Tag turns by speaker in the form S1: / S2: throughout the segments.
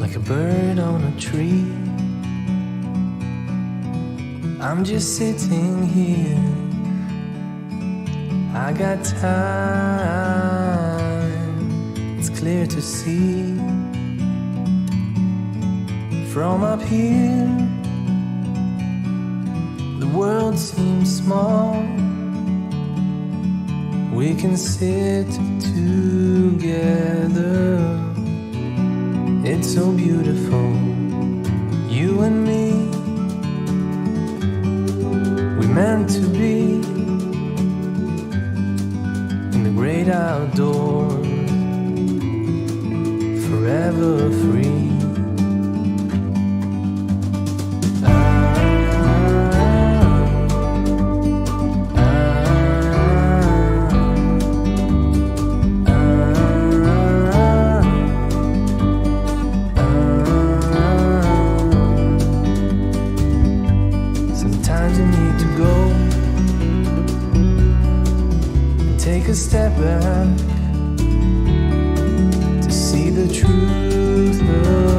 S1: like a bird on a tree. I'm just sitting here, I got time, it's clear to see. From up here, the world seems small. We can sit together, it's so beautiful, you and me. We meant to be in the great outdoors, forever free. Sometimes you need to go and take a step back to see the truth of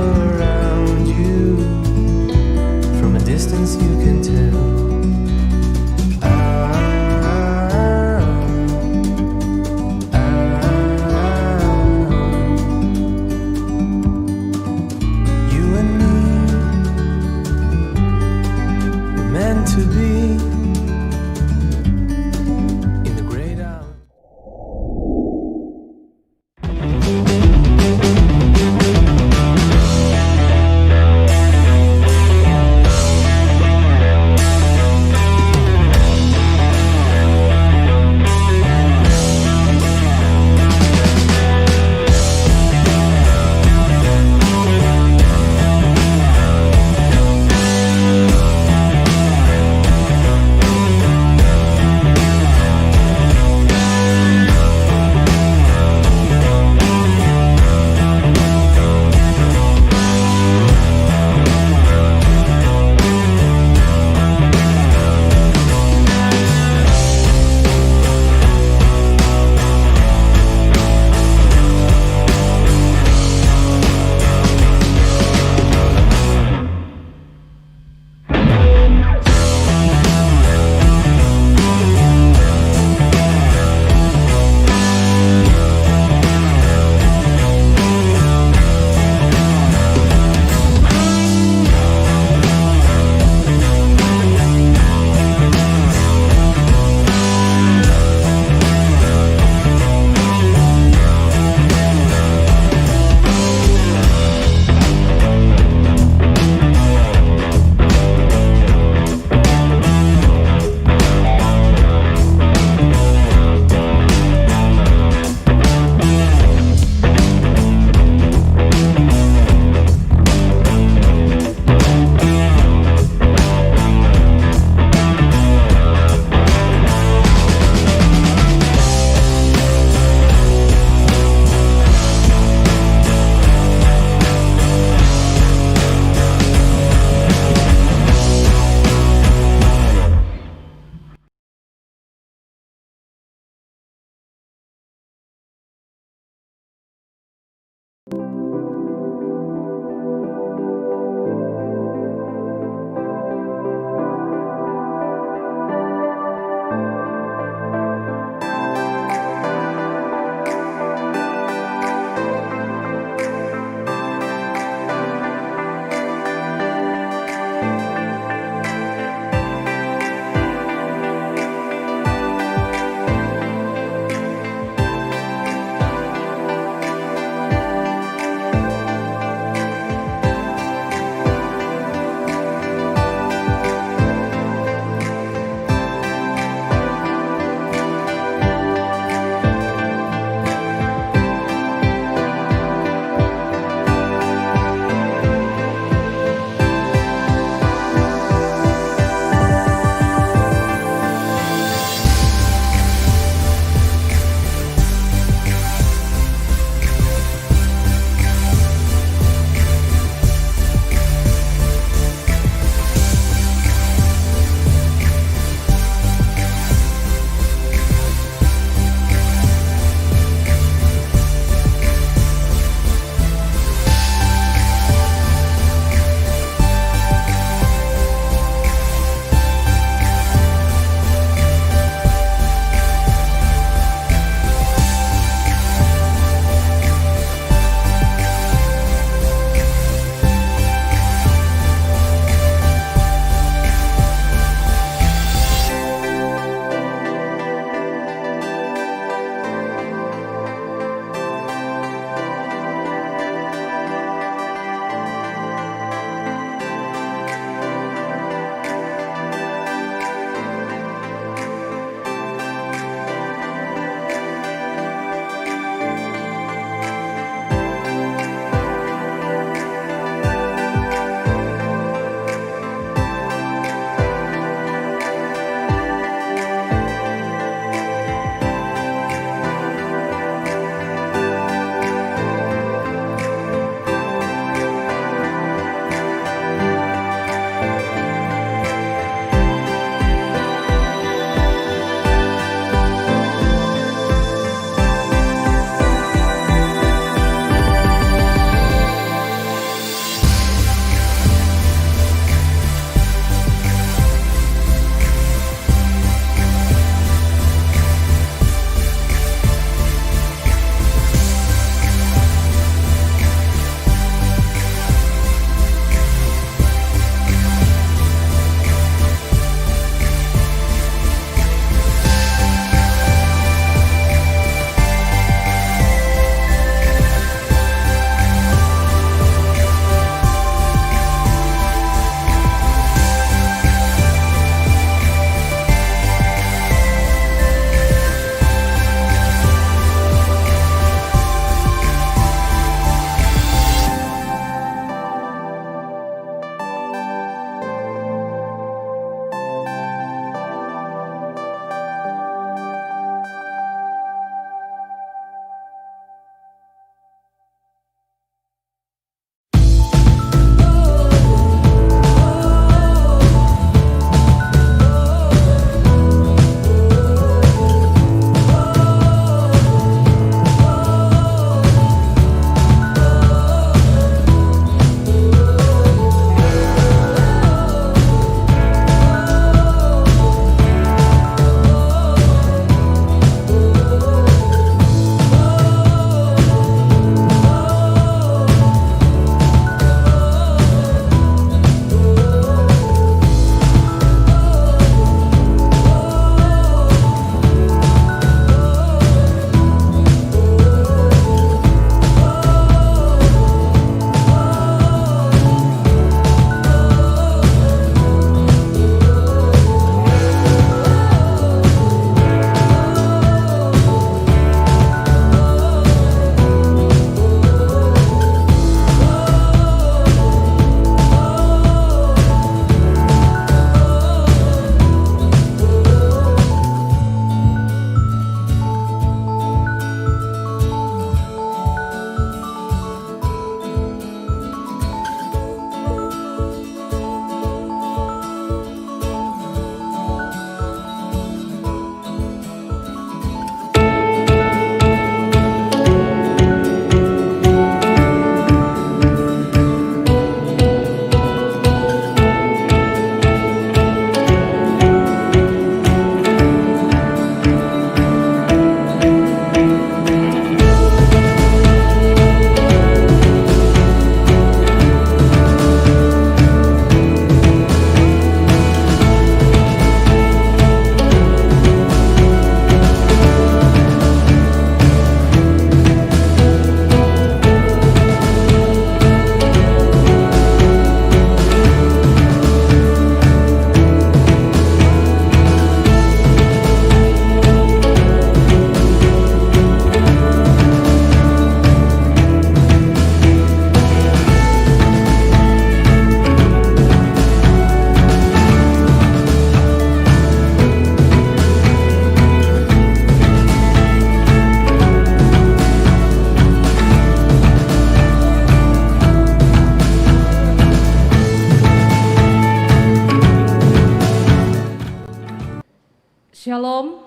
S2: Shalom,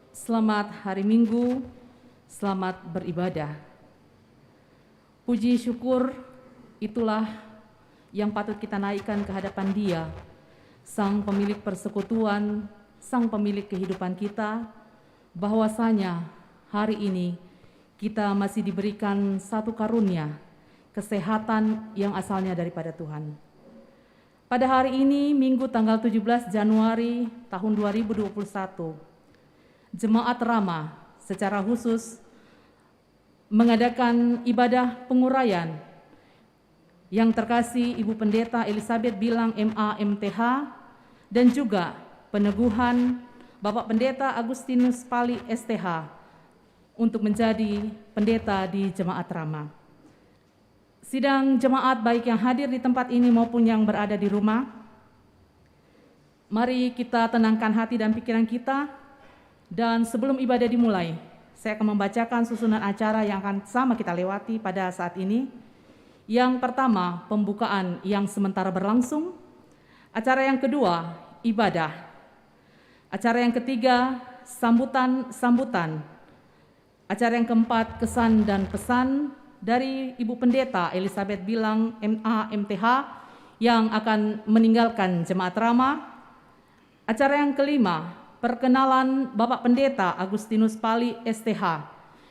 S2: selamat hari Minggu, selamat beribadah. Puji syukur itulah yang patut kita naikkan ke hadapan Dia, Sang pemilik persekutuan, Sang pemilik kehidupan kita, bahwasanya hari ini kita masih diberikan satu karunia, kesehatan yang asalnya daripada Tuhan. Pada hari ini, Minggu tanggal 17 Januari tahun 2021, Jemaat Rama secara khusus mengadakan ibadah penguraian yang terkasih Ibu Pendeta Elizabeth Bilang MA MTH dan juga peneguhan Bapak Pendeta Agustinus Pali STH untuk menjadi pendeta di Jemaat Rama. Sidang jemaat baik yang hadir di tempat ini maupun yang berada di rumah, mari kita tenangkan hati dan pikiran kita, dan sebelum ibadah dimulai, saya akan membacakan susunan acara yang akan sama kita lewati pada saat ini. Yang pertama, pembukaan yang sementara berlangsung. Acara yang kedua, ibadah. Acara yang ketiga, sambutan. Acara yang keempat, kesan dan pesan dari Ibu Pendeta Elizabeth Bilang MA MTH yang akan meninggalkan Jemaat Rama. Acara yang kelima, perkenalan Bapak Pendeta Agustinus Pali STH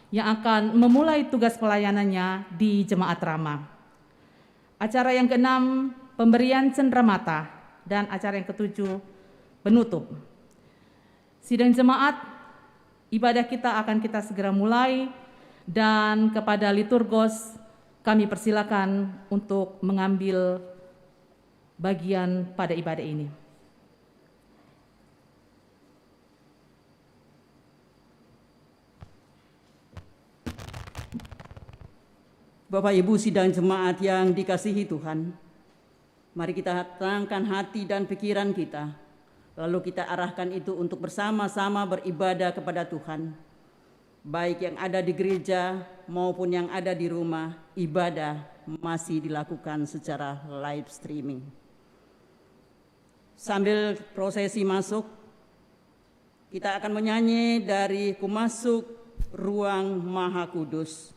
S2: yang akan memulai tugas pelayanannya di Jemaat Rama. Acara yang keenam, pemberian cenderamata, dan acara yang ketujuh, penutup. Sidang jemaat, ibadah kita akan kita segera mulai, dan kepada liturgos kami persilakan untuk mengambil bagian pada ibadah ini.
S3: Bapak Ibu sidang jemaat yang dikasihi Tuhan, mari kita tenangkan hati dan pikiran kita, lalu kita arahkan itu untuk bersama-sama beribadah kepada Tuhan. Baik yang ada di gereja maupun yang ada di rumah, ibadah masih dilakukan secara live streaming. Sambil prosesi masuk, kita akan menyanyi dari Ku Masuk Ruang Maha Kudus.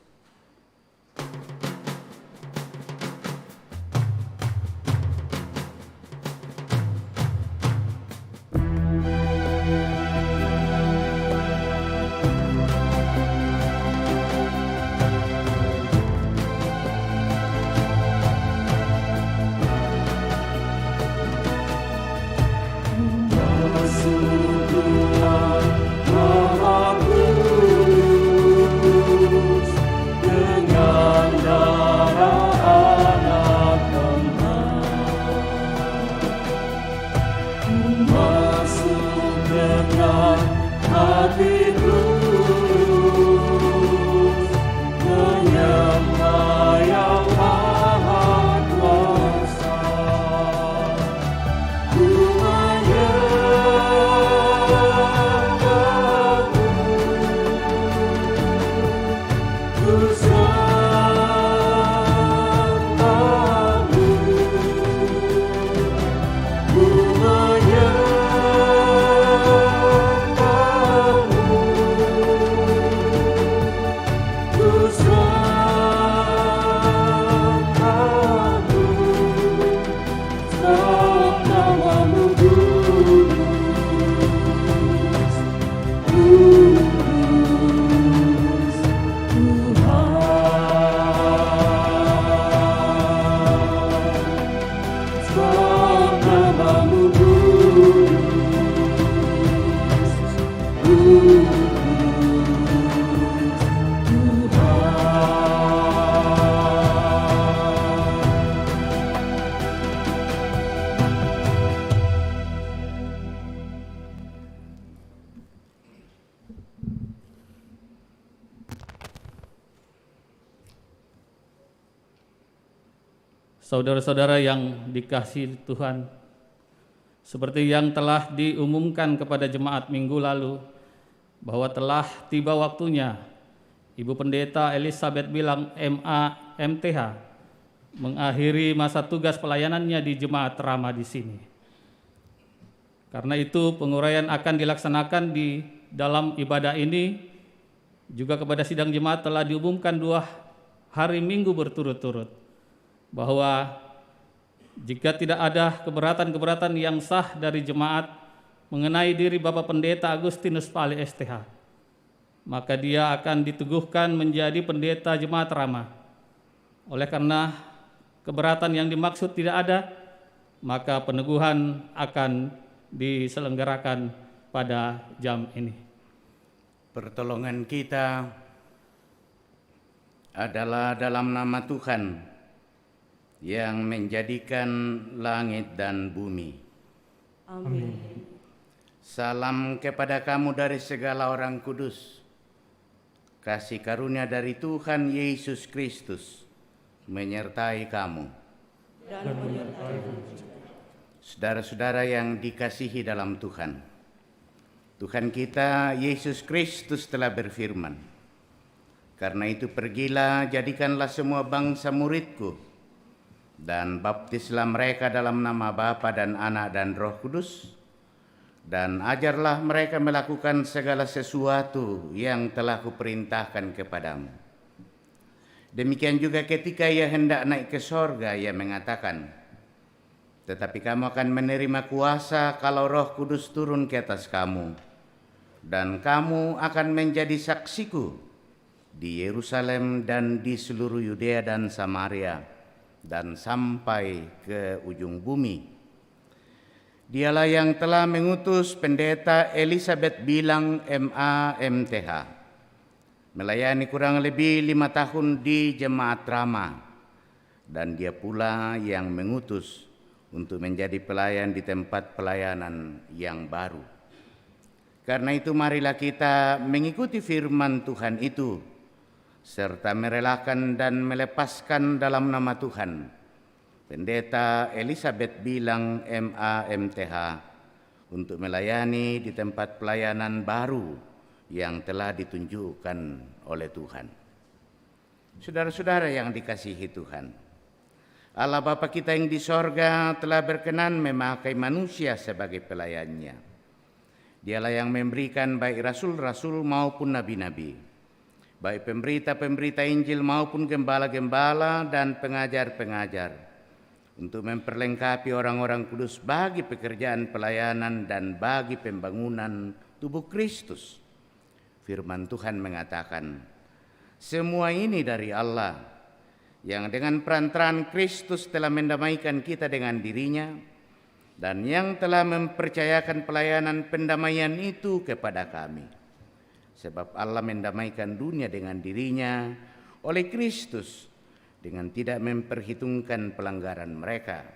S4: Saudara-saudara yang dikasihi Tuhan, seperti yang telah diumumkan kepada jemaat minggu lalu, bahwa telah tiba waktunya Ibu Pendeta Elizabeth Bilang MA MTH mengakhiri masa tugas pelayanannya di Jemaat Rama di sini. Karena itu penguraian akan dilaksanakan di dalam ibadah ini. Juga kepada sidang jemaat telah diumumkan 2 hari Minggu berturut-turut bahwa jika tidak ada keberatan-keberatan yang sah dari jemaat mengenai diri Bapak Pendeta Agustinus Pali STH, maka dia akan diteguhkan menjadi pendeta jemaat Rama. Oleh karena keberatan yang dimaksud tidak ada, maka peneguhan akan diselenggarakan pada jam ini.
S5: Pertolongan kita adalah dalam nama Tuhan yang menjadikan langit dan bumi.
S3: Amin.
S5: Salam kepada kamu dari segala orang kudus. Kasih karunia dari Tuhan Yesus Kristus menyertai kamu.
S3: Dan menyertai
S5: Saudara-saudara yang dikasihi dalam Tuhan, Tuhan kita Yesus Kristus telah berfirman, "Karena itu pergilah, jadikanlah semua bangsa muridku, dan baptislah mereka dalam nama Bapa dan Anak dan Roh Kudus, dan ajarlah mereka melakukan segala sesuatu yang telah kuperintahkan kepadamu." Demikian juga ketika ia hendak naik ke sorga, ia mengatakan, "Tetapi kamu akan menerima kuasa kalau Roh Kudus turun ke atas kamu, dan kamu akan menjadi saksiku di Yerusalem dan di seluruh Yudea dan Samaria dan sampai ke ujung bumi." Dialah yang telah mengutus Pendeta Elisabeth Bilang MA MTH melayani kurang lebih 5 tahun di Jemaat Rama, dan dia pula yang mengutus untuk menjadi pelayan di tempat pelayanan yang baru. Karena itu marilah kita mengikuti firman Tuhan itu, serta merelakan dan melepaskan dalam nama Tuhan Pendeta Elisabeth Bilang MA MTH untuk melayani di tempat pelayanan baru yang telah ditunjukkan oleh Tuhan. Saudara-saudara yang dikasihi Tuhan, Allah Bapa kita yang di sorga telah berkenan memakai manusia sebagai pelayannya. Dialah yang memberikan baik rasul-rasul maupun nabi-nabi, baik pemberita-pemberita Injil maupun gembala-gembala dan pengajar-pengajar, untuk memperlengkapi orang-orang kudus bagi pekerjaan pelayanan dan bagi pembangunan tubuh Kristus. Firman Tuhan mengatakan, "Semua ini dari Allah, yang dengan perantaraan Kristus telah mendamaikan kita dengan dirinya, dan yang telah mempercayakan pelayanan pendamaian itu kepada kami. Sebab Allah mendamaikan dunia dengan dirinya oleh Kristus, dengan tidak memperhitungkan pelanggaran mereka.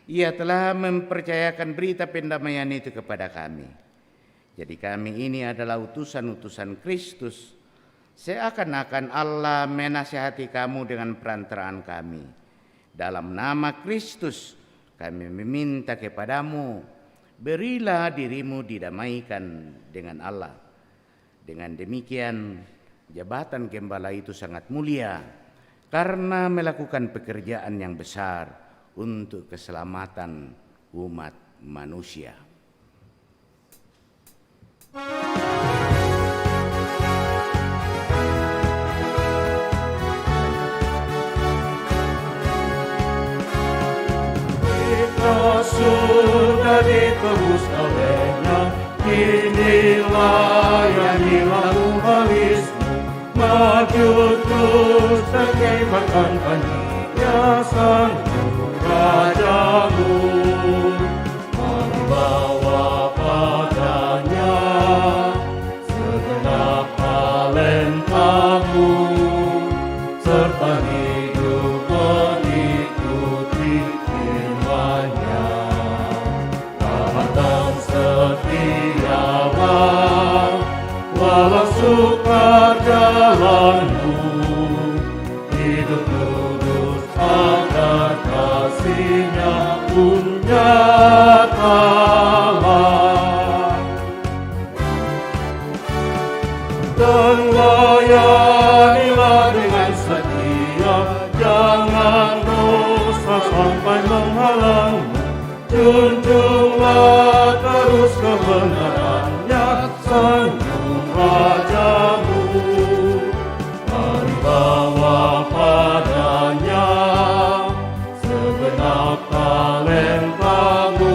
S5: Ia telah mempercayakan berita pendamaian itu kepada kami. Jadi kami ini adalah utusan-utusan Kristus, seakan-akan Allah menasihati kamu dengan perantaraan kami. Dalam nama Kristus kami meminta kepadamu, berilah dirimu didamaikan dengan Allah." Dengan demikian, jabatan gembala itu sangat mulia karena melakukan pekerjaan yang besar untuk keselamatan umat manusia.
S6: Sudah ditebus olehnya, kini layanilah umatmu, maju terus sekebatkan panjinya sang rajamu, membawa padanya segenap talentamu, serta hidup mengikuti firman-Nya. Taat dan setialah walau sukar jalanmu, hidup kudus agar kasih-Nya pun nyatalah. Dan layanilah dengan setia, jangan dosa sampai menghalangmu. Junjunglah terus kebenarannya senyum rajamu. Mari bawa padanya segenap talentamu,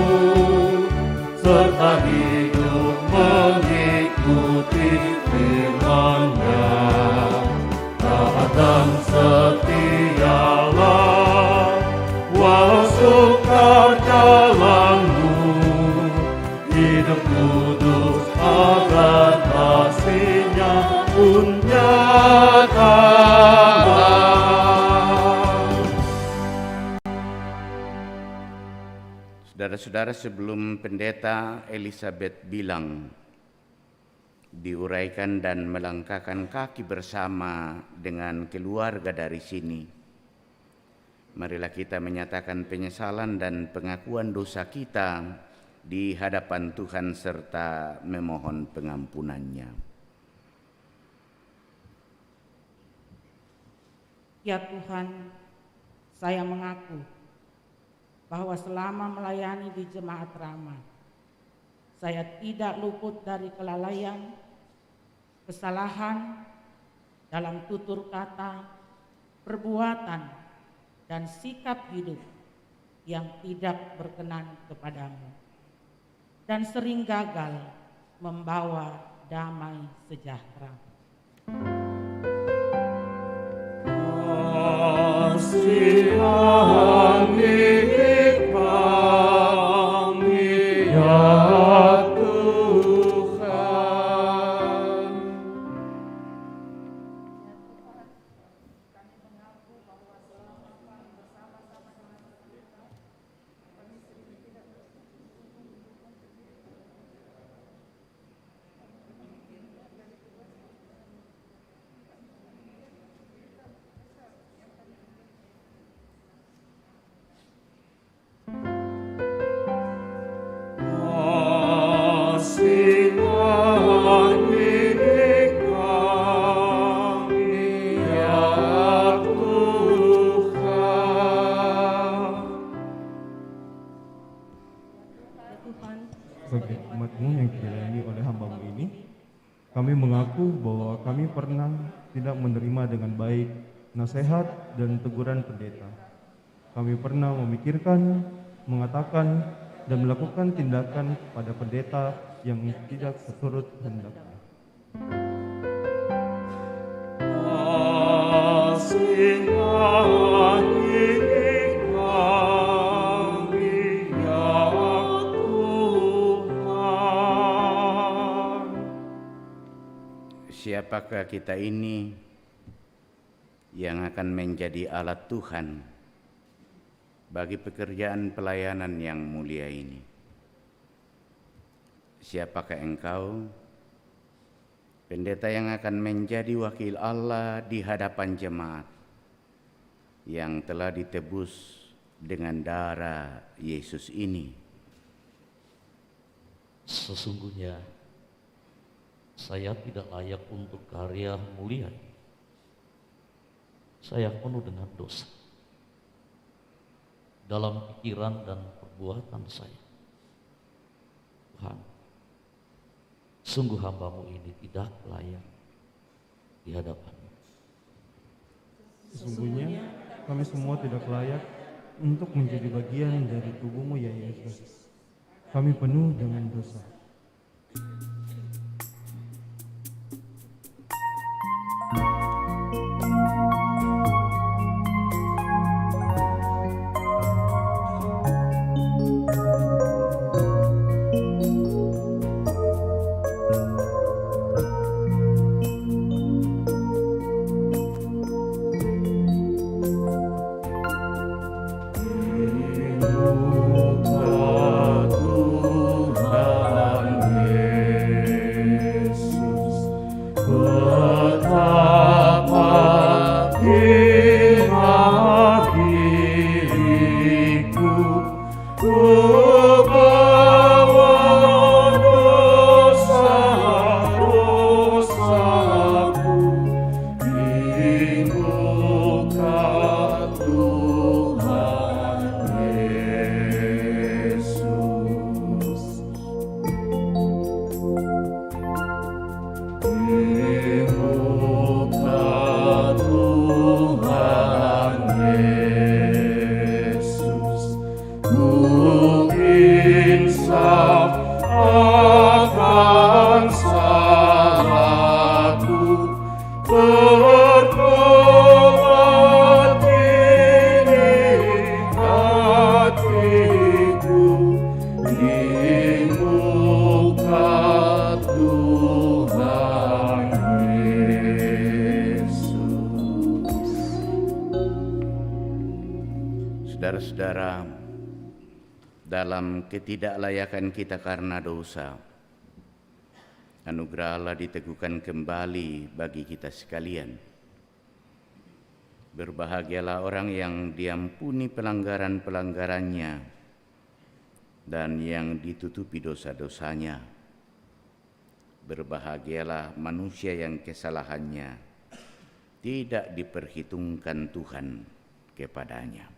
S6: serta hidup mengikuti firman-Nya. Taat dan setialah, walau sukar jalanmu, hidup kudus agar kasih-Nya pun nyata.
S5: Saudara-saudara, sebelum Pendeta Elizabeth bilang diuraikan dan melangkahkan kaki bersama dengan keluarga dari sini, marilah kita menyatakan penyesalan dan pengakuan dosa kita di hadapan Tuhan serta memohon pengampunan-Nya.
S7: Ya Tuhan, saya mengaku bahwa selama melayani di Jemaat Rahmat, saya tidak luput dari kelalaian, kesalahan dalam tutur kata, perbuatan, dan sikap hidup yang tidak berkenan kepadamu, dan sering gagal membawa damai sejahtera.
S6: Kasihani kami ya Tuhan.
S8: Sebagai umat-Mu yang dilayani oleh hamba-Mu ini, kami mengaku bahwa kami pernah tidak menerima dengan baik nasihat dan teguran pendeta. Kami pernah memikirkan, mengatakan, dan melakukan tindakan pada pendeta yang tidak seturut hendaknya.
S5: Siapakah kita ini yang akan menjadi alat Tuhan bagi pekerjaan pelayanan yang mulia ini? Siapakah engkau, pendeta yang akan menjadi wakil Allah di hadapan jemaat yang telah ditebus dengan darah Yesus ini?
S9: Sesungguhnya saya tidak layak untuk karya mulia ini. Saya penuh dengan dosa dalam pikiran dan perbuatan saya. Tuhan, sungguh hamba-Mu ini tidak layak di hadapan-Mu.
S8: Sesungguhnya kami semua tidak layak untuk menjadi bagian dari tubuh-Mu ya Yesus. Kami penuh dengan dosa.
S6: Tuhan
S5: Saudara-saudara, dalam ketidaklayakan kita karena dosa, anugerah Allah diteguhkan kembali bagi kita sekalian. Berbahagialah orang yang diampuni pelanggaran-pelanggarannya dan yang ditutupi dosa-dosanya. Berbahagialah manusia yang kesalahannya tidak diperhitungkan Tuhan kepadanya.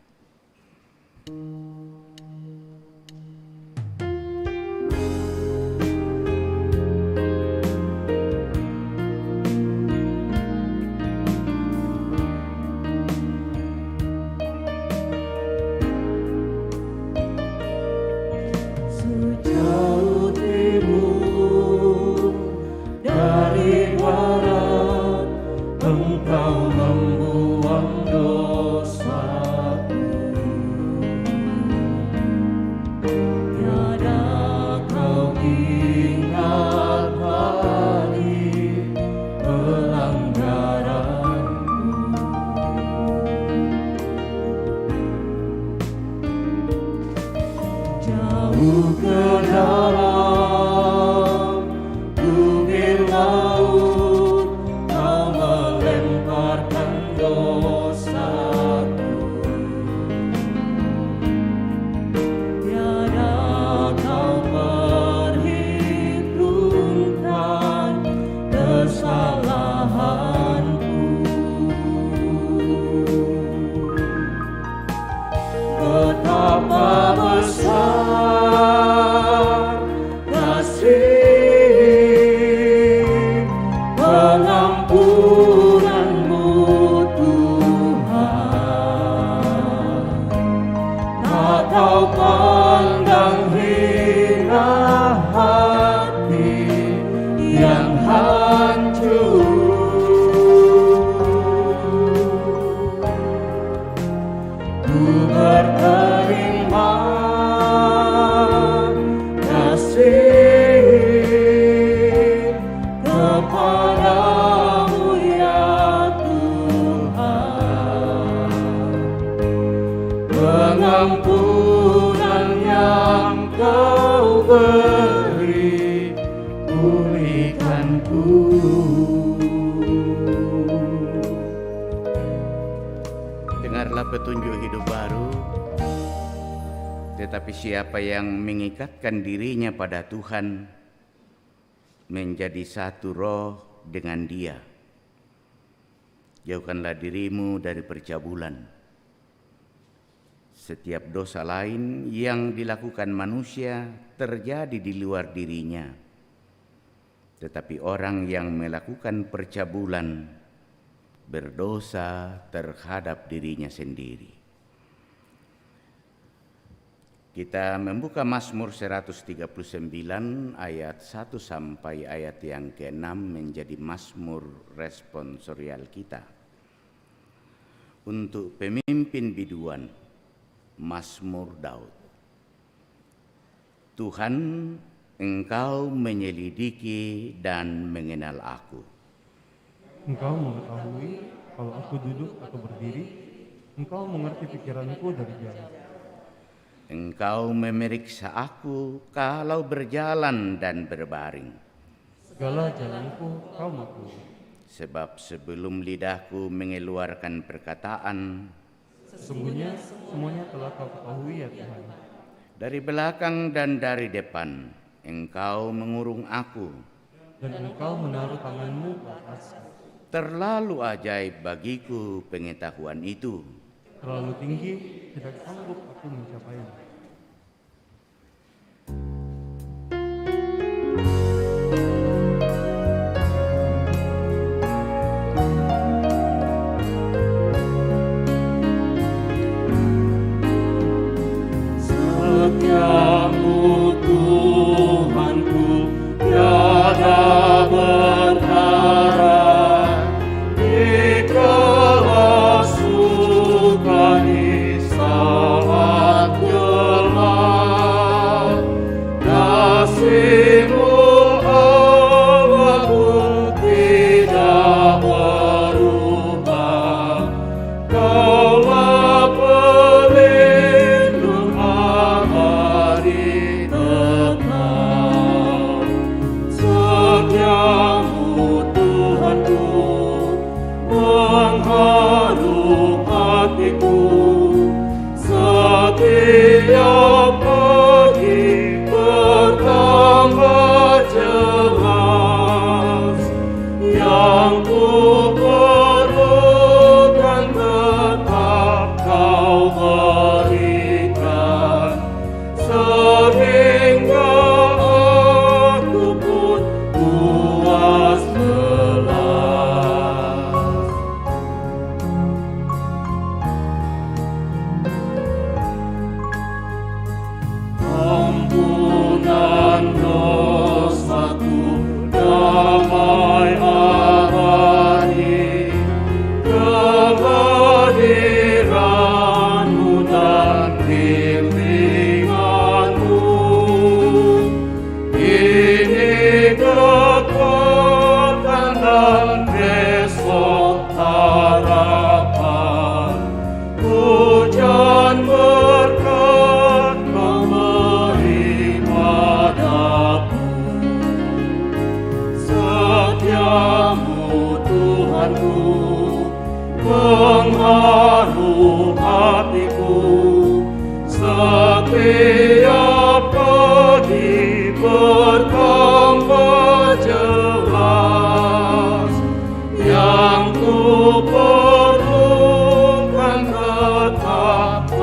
S6: Sejauh timur dari barat, Engkau membuang dosaku. Tiada kau ingat hari pelanggaranku. Jauh ke dalam bukit laut, Kau melemparkan dosaku. Tiada Kau perhitungkan kesalahanku. Betapa besar kasih pengampunanmu Tuhan. Tak Kau pandang hina hati yang hancur. Ku berterima kasih kepadamu ya Tuhan. Pengampunan yang Kau beri, pulihkanku.
S5: Dengarlah petunjuk hidup baru. Tetapi siapa yang mengikatkan dirinya pada Tuhan menjadi satu roh dengan Dia. Jauhkanlah dirimu dari percabulan. Setiap dosa lain yang dilakukan manusia terjadi di luar dirinya. Tetapi orang yang melakukan percabulan berdosa terhadap dirinya sendiri. Kita membuka Mazmur 139 ayat 1 sampai ayat yang ke-6 menjadi Mazmur responsorial kita. Untuk pemimpin biduan, Mazmur Daud. Tuhan, Engkau menyelidiki dan mengenal aku.
S8: Engkau mengetahui kalau aku duduk atau berdiri. Engkau mengerti pikiranku dari jauh.
S5: Engkau memeriksa aku kalau berjalan dan berbaring.
S8: Segala jalanku Kau maklumi.
S5: Sebab sebelum lidahku mengeluarkan perkataan,
S8: Sesungguhnya semuanya telah Kau ketahui ya Tuhan.
S5: dari belakang dan dari depan, Engkau mengurung aku.
S8: Dan Engkau menaruh tanganmu ke atasku.
S5: Terlalu ajaib bagiku pengetahuan itu.
S8: Terlalu tinggi, tidak sanggup aku mencapainya.
S6: Setiamu Tuhanku tiada bertara, Dikala suka di saat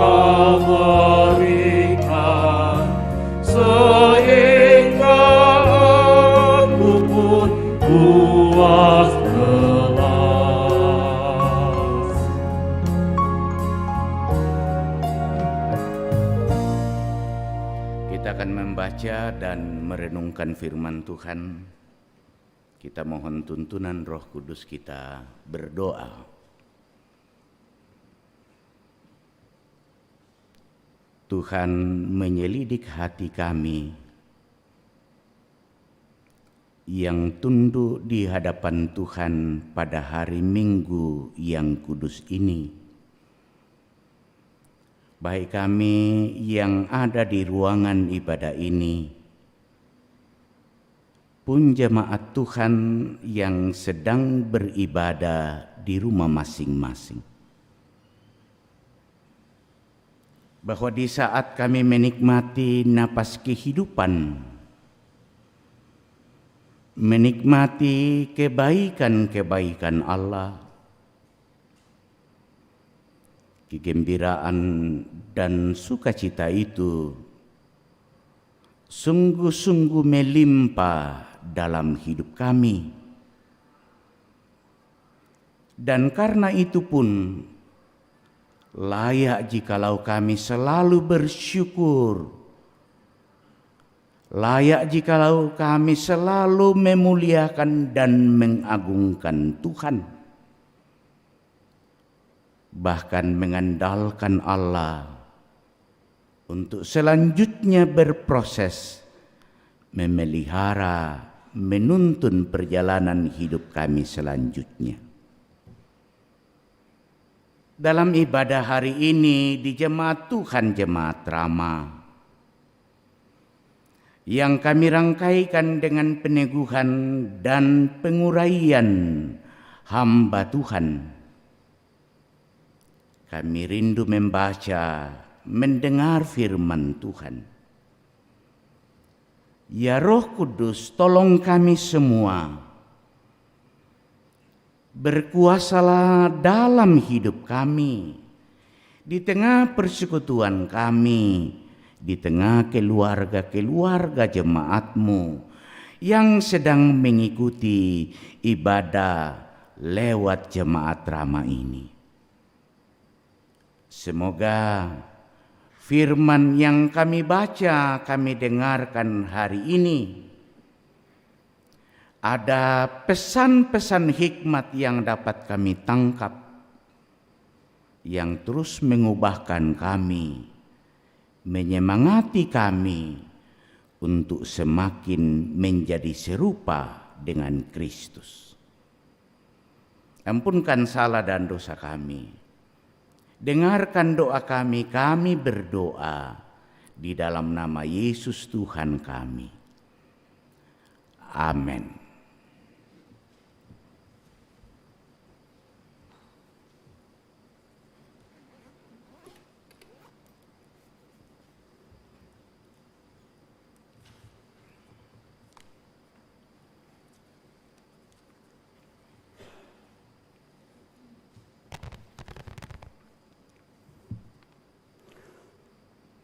S6: Kau berikan sehingga aku pun puas telas.
S5: Kita akan membaca dan merenungkan firman Tuhan. Kita mohon tuntunan Roh Kudus, kita berdoa. Tuhan, menyelidik hati kami yang tunduk di hadapan Tuhan pada hari Minggu yang kudus ini. Baik kami yang ada di ruangan ibadah ini, pun jemaat Tuhan yang sedang beribadah di rumah masing-masing. Bahwa di saat kami menikmati napas kehidupan, menikmati kebaikan-kebaikan Allah, kegembiraan dan sukacita itu sungguh-sungguh melimpah dalam hidup kami. Dan karena itu pun layak jikalau kami selalu bersyukur, layak jikalau kami selalu memuliakan dan mengagungkan Tuhan, bahkan mengandalkan Allah untuk selanjutnya berproses memelihara, menuntun perjalanan hidup kami selanjutnya. Dalam ibadah hari ini di Jemaat Tuhan Jemaat Rama, yang kami rangkaikan dengan peneguhan dan penguraian hamba Tuhan, kami rindu membaca, mendengar firman Tuhan. Ya Roh Kudus, tolong kami semua, berkuasalah dalam hidup kami, di tengah persekutuan kami, di tengah keluarga-keluarga jemaat-Mu yang sedang mengikuti ibadah lewat Jemaat Rama ini. Semoga firman yang kami baca, kami dengarkan hari ini, ada pesan-pesan hikmat yang dapat kami tangkap, yang terus mengubahkan kami, menyemangati kami untuk semakin menjadi serupa dengan Kristus. Ampunkan salah dan dosa kami. Dengarkan doa kami, kami berdoa di dalam nama Yesus Tuhan kami. Amin.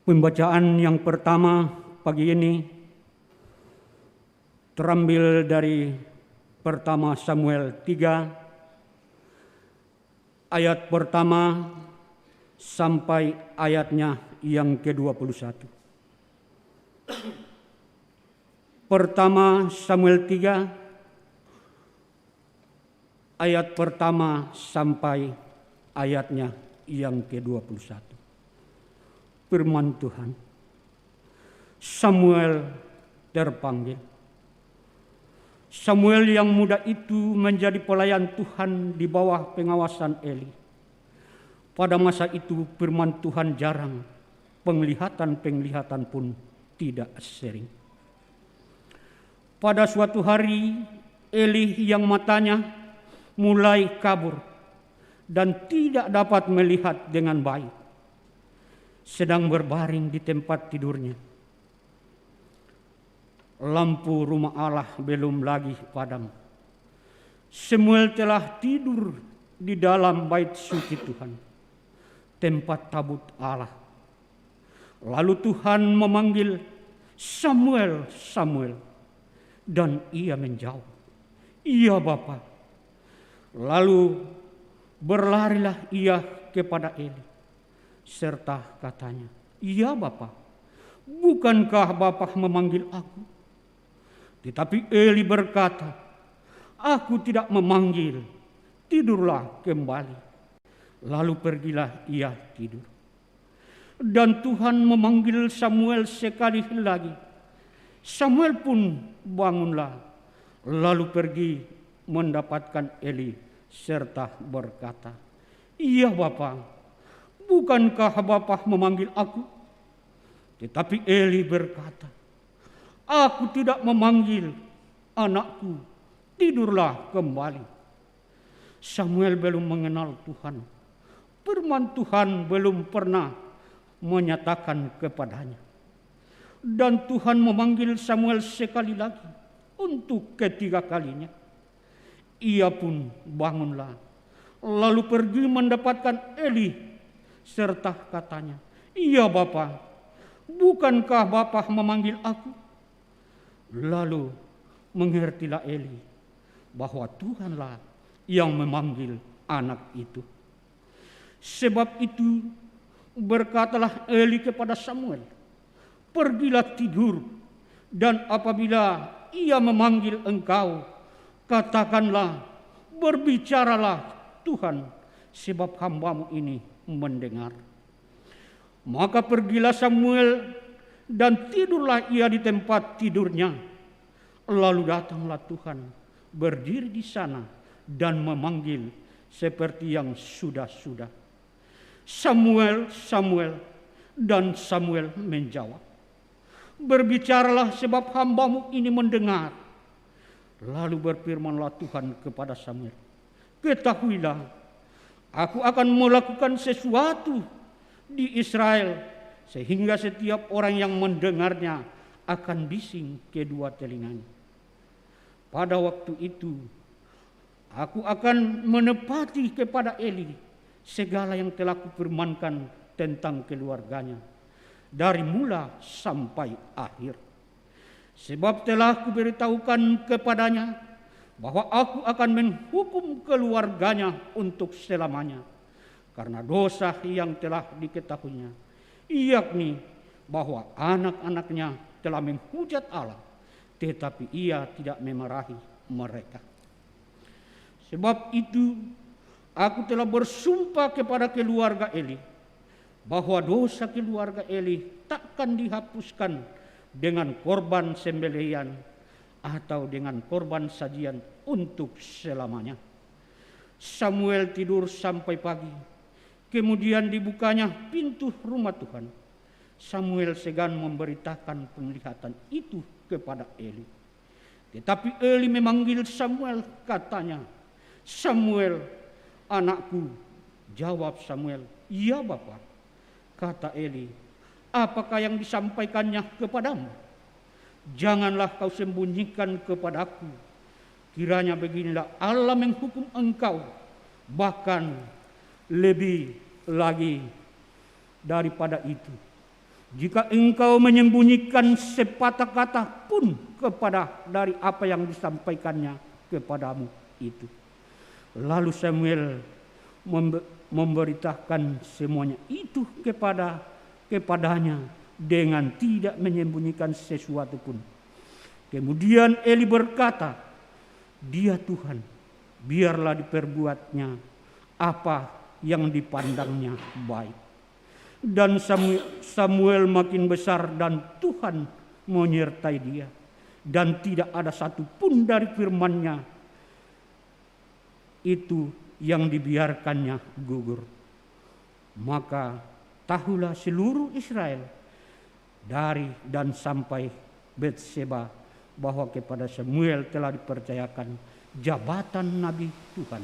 S10: Pembacaan yang pertama pagi ini terambil dari pertama Samuel 3 ayat pertama sampai ayatnya yang ke-21. Pertama Samuel 3 ayat pertama sampai ayatnya yang ke-21. Firman Tuhan. Samuel terpanggil. Samuel yang muda itu menjadi pelayan Tuhan di bawah pengawasan Eli. Pada masa itu firman Tuhan jarang, penglihatan-penglihatan pun tidak sering. Pada suatu hari Eli yang matanya mulai kabur dan tidak dapat melihat dengan baik, sedang berbaring di tempat tidurnya. Lampu rumah Allah belum lagi padam. Samuel telah tidur di dalam bait suci Tuhan. tempat tabut Allah. Lalu Tuhan memanggil, Samuel, Samuel. Dan ia menjawab, iya Bapa. Lalu berlarilah ia kepada Eli, serta katanya, iya Bapa, bukankah Bapa memanggil aku? Tetapi Eli berkata, aku tidak memanggil, tidurlah kembali. Lalu pergilah ia tidur. Dan Tuhan memanggil Samuel sekali lagi. Samuel pun bangunlah, lalu pergi mendapatkan Eli serta berkata, iya Bapa, bukankah Bapa memanggil aku? Tetapi Eli berkata, aku tidak memanggil, anakku, tidurlah kembali. Samuel belum mengenal Tuhan. Firman Tuhan belum pernah menyatakan kepadanya. Dan Tuhan memanggil Samuel sekali lagi untuk ketiga kalinya. Ia pun bangunlah, lalu pergi mendapatkan Eli serta katanya, iya Bapa, bukankah Bapa memanggil aku? Lalu mengertilah Eli bahwa Tuhanlah yang memanggil anak itu. Sebab itu berkatalah Eli kepada Samuel, pergilah tidur, dan apabila ia memanggil engkau, katakanlah, berbicaralah Tuhan, sebab hambamu ini mendengar. Maka pergilah Samuel dan tidurlah ia di tempat tidurnya. Lalu datanglah Tuhan berdiri di sana dan memanggil seperti yang sudah-sudah, Samuel, Samuel. Dan Samuel menjawab, berbicaralah sebab hambamu ini mendengar. Lalu berfirmanlah Tuhan kepada Samuel, ketahuilah, aku akan melakukan sesuatu di Israel, sehingga setiap orang yang mendengarnya akan bising kedua telinganya. Pada waktu itu, aku akan menepati kepada Eli segala yang telah kufirmankan tentang keluarganya, dari mula sampai akhir. Sebab telah kuberitahukan kepadanya bahwa aku akan menghukum keluarganya untuk selamanya, karena dosa yang telah diketahuinya, yakni bahwa anak-anaknya telah menghujat Allah, tetapi ia tidak memarahi mereka. Sebab itu aku telah bersumpah kepada keluarga Eli, bahwa dosa keluarga Eli takkan dihapuskan dengan korban sembelihan atau dengan korban sajian untuk selamanya. Samuel tidur sampai pagi, kemudian dibukanya pintu rumah Tuhan. Samuel segan memberitakan penglihatan itu kepada Eli. Tetapi Eli memanggil Samuel, katanya, Samuel, anakku. Jawab Samuel, iya Bapa. Kata Eli, apakah yang disampaikannya kepadamu? Janganlah kau sembunyikan kepadaku. Kiranya beginilah Allah menghukum engkau, bahkan lebih lagi daripada itu, jika engkau menyembunyikan sepatah kata pun kepada dari apa yang disampaikannya kepadamu itu. Lalu Samuel memberitakan semuanya itu kepadanya dengan tidak menyembunyikan sesuatu pun. Kemudian Eli berkata, dia Tuhan, biarlah diperbuatnya apa yang dipandangnya baik. Dan Samuel makin besar dan Tuhan menyertai dia, dan tidak ada satupun dari firman-Nya itu yang dibiarkannya gugur. Maka tahulah seluruh Israel dari dan sampai Betseba bahwa kepada Samuel telah dipercayakan jabatan Nabi Tuhan.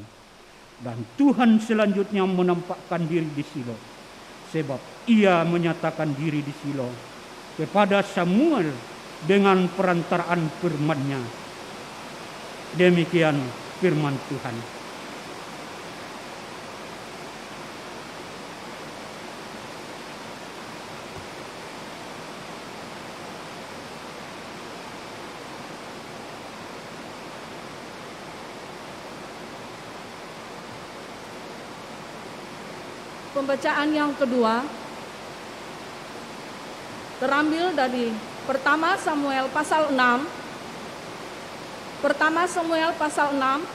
S10: Dan Tuhan selanjutnya menampakkan diri di Shilo, sebab ia menyatakan diri di Shilo kepada Samuel dengan perantaraan firman-Nya. Demikian firman Tuhan.
S2: Pembacaan yang kedua terambil dari Pertama Samuel pasal 6. Pertama Samuel pasal 6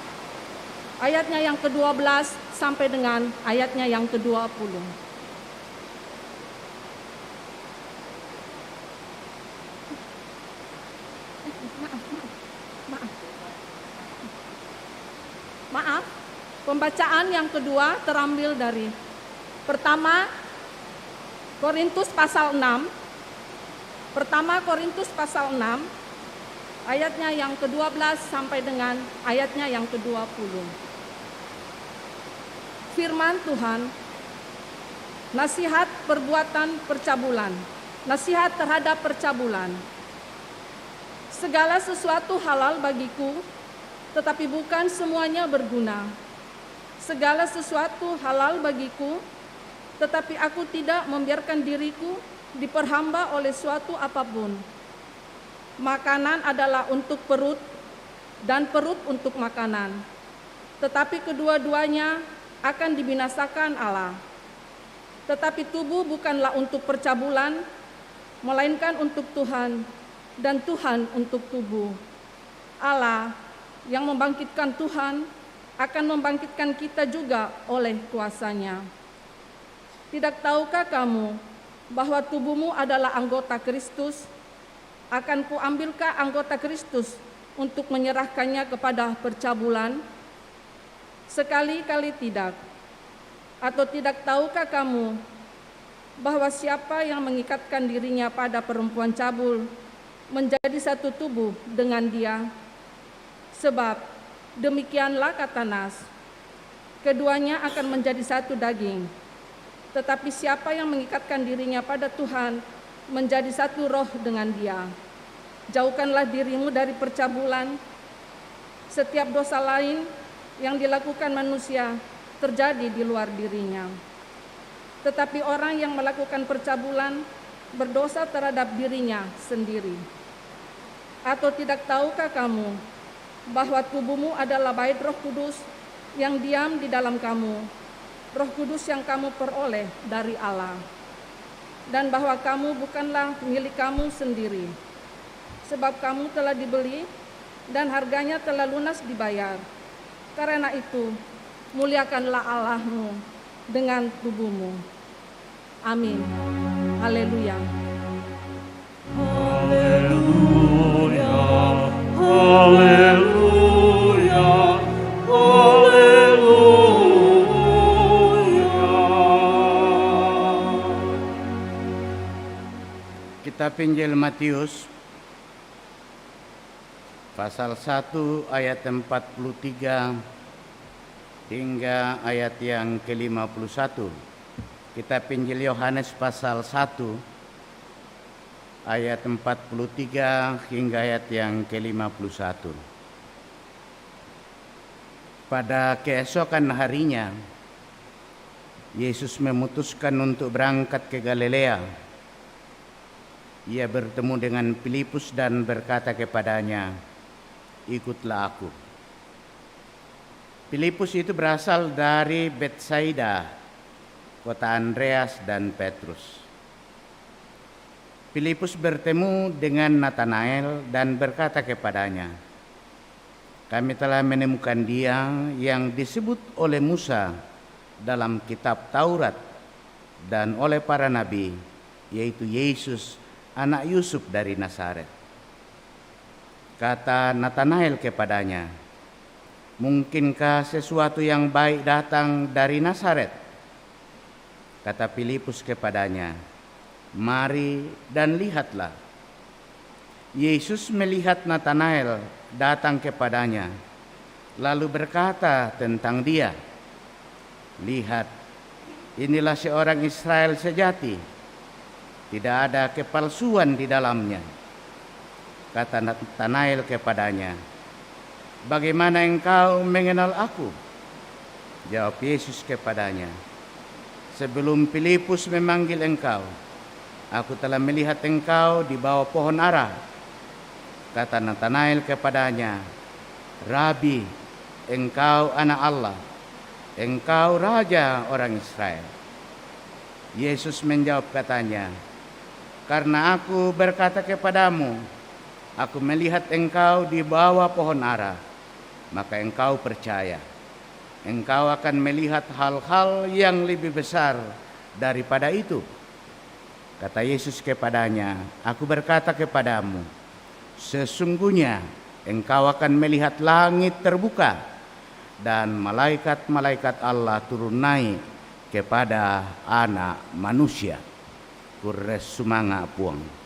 S2: ayatnya yang ke-12 sampai dengan ayatnya yang ke-20. Maaf. Pembacaan yang kedua terambil dari Pertama Korintus pasal 6. Pertama Korintus pasal 6 ayatnya yang ke-12 sampai dengan ayatnya yang ke-20. Firman Tuhan, nasihat perbuatan percabulan, nasihat terhadap percabulan. Segala sesuatu halal bagiku, tetapi bukan semuanya berguna. Segala sesuatu halal bagiku, tetapi aku tidak membiarkan diriku diperhamba oleh suatu apapun. Makanan adalah untuk perut dan perut untuk makanan, tetapi kedua-duanya akan dibinasakan Allah. Tetapi tubuh bukanlah untuk percabulan, melainkan untuk Tuhan, dan Tuhan untuk tubuh. Allah yang membangkitkan Tuhan akan membangkitkan kita juga oleh kuasa-Nya. Tidak tahukah kamu bahwa tubuhmu adalah anggota Kristus? Akan kuambilkah anggota Kristus untuk menyerahkannya kepada percabulan? Sekali-kali tidak. Atau tidak tahukah kamu bahwa siapa yang mengikatkan dirinya pada perempuan cabul menjadi satu tubuh dengan dia? Sebab demikianlah kata Nas, keduanya akan menjadi satu daging. Tetapi siapa yang mengikatkan dirinya pada Tuhan menjadi satu roh dengan dia. Jauhkanlah dirimu dari percabulan. Setiap dosa lain yang dilakukan manusia terjadi di luar dirinya. Tetapi orang yang melakukan percabulan berdosa terhadap dirinya sendiri. Atau tidak tahukah kamu bahwa tubuhmu adalah bait Roh Kudus yang diam di dalam kamu, Roh Kudus yang kamu peroleh dari Allah, dan bahwa kamu bukanlah milik kamu sendiri, sebab kamu telah dibeli dan harganya telah lunas dibayar. Karena itu, muliakanlah Allahmu dengan tubuhmu. Amin. Haleluya.
S6: Haleluya, haleluya, haleluya.
S5: Kitab Injil Matius pasal 1 ayat 43 hingga ayat yang ke-51. Kitab Injil Yohanes pasal 1 ayat 43 hingga ayat yang ke-51. Pada keesokan harinya, Yesus memutuskan untuk berangkat ke Galilea. Ia bertemu dengan Filipus dan berkata kepadanya, "Ikutlah aku." Filipus itu berasal dari Betsaida, kota Andreas dan Petrus. Filipus bertemu dengan Natanael dan berkata kepadanya, "Kami telah menemukan Dia yang disebut oleh Musa dalam kitab Taurat dan oleh para nabi, yaitu Yesus, anak Yusuf dari Nazaret." Kata Natanael kepadanya, "Mungkinkah sesuatu yang baik datang dari Nazaret?" Kata Filipus kepadanya, "Mari dan lihatlah." Yesus melihat Natanael datang kepadanya, lalu berkata tentang dia, "Lihat, inilah seorang Israel sejati, tidak ada kepalsuan di dalamnya." Kata Natanael kepadanya, "Bagaimana engkau mengenal aku?" Jawab Yesus kepadanya, "Sebelum Filipus memanggil engkau, aku telah melihat engkau di bawah pohon ara." Kata Natanael kepadanya, "Rabi, engkau anak Allah, engkau raja orang Israel." Yesus menjawab katanya, "Karena aku berkata kepadamu, aku melihat engkau di bawah pohon ara, maka engkau percaya. Engkau akan melihat hal-hal yang lebih besar daripada itu." Kata Yesus kepadanya, "Aku berkata kepadamu, sesungguhnya engkau akan melihat langit terbuka dan malaikat-malaikat Allah turun naik kepada Anak Manusia." Kures sumanga puang.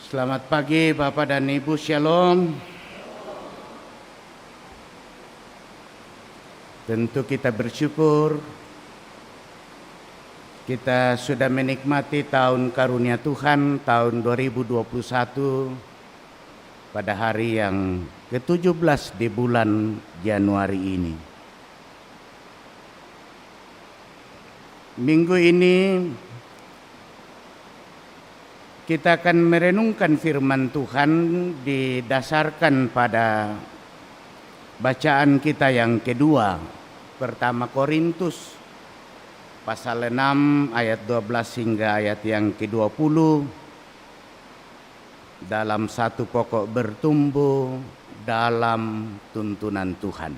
S5: Selamat pagi Bapak dan Ibu, Shalom. Tentu kita bersyukur kita sudah menikmati tahun karunia Tuhan tahun 2021 pada hari yang ke-17 di bulan Januari ini. Minggu ini kita akan merenungkan firman Tuhan didasarkan pada bacaan kita yang kedua, pertama Korintus pasal 6 ayat 12 hingga ayat yang ke-20, dalam satu pokok bertumbuh dalam tuntunan Tuhan.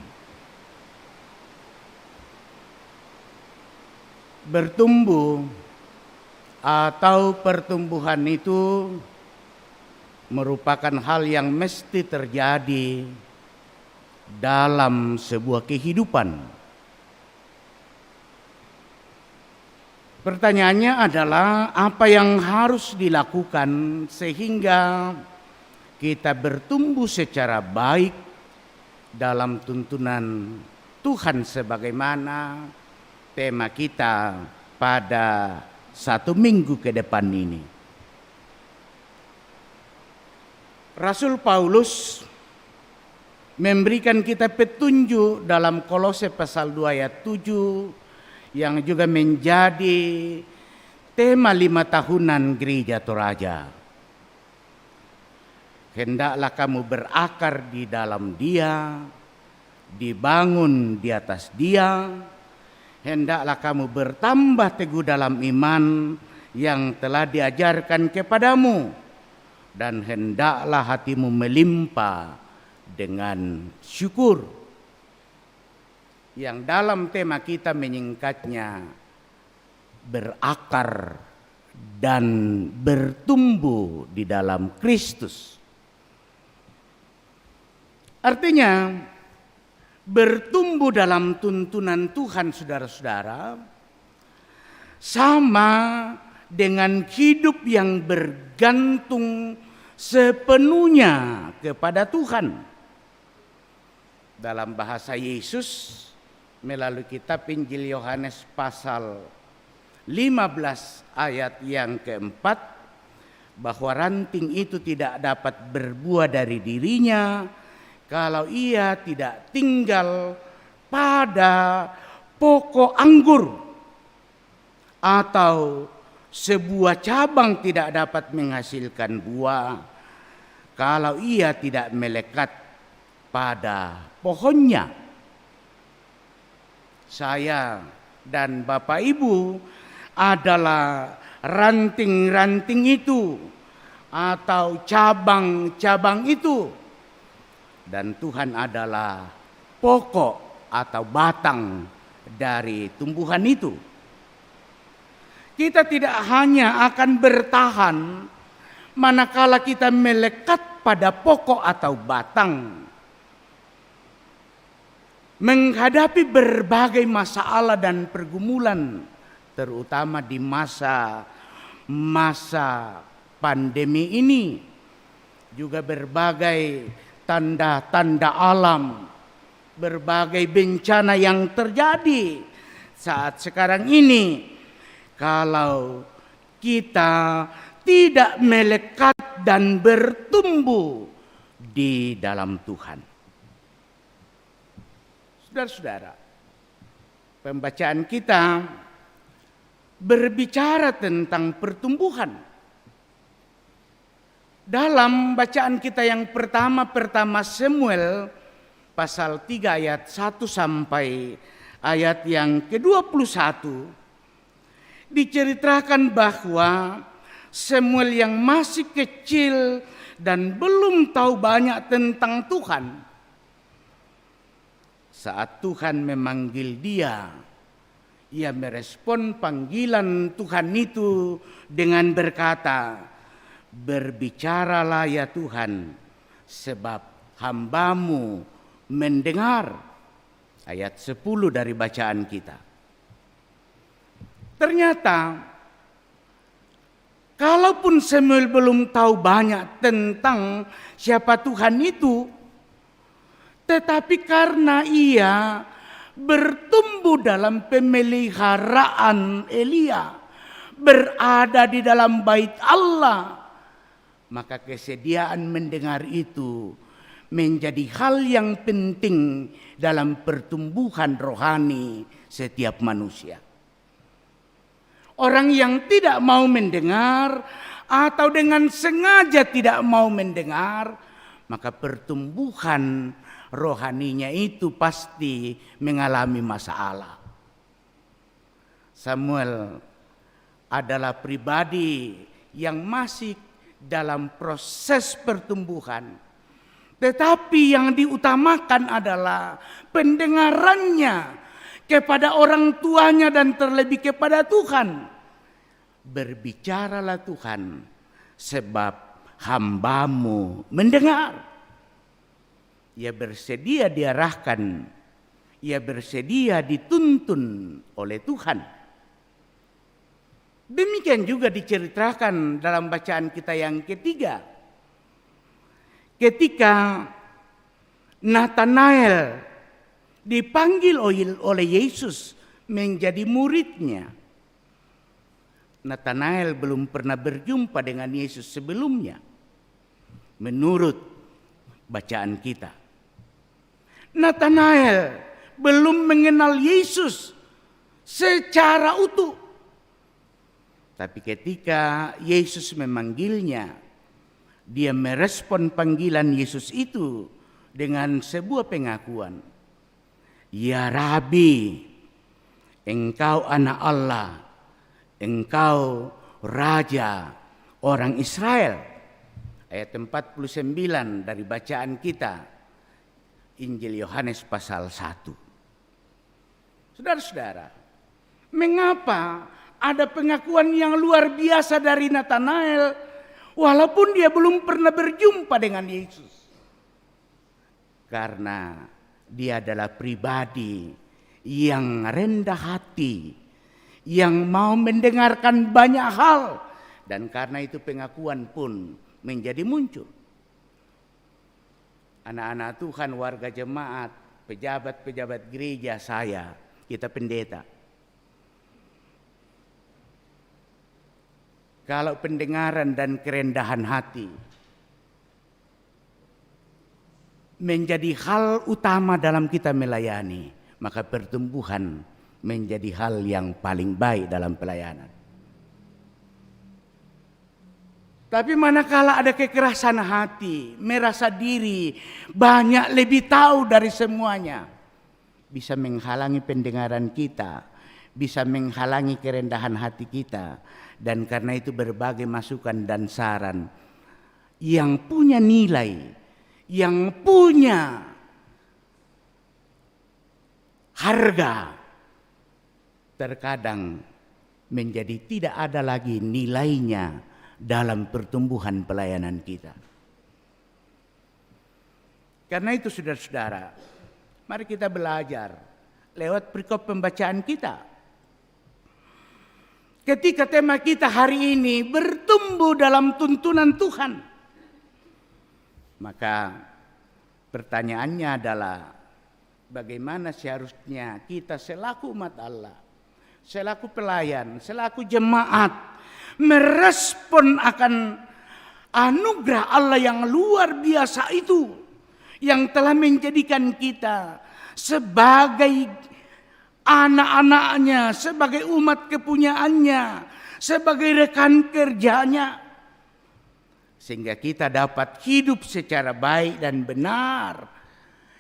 S5: Bertumbuh atau pertumbuhan itu merupakan hal yang mesti terjadi dalam sebuah kehidupan. Pertanyaannya adalah apa yang harus dilakukan sehingga kita bertumbuh secara baik dalam tuntunan Tuhan, sebagaimana tema kita pada 1 minggu ke depan ini. Rasul Paulus memberikan kita petunjuk dalam Kolose pasal 2 ayat 7 yang juga menjadi tema 5 tahunan Gereja Toraja. Hendaklah kamu berakar di dalam Dia, dibangun di atas Dia. Hendaklah kamu bertambah teguh dalam iman yang telah diajarkan kepadamu, dan hendaklah hatimu melimpah dengan syukur. Yang dalam tema kita menyingkatnya berakar dan bertumbuh di dalam Kristus. Artinya bertumbuh dalam tuntunan Tuhan, saudara-saudara, sama dengan hidup yang bergantung sepenuhnya kepada Tuhan. Dalam bahasa Yesus melalui kitab Injil Yohanes pasal 15 ayat yang keempat, bahwa ranting itu tidak dapat berbuah dari dirinya kalau ia tidak tinggal pada pokok anggur, atau sebuah cabang tidak dapat menghasilkan buah kalau ia tidak melekat pada pohonnya. Saya dan Bapak Ibu adalah ranting-ranting itu atau cabang-cabang itu. Dan Tuhan adalah pokok atau batang dari tumbuhan itu. Kita tidak hanya akan bertahan manakala kita melekat pada pokok atau batang. Menghadapi berbagai masalah dan pergumulan, terutama di masa pandemi ini, juga berbagai tanda-tanda alam berbagai bencana yang terjadi saat sekarang ini, kalau kita tidak melekat dan bertumbuh di dalam Tuhan. Saudara-saudara, pembacaan kita berbicara tentang pertumbuhan. Dalam bacaan kita yang pertama Samuel pasal 3 ayat 1 sampai ayat yang ke-21 diceritakan bahwa Samuel yang masih kecil dan belum tahu banyak tentang Tuhan, saat Tuhan memanggil dia, ia merespon panggilan Tuhan itu dengan berkata, "Berbicaralah ya Tuhan, sebab hamba-Mu mendengar." Ayat 10 dari bacaan kita. Ternyata, kalaupun Samuel belum tahu banyak tentang siapa Tuhan itu, tetapi karena ia bertumbuh dalam pemeliharaan Elia, berada di dalam bait Allah, maka kesediaan mendengar itu menjadi hal yang penting dalam pertumbuhan rohani setiap manusia. Orang yang tidak mau mendengar atau dengan sengaja tidak mau mendengar, maka pertumbuhan rohaninya itu pasti mengalami masalah. Samuel adalah pribadi yang masih dalam proses pertumbuhan, tetapi yang diutamakan adalah pendengarannya kepada orang tuanya dan terlebih kepada Tuhan. Berbicaralah Tuhan, sebab hamba-Mu mendengar. Ia bersedia diarahkan, ia bersedia dituntun oleh Tuhan. Demikian juga diceritakan dalam bacaan kita yang ketiga. Ketika Nathanael dipanggil oleh Yesus menjadi muridnya. Nathanael belum pernah berjumpa dengan Yesus sebelumnya. Menurut bacaan kita, Nathanael belum mengenal Yesus secara utuh. Tapi ketika Yesus memanggilnya, dia merespon panggilan Yesus itu dengan sebuah pengakuan. "Ya Rabi, Engkau anak Allah, Engkau Raja orang Israel." Ayat 49 dari bacaan kita, Injil Yohanes pasal 1. Saudara-saudara, mengapa ada pengakuan yang luar biasa dari Nathanael walaupun dia belum pernah berjumpa dengan Yesus? Karena dia adalah pribadi yang rendah hati, yang mau mendengarkan banyak hal, dan karena itu pengakuan pun menjadi muncul. Anak-anak Tuhan, warga jemaat, pejabat-pejabat gereja saya, kita pendeta. Kalau pendengaran dan kerendahan hati menjadi hal utama dalam kita melayani, maka pertumbuhan menjadi hal yang paling baik dalam pelayanan. Tapi manakala ada kekerasan hati, merasa diri banyak lebih tahu dari semuanya, bisa menghalangi pendengaran kita, bisa menghalangi kerendahan hati kita. Dan karena itu berbagai masukan dan saran yang punya nilai, yang punya harga, terkadang menjadi tidak ada lagi nilainya dalam pertumbuhan pelayanan kita. Karena itu saudara-saudara, mari kita belajar lewat perikop pembacaan kita. Ketika tema kita hari ini bertumbuh dalam tuntunan Tuhan, maka pertanyaannya adalah, bagaimana seharusnya kita selaku umat Allah, selaku pelayan, selaku jemaat merespon akan anugerah Allah yang luar biasa itu, yang telah menjadikan kita sebagai anak-anaknya, sebagai umat kepunyaannya, sebagai rekan kerjanya, sehingga kita dapat hidup secara baik dan benar.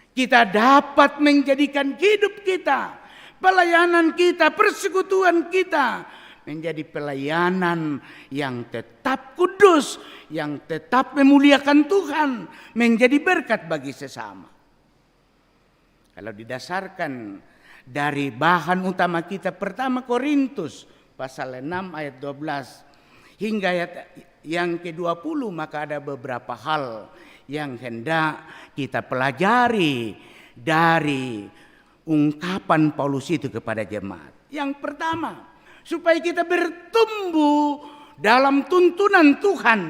S5: Kita dapat menjadikan hidup kita, pelayanan kita, persekutuan kita menjadi pelayanan yang tetap kudus, yang tetap memuliakan Tuhan, menjadi berkat bagi sesama. Kalau didasarkan dari bahan utama kita pertama Korintus pasal 6 ayat 12 hingga ayat yang ke-20, maka ada beberapa hal yang hendak kita pelajari dari ungkapan Paulus itu kepada jemaat. Yang pertama, supaya kita bertumbuh dalam tuntunan Tuhan,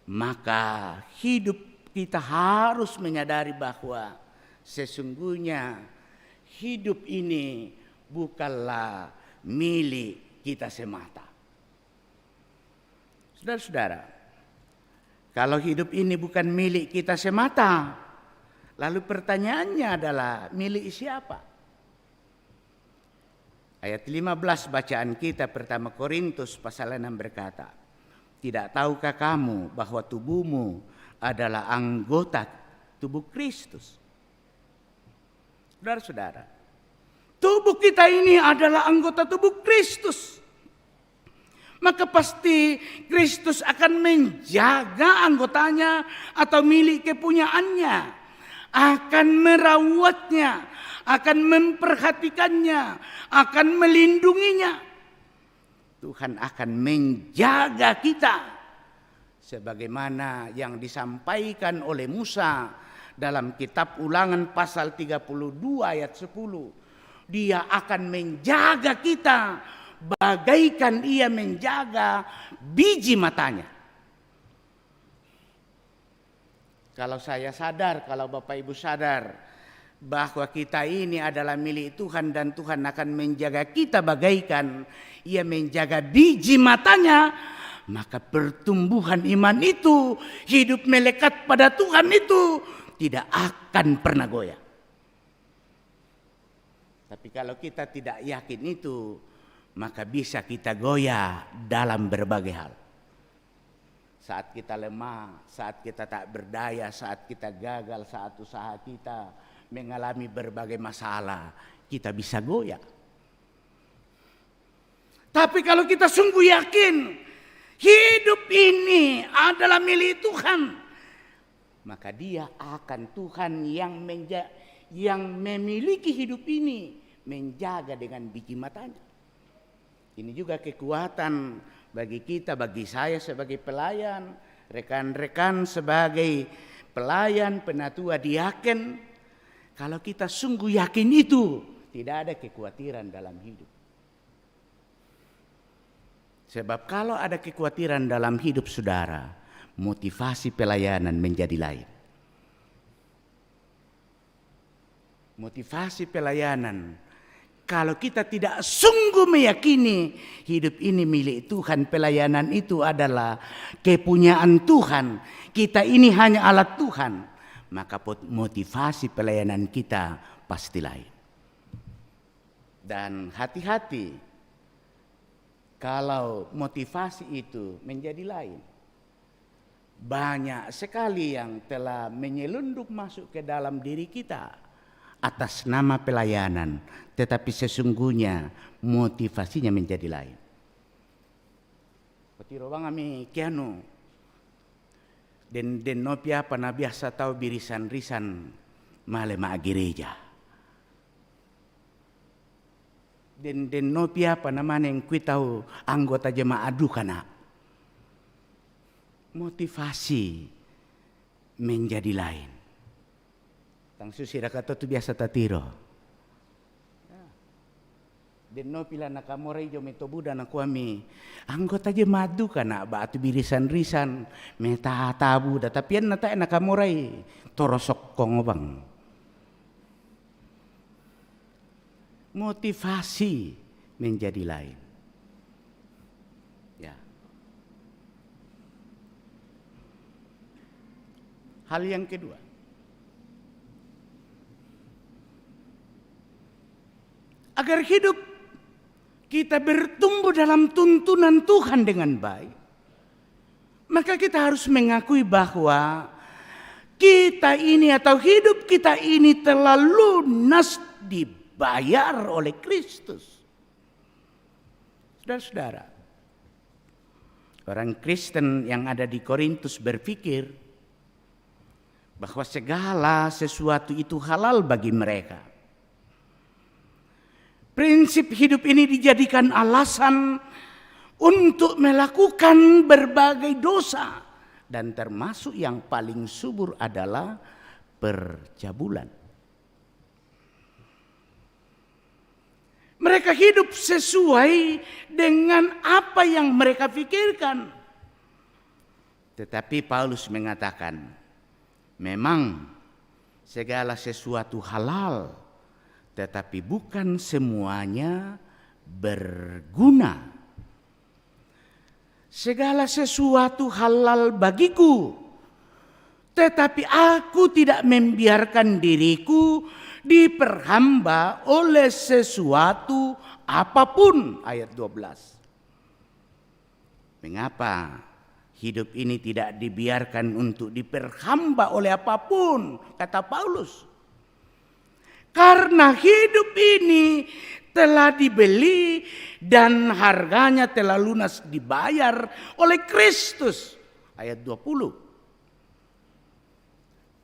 S5: maka hidup kita harus menyadari bahwa sesungguhnya hidup ini bukanlah milik kita semata. Saudara-saudara, kalau hidup ini bukan milik kita semata, lalu pertanyaannya adalah milik siapa? Ayat 15 bacaan kita pertama Korintus pasal 6 berkata, tidak tahukah kamu bahwa tubuhmu adalah anggota tubuh Kristus? Saudara-saudara, tubuh kita ini adalah anggota tubuh Kristus. Maka pasti Kristus akan menjaga anggotanya atau milik kepunyaannya, akan merawatnya, akan memperhatikannya, akan melindunginya. Tuhan akan menjaga kita sebagaimana yang disampaikan oleh Musa dalam kitab Ulangan pasal 32 ayat 10. Dia akan menjaga kita bagaikan ia menjaga biji matanya. Kalau saya sadar, kalau Bapak Ibu sadar bahwa kita ini adalah milik Tuhan dan Tuhan akan menjaga kita bagaikan ia menjaga biji matanya, maka pertumbuhan iman itu, hidup melekat pada Tuhan itu tidak akan pernah goyah. Tapi kalau kita tidak yakin itu, maka bisa kita goyah dalam berbagai hal. Saat kita lemah, saat kita tak berdaya, saat kita gagal, saat usaha kita mengalami berbagai masalah, kita bisa goyah. Tapi kalau kita sungguh yakin hidup ini adalah milik Tuhan, maka dia akan Tuhan yang memiliki hidup ini menjaga dengan biji matanya. Ini juga kekuatan bagi kita, bagi saya sebagai pelayan, rekan-rekan sebagai pelayan, penatua, diaken. Kalau kita sungguh yakin itu, tidak ada kekhawatiran dalam hidup. Sebab kalau ada kekhawatiran dalam hidup saudara, motivasi pelayanan menjadi lain. Motivasi pelayanan, kalau kita tidak sungguh meyakini hidup ini milik Tuhan, pelayanan itu adalah kepunyaan Tuhan, kita ini hanya alat Tuhan, maka motivasi pelayanan kita pasti lain. Dan hati-hati kalau motivasi itu menjadi lain. Banyak sekali yang telah menyelundup masuk ke dalam diri kita atas nama pelayanan, tetapi sesungguhnya motivasinya menjadi lain. Patiro bang ami kiano den nopia pana biasa tahu birisan-risan malema gereja. Den nopia pana maneng kui tahu anggota jemaat dukana. Motivasi menjadi lain. Tang susira kata tu biasa tatiro. Denno pila nakamoray jo metobuda na kuami. Anggota jemaat kana ba atu birisan-risan meta tabu da tapi nata nakamoray torosok kongobang. motivasi menjadi lain. Ya. Hal yang kedua, agar hidup kita bertumbuh dalam tuntunan Tuhan dengan baik, maka kita harus mengakui bahwa kita ini atau hidup kita ini telah lunas dibayar oleh Kristus. Saudara-saudara, orang Kristen yang ada di Korintus berpikir bahwa segala sesuatu itu halal bagi mereka. Prinsip hidup ini dijadikan alasan untuk melakukan berbagai dosa, dan termasuk yang paling subur adalah percabulan. Mereka hidup sesuai dengan apa yang mereka pikirkan. Tetapi Paulus mengatakan, memang segala sesuatu halal, tetapi bukan semuanya berguna. Segala sesuatu halal bagiku, tetapi aku tidak membiarkan diriku diperhamba oleh sesuatu apapun. Ayat 12. Mengapa hidup ini tidak dibiarkan untuk diperhamba oleh apapun? Kata Paulus. Karena hidup ini telah dibeli dan harganya telah lunas dibayar oleh Kristus. Ayat 20.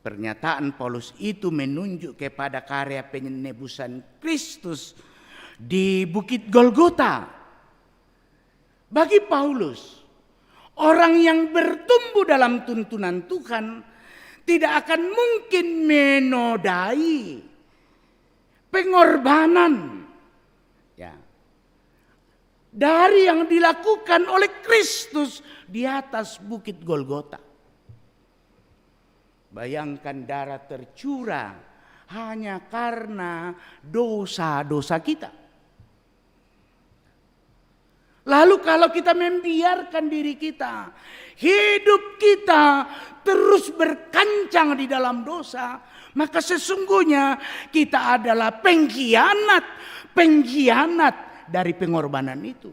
S5: Pernyataan Paulus itu menunjuk kepada karya penebusan Kristus di Bukit Golgota. Bagi Paulus, orang yang bertumbuh dalam tuntunan Tuhan tidak akan mungkin menodai pengorbanan dari yang dilakukan oleh Kristus di atas Bukit Golgota. Bayangkan darah tercurah hanya karena dosa-dosa kita. Lalu kalau kita membiarkan diri kita, hidup kita terus berkancang di dalam dosa, maka sesungguhnya kita adalah pengkhianat dari pengorbanan itu.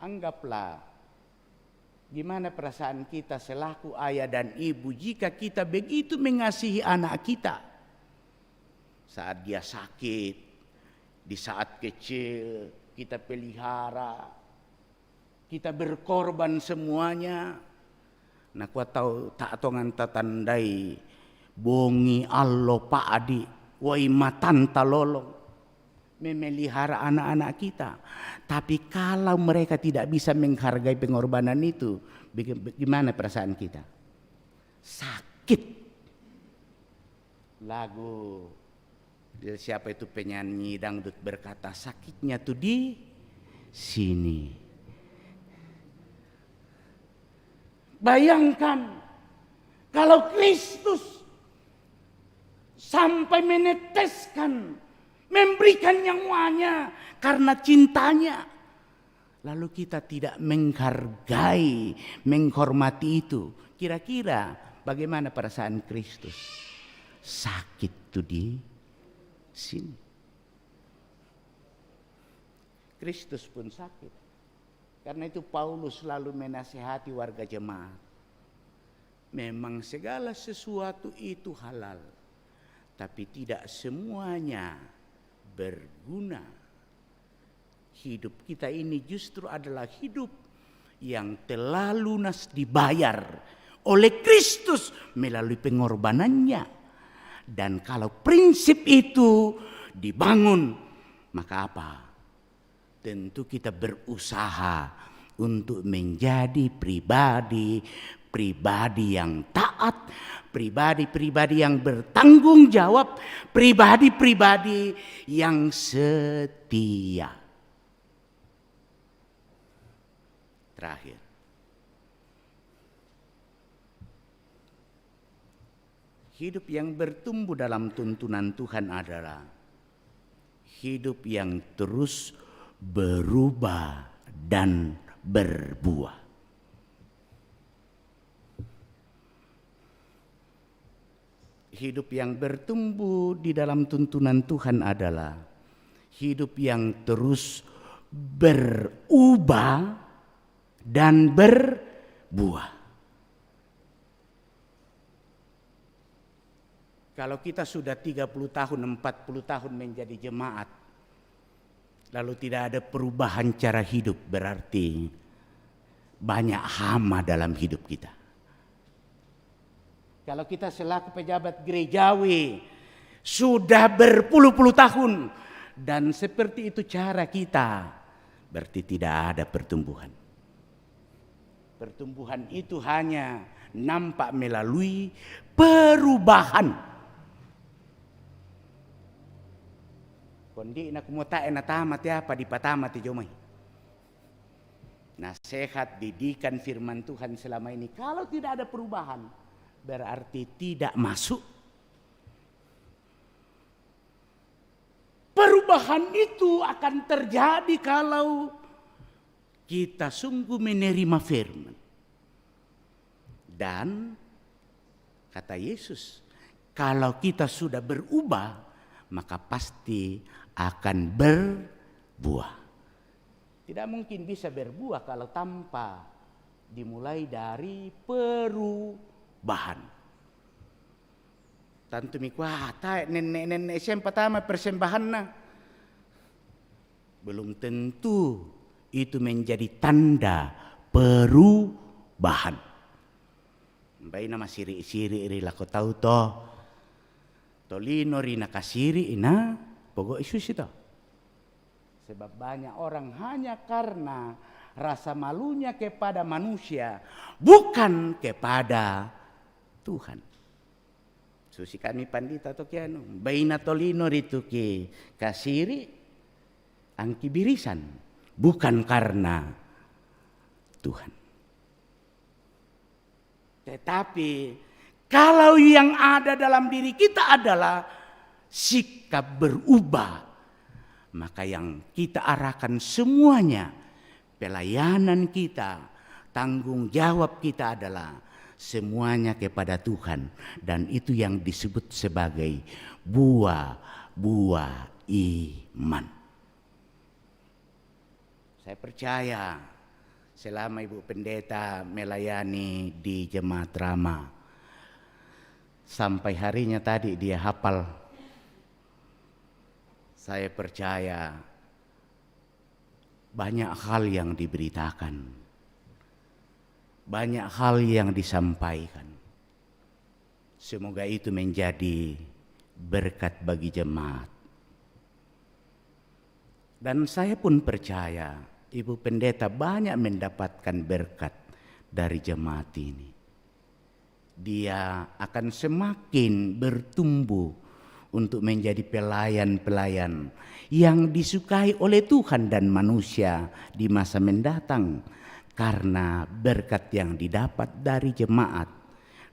S5: Anggaplah gimana perasaan kita selaku ayah dan ibu jika kita begitu mengasihi anak kita. Saat dia sakit, di saat kecil kita pelihara, kita berkorban semuanya. Nah, kau tahu tak tongan tatandai bongi allo paadi wai matanta lolong memelihara anak-anak kita. Tapi kalau mereka tidak bisa menghargai pengorbanan itu, bagaimana perasaan kita? Sakit. Lagu siapa itu penyanyi dangdut berkata, sakitnya tuh di sini. Bayangkan kalau Kristus sampai meneteskan, memberikan nyawanya karena cintanya, lalu kita tidak menghargai, menghormati itu. Kira-kira bagaimana perasaan Kristus? Sakit tuh di sini. Kristus pun sakit. Karena itu Paulus selalu menasihati warga jemaat. Memang segala sesuatu itu halal, tapi tidak semuanya berguna. Hidup kita ini justru adalah hidup yang telah lunas dibayar oleh Kristus melalui pengorbanannya. Dan kalau prinsip itu dibangun, maka apa? Tentu kita berusaha untuk menjadi pribadi yang taat, pribadi yang bertanggung jawab, pribadi yang setia. Terakhir, Hidup yang bertumbuh dalam tuntunan Tuhan adalah hidup yang terus berubah dan berbuah. Hidup yang bertumbuh di dalam tuntunan Tuhan adalah hidup yang terus berubah dan berbuah. Kalau kita sudah 30 tahun, 40 tahun menjadi jemaat, lalu tidak ada perubahan cara hidup, berarti banyak hama dalam hidup kita. Kalau kita selaku pejabat gerejawi sudah berpuluh-puluh tahun dan seperti itu cara kita, berarti tidak ada pertumbuhan. Pertumbuhan itu hanya nampak melalui perubahan. Kondi nak muta ena tamat ya apa di patamat jomai. Nasihat didikan firman Tuhan selama ini kalau tidak ada perubahan berarti tidak masuk. Perubahan itu akan terjadi kalau kita sungguh menerima firman. Dan kata Yesus, kalau kita sudah berubah, maka pasti akan berbuah. Tidak mungkin bisa berbuah kalau tanpa dimulai dari perubahan. Tantu mikwata nenek-nenek sem pertama persembahan na. Belum tentu itu menjadi tanda perubahan. Baik nama siri-siri iri lako tahu toh. Tolino rina kasiri ina pokok isu itu. Sebab banyak orang hanya karena rasa malunya kepada manusia, bukan kepada Tuhan. Susi kami pandita to kiano, baina tolino ritu ki kasiri angki birisan, bukan karena Tuhan. Tetapi kalau yang ada dalam diri kita adalah sikap berubah, maka yang kita arahkan semuanya, pelayanan kita, tanggung jawab kita adalah semuanya kepada Tuhan. Dan itu yang disebut sebagai buah-buah iman. Saya percaya selama Ibu Pendeta melayani di Jemaat Rama, sampai harinya tadi dia hafal. Saya percaya banyak hal yang diberitakan. Banyak hal yang disampaikan. Semoga itu menjadi berkat bagi jemaat. Dan saya pun percaya Ibu Pendeta banyak mendapatkan berkat dari jemaat ini. Dia akan semakin bertumbuh untuk menjadi pelayan-pelayan yang disukai oleh Tuhan dan manusia di masa mendatang. Karena berkat yang didapat dari jemaat,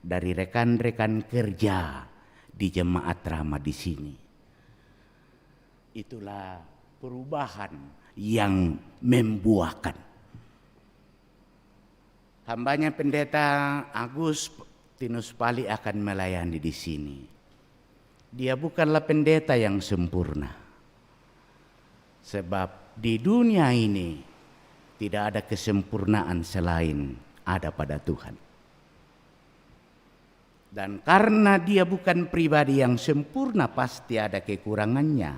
S5: dari rekan-rekan kerja di Jemaat Rama di sini. Itulah perubahan yang membuahkan. Hambanya Pendeta Agus Tinus Pali akan melayani di sini. Dia bukanlah pendeta yang sempurna. Sebab di dunia ini tidak ada kesempurnaan selain ada pada Tuhan. Dan karena dia bukan pribadi yang sempurna, pasti ada kekurangannya.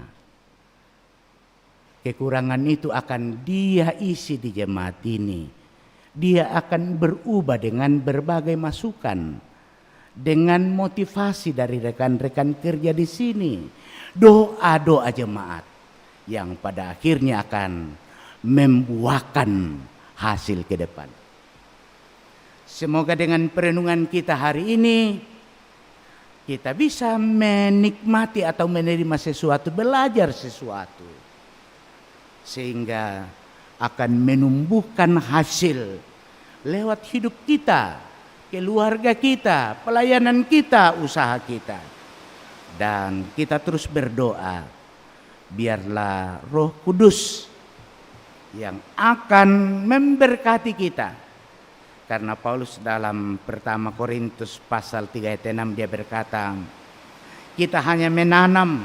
S5: Kekurangan itu akan dia isi di jemaat ini. Dia akan berubah dengan berbagai masukan, dengan motivasi dari rekan-rekan kerja di sini. Doa-doa jemaat yang pada akhirnya akan membuahkan hasil ke depan. Semoga dengan perenungan kita hari ini kita bisa menikmati atau menerima sesuatu, belajar sesuatu, sehingga akan menumbuhkan hasil lewat hidup kita keluarga kita, pelayanan kita, usaha kita. Dan kita terus berdoa, biarlah Roh Kudus yang akan memberkati kita. Karena Paulus dalam pertama Korintus pasal 3 ayat 6 dia berkata, kita hanya menanam,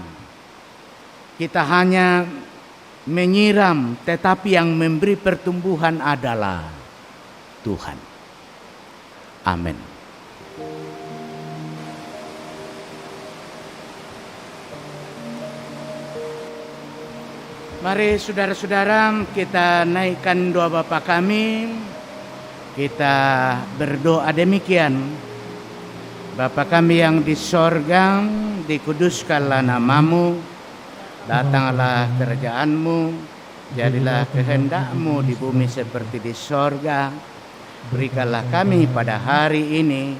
S5: kita hanya menyiram, tetapi yang memberi pertumbuhan adalah Tuhan. Amin. Mari saudara-saudara kita naikkan doa Bapa kami. Kita berdoa demikian. Bapa kami yang di sorga, dikuduskanlah namamu, datanglah kerajaan-Mu, jadilah kehendak-Mu di bumi seperti di sorga. Berikanlah kami pada hari ini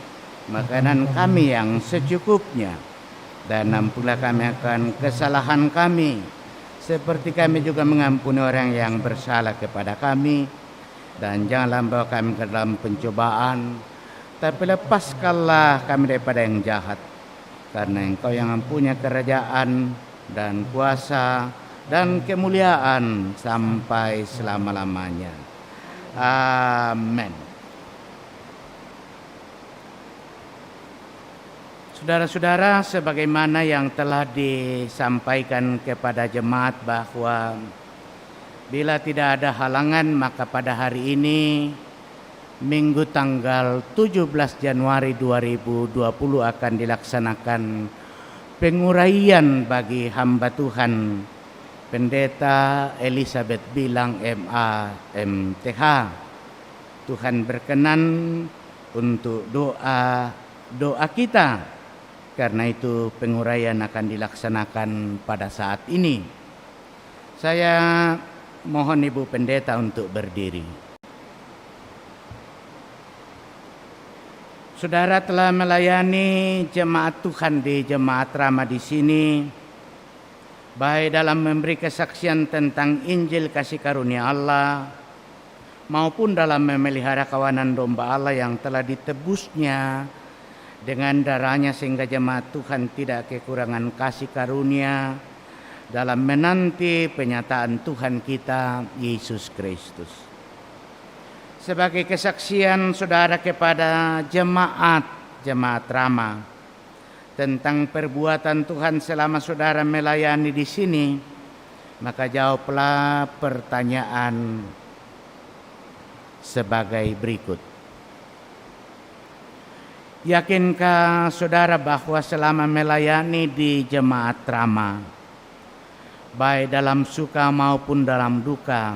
S5: makanan kami yang secukupnya, dan ampunilah kami akan kesalahan kami, seperti kami juga mengampuni orang yang bersalah kepada kami. Dan janganlah membawa kami ke dalam pencobaan, tapi lepaskanlah kami daripada yang jahat. Karena Engkau yang mempunyai kerajaan dan kuasa dan kemuliaan sampai selama-lamanya. Amin. Saudara-saudara, sebagaimana yang telah disampaikan kepada jemaat bahwa bila tidak ada halangan maka pada hari ini Minggu tanggal 17 Januari 2020 akan dilaksanakan penguraian bagi hamba Tuhan Pendeta Elizabeth Bilang MA MTH. Tuhan berkenan untuk doa kita, karena itu penguraian akan dilaksanakan pada saat ini. Saya mohon Ibu Pendeta untuk berdiri. Saudara telah melayani jemaat Tuhan di Jemaat Rama di sini, baik dalam memberi kesaksian tentang Injil kasih karunia Allah, maupun dalam memelihara kawanan domba Allah yang telah ditebusnya dengan darahnya, sehingga jemaat Tuhan tidak kekurangan kasih karunia dalam menanti penyataan Tuhan kita Yesus Kristus. Sebagai kesaksian saudara kepada jemaat Rama tentang perbuatan Tuhan selama saudara melayani di sini, maka jawablah pertanyaan sebagai berikut. Yakinkah saudara bahwa selama melayani di Jemaat Rama, baik dalam suka maupun dalam duka,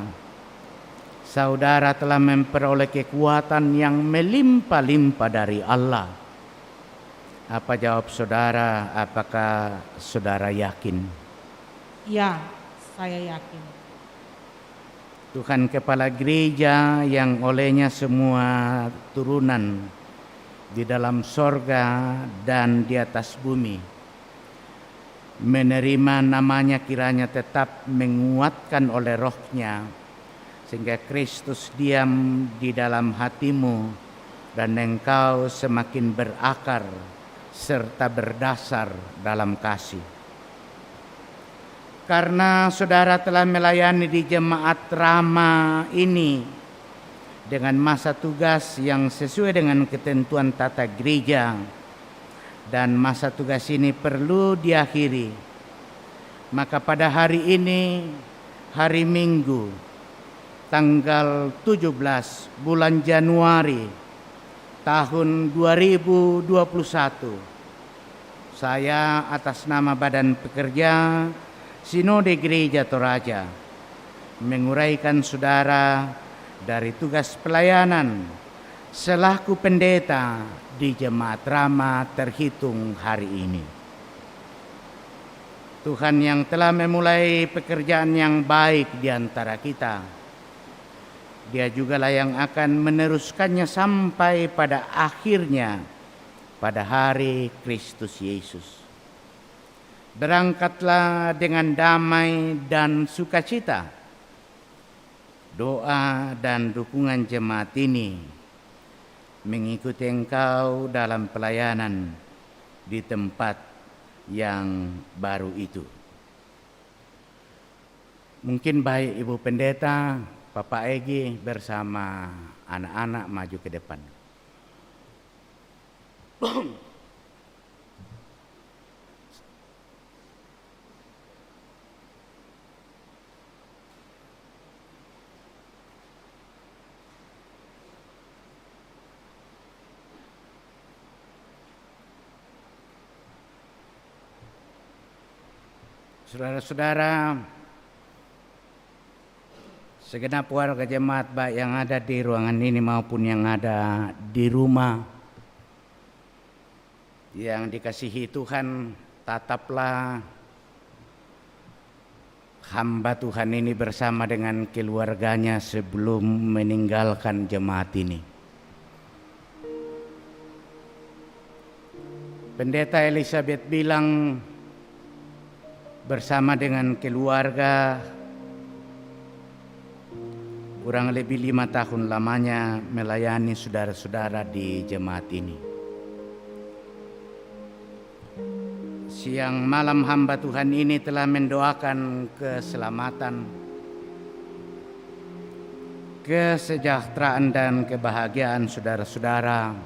S5: saudara telah memperoleh kekuatan yang melimpah-limpah dari Allah? Apa jawab saudara? Apakah saudara yakin?
S7: Ya, saya yakin.
S5: Tuhan Kepala Gereja yang olehnya semua turunan di dalam sorga dan di atas bumi menerima namanya, kiranya tetap menguatkan oleh rohnya, sehingga Kristus diam di dalam hatimu dan engkau semakin berakar serta berdasar dalam kasih. Karena saudara telah melayani di Jemaat Rama ini dengan masa tugas yang sesuai dengan ketentuan tata gereja, dan masa tugas ini perlu diakhiri, maka pada hari ini, hari Minggu, tanggal 17 bulan Januari tahun 2021, saya atas nama Badan Pekerja Sinode Gereja Toraja menguraikan saudara dari tugas pelayanan selaku pendeta di Jemaat Rama terhitung hari ini. Tuhan yang telah memulai pekerjaan yang baik di antara kita, Dia jugalah yang akan meneruskannya sampai pada akhirnya pada hari Kristus Yesus. Berangkatlah dengan damai dan sukacita. Doa dan dukungan jemaat ini mengikuti Engkau dalam pelayanan di tempat yang baru itu. Mungkin baik Ibu Pendeta, Bapak Egi bersama anak-anak maju ke depan. Saudara-saudara, segenap warga jemaat baik yang ada di ruangan ini maupun yang ada di rumah, yang dikasihi Tuhan, tataplah hamba Tuhan ini bersama dengan keluarganya sebelum meninggalkan jemaat ini. Pendeta Elizabeth bilang bersama dengan keluarga kurang lebih 5 tahun lamanya melayani saudara-saudara di jemaat ini. Siang malam hamba Tuhan ini telah mendoakan keselamatan, kesejahteraan dan kebahagiaan saudara-saudara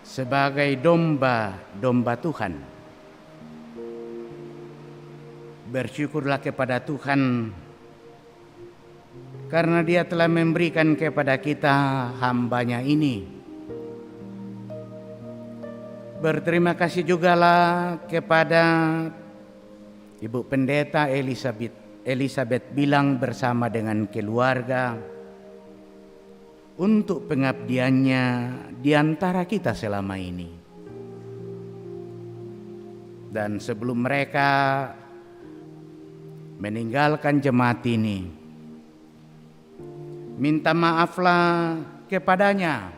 S5: sebagai domba-domba Tuhan. Bersyukurlah kepada Tuhan karena Dia telah memberikan kepada kita hamba-Nya ini. Berterima kasih jugalah kepada Ibu Pendeta Elizabeth bilang bersama dengan keluarga untuk pengabdiannya di antara kita selama ini. Dan sebelum mereka meninggalkan jemaat ini, minta maaflah kepadanya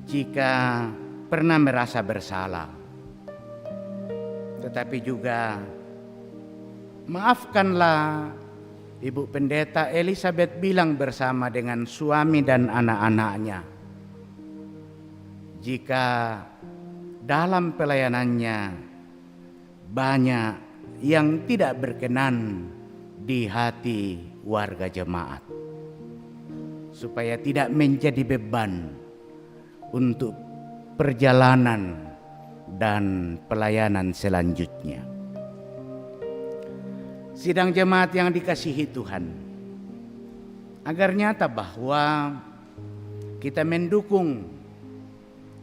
S5: jika pernah merasa bersalah. Tetapi juga maafkanlah Ibu Pendeta Elizabeth bilang bersama dengan suami dan anak-anaknya jika dalam pelayanannya banyak yang tidak berkenan di hati warga jemaat, supaya tidak menjadi beban untuk perjalanan dan pelayanan selanjutnya. Sidang jemaat yang dikasihi Tuhan, agar nyata bahwa kita mendukung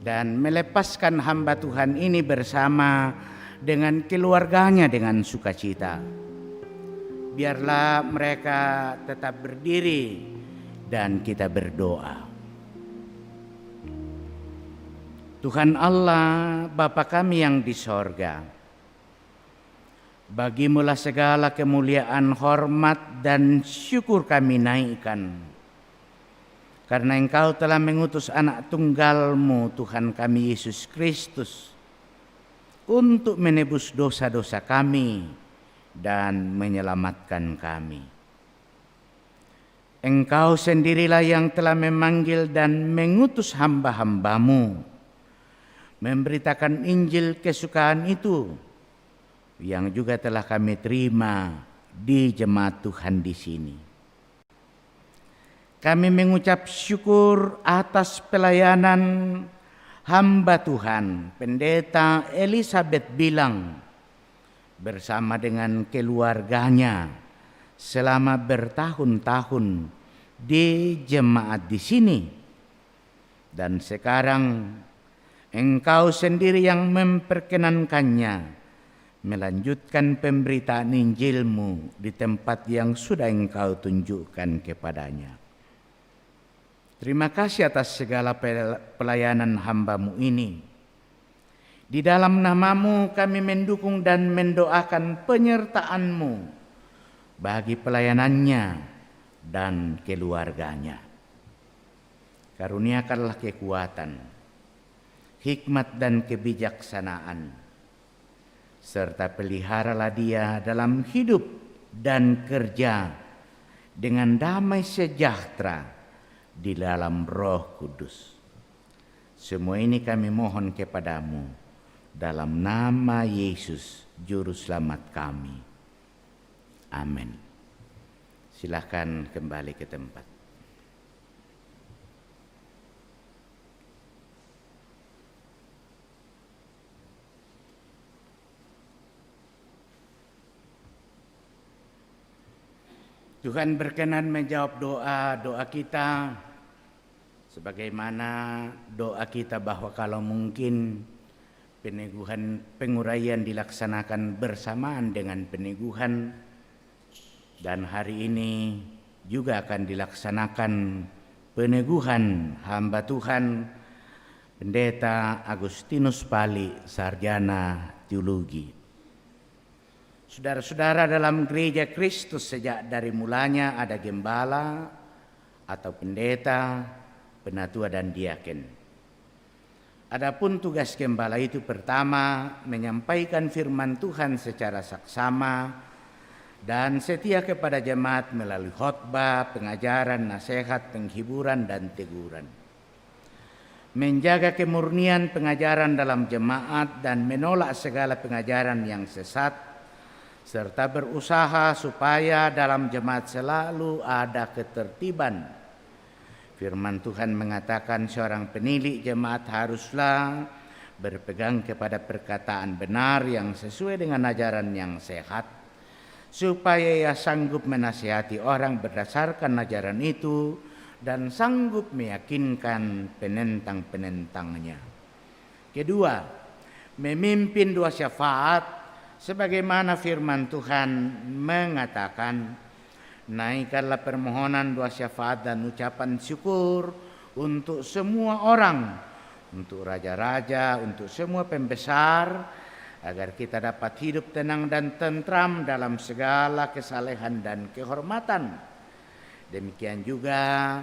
S5: dan melepaskan hamba Tuhan ini bersama dengan keluarganya dengan sukacita. Biarlah mereka tetap berdiri dan kita berdoa. Tuhan Allah, Bapa kami yang di sorga, Bagimulah segala kemuliaan, hormat dan syukur kami naikkan, karena Engkau telah mengutus anak tunggal-Mu Tuhan kami Yesus Kristus untuk menebus dosa-dosa kami dan menyelamatkan kami. Engkau sendirilah yang telah memanggil dan mengutus hamba-hamba-Mu memberitakan Injil kesukaan itu, yang juga telah kami terima di jemaat Tuhan di sini. Kami mengucap syukur atas pelayanan hamba Tuhan, Pendeta Elizabeth Bilang, bersama dengan keluarganya selama bertahun-tahun di jemaat di sini. Dan sekarang Engkau sendiri yang memperkenankannya melanjutkan pemberitaan Injil-Mu di tempat yang sudah Engkau tunjukkan kepadanya. Terima kasih atas segala pelayanan hamba-Mu ini. Di dalam nama-Mu kami mendukung dan mendoakan penyertaan-Mu bagi pelayanannya dan keluarganya. Karuniakanlah kekuatan, hikmat dan kebijaksanaan, serta peliharalah dia dalam hidup dan kerja dengan damai sejahtera di dalam Roh Kudus. Semua ini kami mohon kepadamu dalam nama Yesus, Juru Selamat kami. Amin. Silakan kembali ke tempat. Tuhan berkenan menjawab doa kita, sebagaimana doa kita bahwa kalau mungkin penguraian dilaksanakan bersamaan dengan peneguhan, dan hari ini juga akan dilaksanakan peneguhan hamba Tuhan Pendeta Agustinus Pali, sarjana teologi. Saudara-saudara, dalam gereja Kristus sejak dari mulanya ada gembala atau pendeta, penatua dan diaken. Adapun tugas gembala itu pertama menyampaikan firman Tuhan secara saksama dan setia kepada jemaat melalui khotbah, pengajaran, nasihat, penghiburan dan teguran. Menjaga kemurnian pengajaran dalam jemaat dan menolak segala pengajaran yang sesat, serta berusaha supaya dalam jemaat selalu ada ketertiban. Firman Tuhan mengatakan seorang penilik jemaat haruslah berpegang kepada perkataan benar yang sesuai dengan ajaran yang sehat, supaya ia sanggup menasihati orang berdasarkan ajaran itu dan sanggup meyakinkan penentang-penentangnya. Kedua, memimpin doa syafaat sebagaimana firman Tuhan mengatakan, naikkanlah permohonan doa syafaat dan ucapan syukur untuk semua orang, untuk raja-raja, untuk semua pembesar, agar kita dapat hidup tenang dan tentram dalam segala kesalehan dan kehormatan. Demikian juga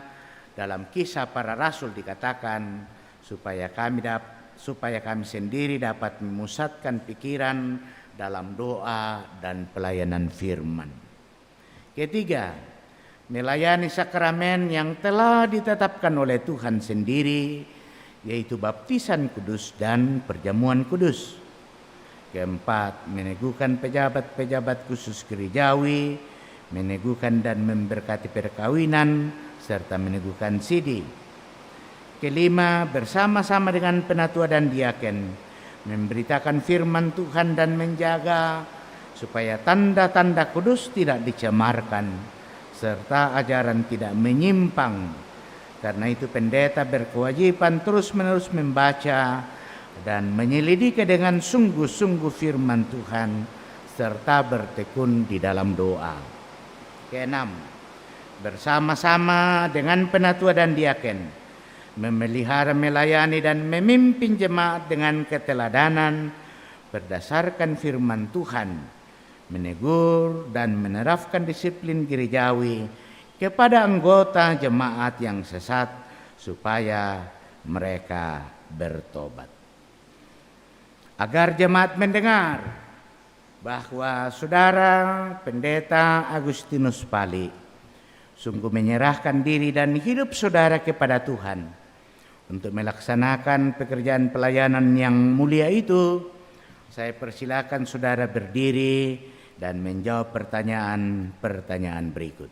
S5: dalam Kisah Para Rasul dikatakan, supaya kami sendiri dapat memusatkan pikiran dalam doa dan pelayanan firman. Ketiga, melayani sakramen yang telah ditetapkan oleh Tuhan sendiri, yaitu baptisan kudus dan perjamuan kudus. Keempat, meneguhkan pejabat-pejabat khusus gerejawi, meneguhkan dan memberkati perkawinan, serta meneguhkan sidi. Kelima, bersama-sama dengan penatua dan diaken, memberitakan firman Tuhan dan menjaga supaya tanda-tanda kudus tidak dicemarkan, serta ajaran tidak menyimpang. Karena itu pendeta berkewajiban terus-menerus membaca dan menyelidiki dengan sungguh-sungguh firman Tuhan, serta bertekun di dalam doa. Keenam, bersama-sama dengan penatua dan diaken, memelihara, melayani dan memimpin jemaat dengan keteladanan berdasarkan firman Tuhan, menegur dan menerapkan disiplin gerejawi kepada anggota jemaat yang sesat supaya mereka bertobat. Agar jemaat mendengar bahwa saudara Pendeta Agustinus Pali sungguh menyerahkan diri dan hidup saudara kepada Tuhan untuk melaksanakan pekerjaan pelayanan yang mulia itu, saya persilakan saudara berdiri dan menjawab pertanyaan-pertanyaan berikut.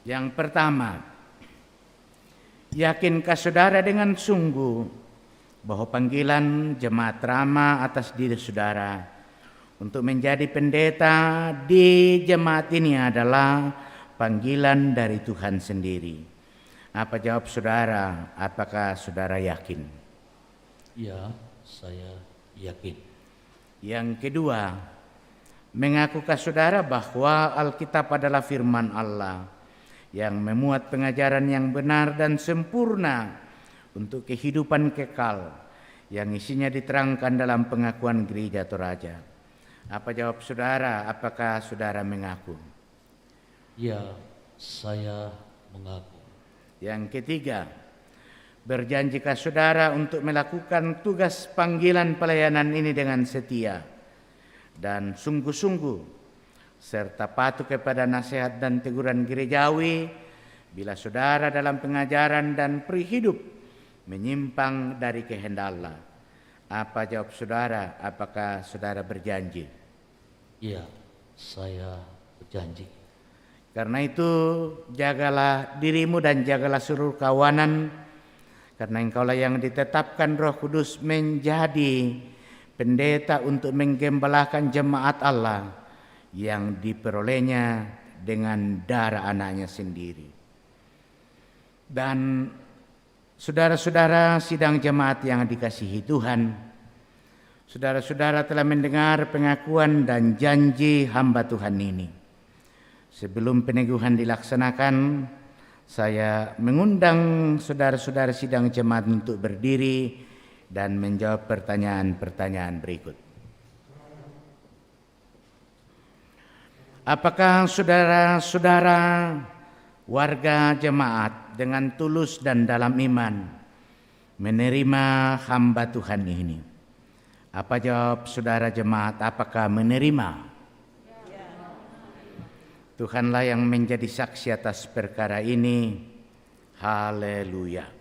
S5: Yang pertama, yakinkah saudara dengan sungguh bahwa panggilan jemaat Rama atas diri saudara untuk menjadi pendeta di jemaat ini adalah panggilan dari Tuhan sendiri? Apa jawab saudara? Apakah saudara yakin?
S9: Ya, saya yakin.
S5: Yang kedua, mengakukah saudara bahwa Alkitab adalah firman Allah yang memuat pengajaran yang benar dan sempurna untuk kehidupan kekal yang isinya diterangkan dalam pengakuan gereja Toraja? Apa jawab saudara? Apakah saudara mengaku?
S9: Ya, saya mengaku.
S5: Yang ketiga, berjanjikah saudara untuk melakukan tugas panggilan pelayanan ini dengan setia dan sungguh-sungguh, serta patuh kepada nasihat dan teguran gerejawi, bila saudara dalam pengajaran dan perihidup menyimpang dari kehendak Allah. Apa jawab saudara? Apakah saudara berjanji?
S9: Iya, saya berjanji.
S5: Karena itu jagalah dirimu dan jagalah seluruh kawanan, karena engkaulah yang ditetapkan Roh Kudus menjadi pendeta untuk menggembalakan jemaat Allah yang diperolehnya dengan darah anaknya sendiri. Dan saudara-saudara sidang jemaat yang dikasihi Tuhan, saudara-saudara telah mendengar pengakuan dan janji hamba Tuhan ini. Sebelum peneguhan dilaksanakan, saya mengundang saudara-saudara sidang jemaat untuk berdiri dan menjawab pertanyaan-pertanyaan berikut. Apakah saudara-saudara warga jemaat dengan tulus dan dalam iman menerima hamba Tuhan ini? Apa jawab saudara jemaat? Apakah menerima? Tuhanlah yang menjadi saksi atas perkara ini. Haleluya.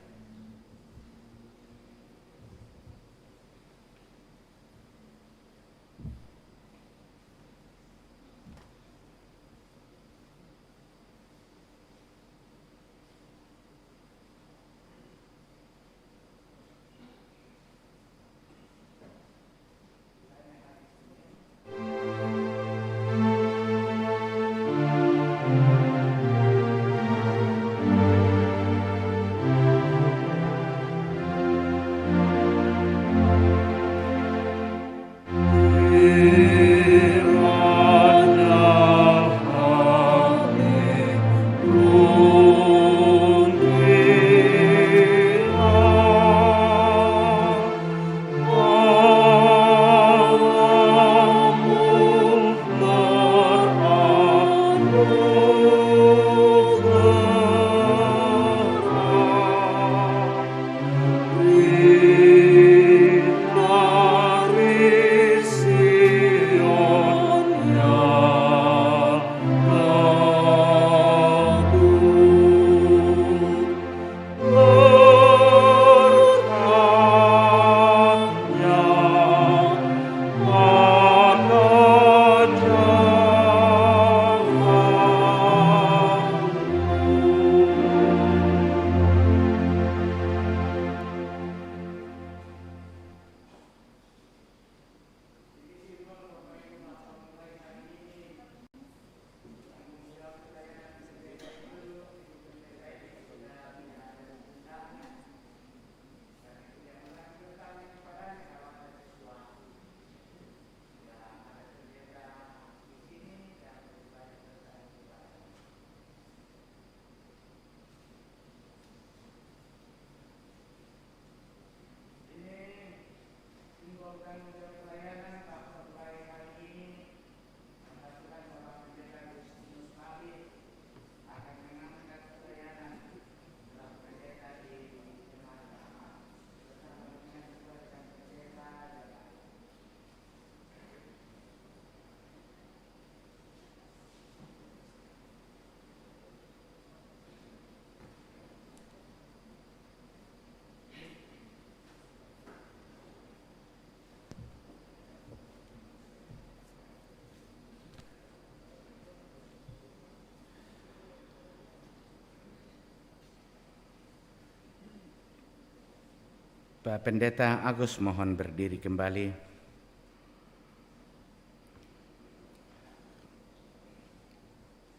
S5: Pak Pendeta Agus mohon berdiri kembali.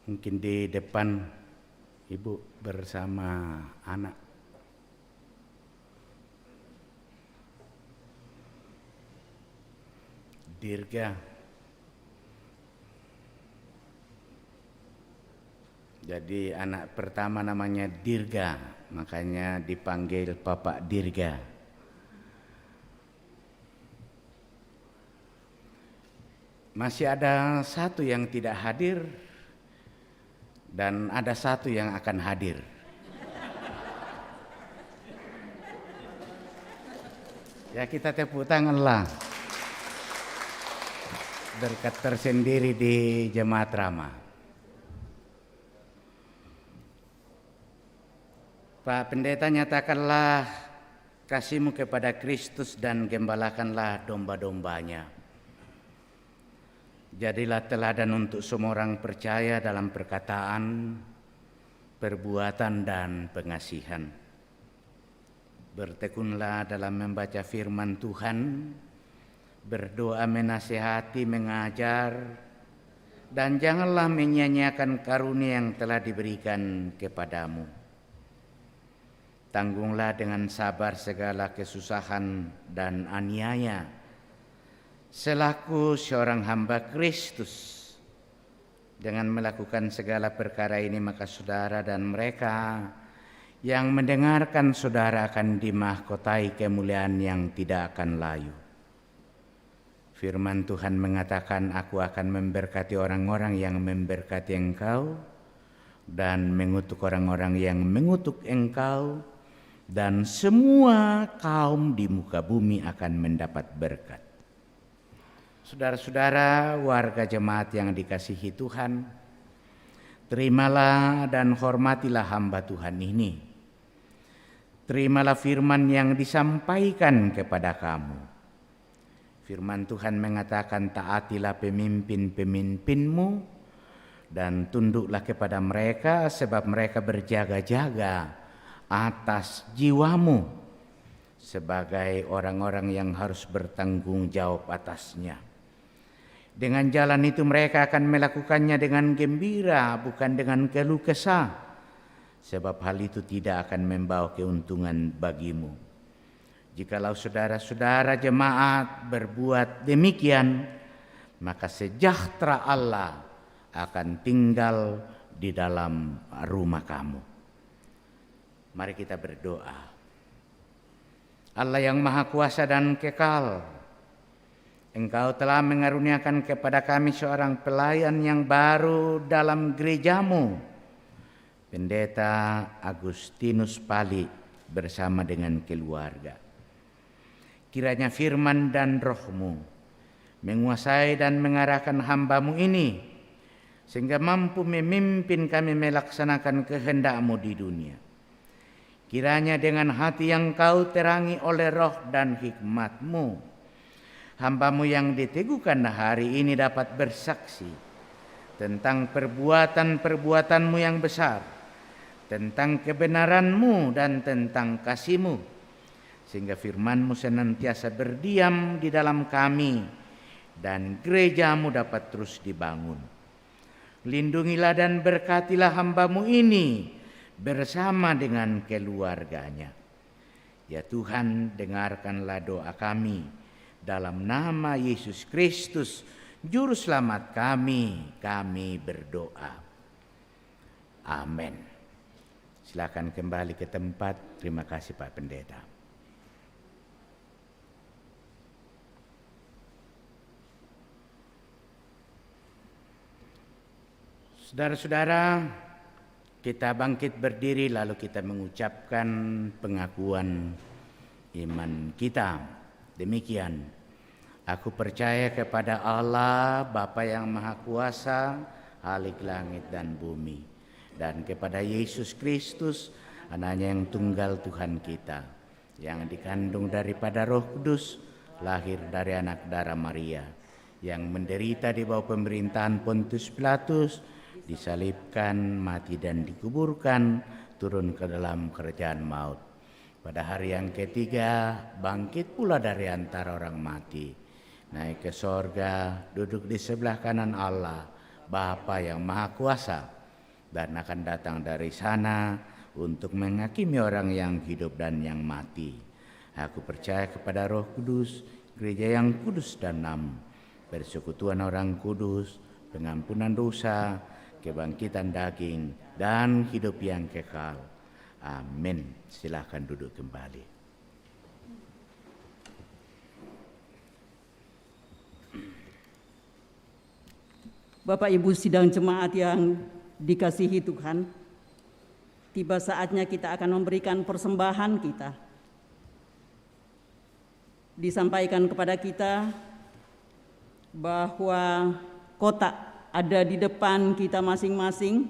S5: Mungkin di depan Ibu bersama anak. Dirga. Jadi anak pertama namanya Dirga, makanya dipanggil Bapak Dirga. Masih ada satu yang tidak hadir dan ada satu yang akan hadir. Ya, kita tepuk tanganlah. Berkat tersendiri di Jemaat Rama. Pak Pendeta, nyatakanlah kasih-Mu kepada Kristus dan gembalakanlah domba-dombanya. Jadilah teladan untuk semua orang percaya dalam perkataan, perbuatan, dan pengasihan. Bertekunlah dalam membaca firman Tuhan, berdoa menasihati, mengajar, dan janganlah menyia-nyiakan karunia yang telah diberikan kepadamu. Tanggunglah dengan sabar segala kesusahan dan aniaya, selaku seorang hamba Kristus. Dengan melakukan segala perkara ini, maka saudara dan mereka yang mendengarkan saudara akan dimahkotai kemuliaan yang tidak akan layu. Firman Tuhan mengatakan, aku akan memberkati orang-orang yang memberkati engkau, dan mengutuk orang-orang yang mengutuk engkau, dan semua kaum di muka bumi akan mendapat berkat. Saudara-saudara, warga jemaat yang dikasihi Tuhan, terimalah dan hormatilah hamba Tuhan ini. Terimalah firman yang disampaikan kepada kamu. Firman Tuhan mengatakan, taatilah pemimpin-pemimpinmu dan tunduklah kepada mereka, sebab mereka berjaga-jaga atas jiwamu sebagai orang-orang yang harus bertanggung jawab atasnya. Dengan jalan itu mereka akan melakukannya dengan gembira, bukan dengan keluh kesah, sebab hal itu tidak akan membawa keuntungan bagimu. Jikalau saudara-saudara jemaat berbuat demikian, maka sejahtera Allah akan tinggal di dalam rumah kamu. Mari kita berdoa. Allah yang Maha Kuasa dan Kekal, Engkau telah mengaruniakan kepada kami seorang pelayan yang baru dalam gerejamu, Pendeta Agustinus Pali bersama dengan keluarga. Kiranya firman dan roh-Mu menguasai dan mengarahkan hamba-Mu ini, sehingga mampu memimpin kami melaksanakan kehendak-Mu di dunia. Kiranya dengan hati yang Kau terangi oleh roh dan hikmat-Mu, hamba-Mu yang diteguhkan hari ini dapat bersaksi tentang perbuatan-perbuatan-Mu yang besar, tentang kebenaran-Mu dan tentang kasih-Mu, sehingga firman-Mu senantiasa berdiam di dalam kami dan gereja-Mu dapat terus dibangun. Lindungilah dan berkatilah hamba-Mu ini bersama dengan keluarganya. Ya Tuhan, dengarkanlah doa kami dalam nama Yesus Kristus, Juru Selamat kami berdoa. Amin. Silakan kembali ke tempat. Terima kasih Pak Pendeta. Saudara-saudara, kita bangkit berdiri lalu kita mengucapkan pengakuan iman kita. Demikian, aku percaya kepada Allah, Bapa yang Maha Kuasa, Khalik langit dan bumi, dan kepada Yesus Kristus, Anaknya yang tunggal Tuhan kita, yang dikandung daripada Roh Kudus, lahir dari anak darah Maria, yang menderita di bawah pemerintahan Pontius Pilatus, disalibkan, mati dan dikuburkan, turun ke dalam kerajaan maut. Pada hari yang ketiga, bangkit pula dari antara orang mati, naik ke sorga, duduk di sebelah kanan Allah, Bapa yang Maha Kuasa, dan akan datang dari sana untuk menghakimi orang yang hidup dan yang mati. Aku percaya kepada Roh Kudus, gereja yang kudus dan am, persekutuan orang kudus, pengampunan dosa, kebangkitan daging, dan hidup yang kekal. Amin. Silakan duduk kembali.
S3: Bapak Ibu sidang jemaat yang dikasihi Tuhan, tiba saatnya kita akan memberikan persembahan kita. Disampaikan kepada kita bahwa kotak ada di depan kita masing-masing.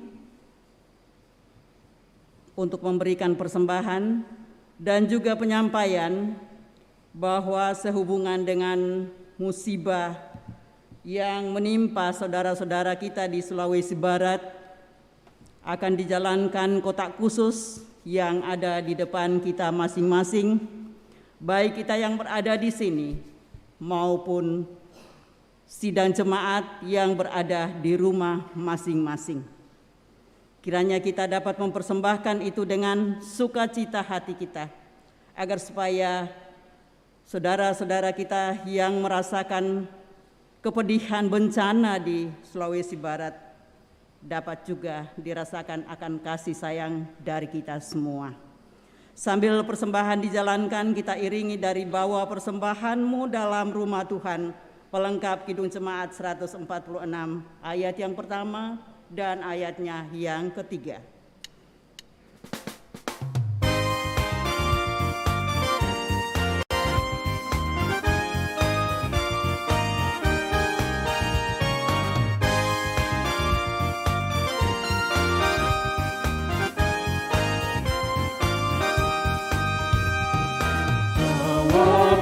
S3: untuk memberikan persembahan dan juga penyampaian bahwa sehubungan dengan musibah yang menimpa saudara-saudara kita di Sulawesi Barat akan dijalankan kotak khusus yang ada di depan kita masing-masing, baik kita yang berada di sini maupun sidang jemaat yang berada di rumah masing-masing. Kiranya kita dapat mempersembahkan itu dengan sukacita hati kita, agar supaya saudara-saudara kita yang merasakan kepedihan bencana di Sulawesi Barat dapat juga dirasakan akan kasih sayang dari kita semua. Sambil persembahan dijalankan, kita iringi dari Bawa Persembahanmu dalam Rumah Tuhan, pelengkap Kidung Jemaat 146, ayat yang pertama dan ayatnya yang ketiga.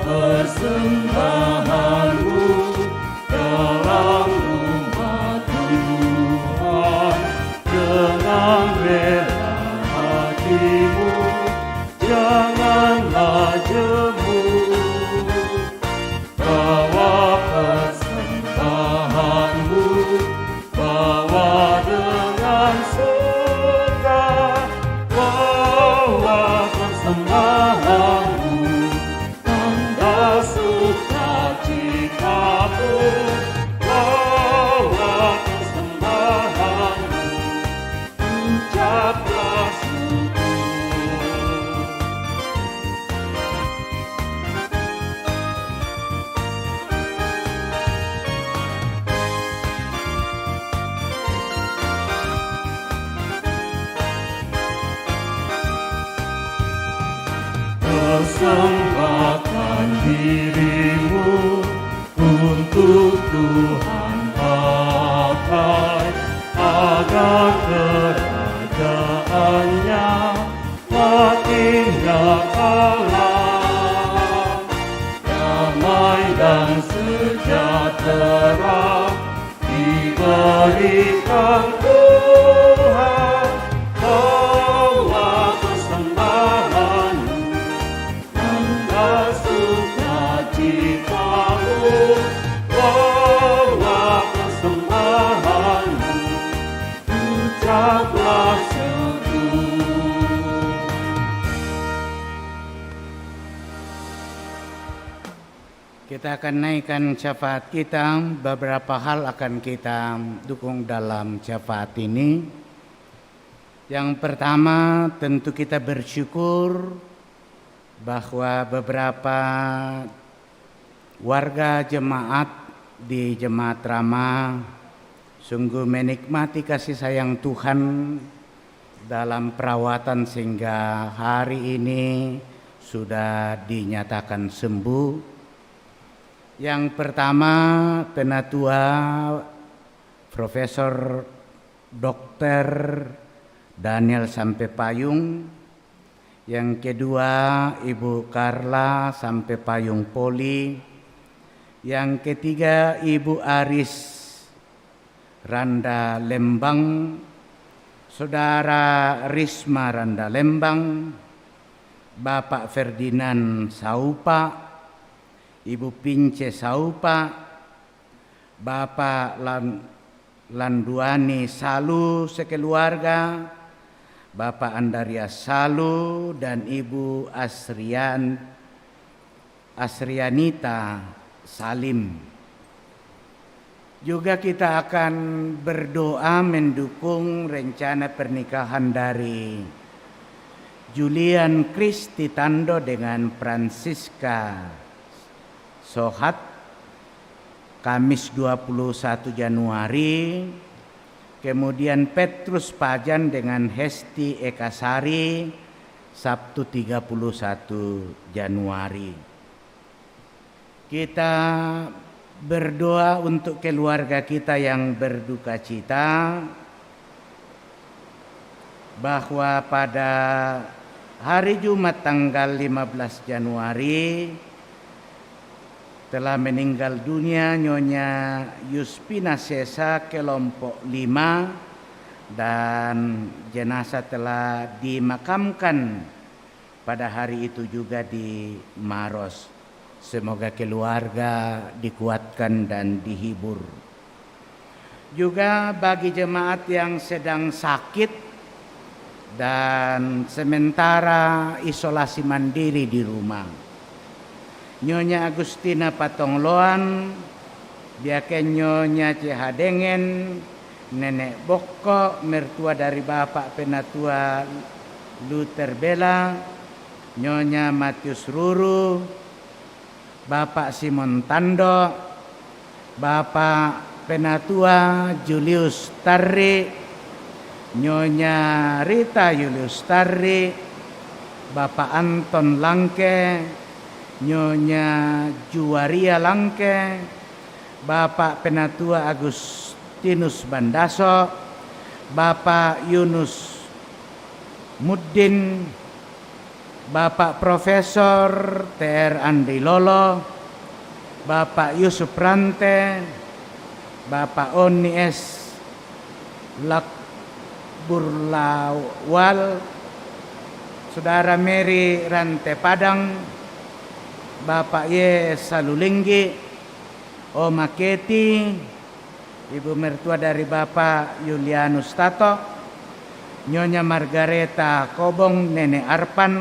S6: Persembahanmu dalam rumah Tuhan, dengan rela hatimu, janganlah jemu. Bawa persembahanmu, bawa dengan suka, bawa persembahanmu, sukacitamu, bawa persembahanmu, ucaplah syukur. Persembahkan dirimu untuk Tuhan pakai, agar kerajaannya makin nyata. Damai dan sejahtera diberikan Tuhan, bawa persembahanmu, sukacitamu, bawa persembahanmu, ucaplah syukur.
S5: Kita akan naikkan syafaat kita. Beberapa hal akan kita dukung dalam syafaat ini. Yang pertama, tentu kita bersyukur bahwa beberapa warga jemaat di Jemaat Rama sungguh menikmati kasih sayang Tuhan dalam perawatan sehingga hari ini sudah dinyatakan sembuh. Yang pertama, Penatua Profesor Dr. Daniel Sampepayung. Yang kedua, Ibu Carla Sampepayung Poli. Yang ketiga, Ibu Aris Randa Lembang, Saudara Risma Randa Lembang, Bapak Ferdinand Saupa, Ibu Pince Saupa, Bapak Landuani Salu sekeluarga, Bapak Andarias Salu dan Ibu Asrianita Salim. Juga kita akan berdoa mendukung rencana pernikahan dari Julian Kristi Tando dengan Francisca Sohat, Kamis 21 Januari. Kemudian Petrus Pajan dengan Hesti Ekasari, Sabtu 31 Januari. Kita berdoa untuk keluarga kita yang berduka cita. bahwa pada hari Jumat tanggal 15 Januari telah meninggal dunia Nyonya Yuspina Sesa kelompok 5 dan jenazah telah dimakamkan pada hari itu juga di Maros. Semoga keluarga dikuatkan dan dihibur. Juga bagi jemaat yang sedang sakit dan sementara isolasi mandiri di rumah, Nyonya Agustina Patongloan, biaken Nyonya Cehadengen, Nenek Bokko, mertua dari Bapak Penatua Luther Bela, Nyonya Matius Ruru, Bapak Simon Tando, Bapak Penatua Julius Tarri, Nyonya Rita Julius Tarri, Bapak Anton Langke, Nyonya Juwaria Langke, Bapak Penatua Agustinus Bandaso, Bapak Yunus Muddin, Bapak Profesor TR Andri Lolo, Bapak Yusuf Rante, Bapak Oni S. Lakburlawal, Saudara Mary Rante Padang, Bapak Y. Salulinggi, Oma Keti, Ibu mertua dari Bapak Yulianus Tato, Nyonya Margareta Kobong, Nenek Arpan,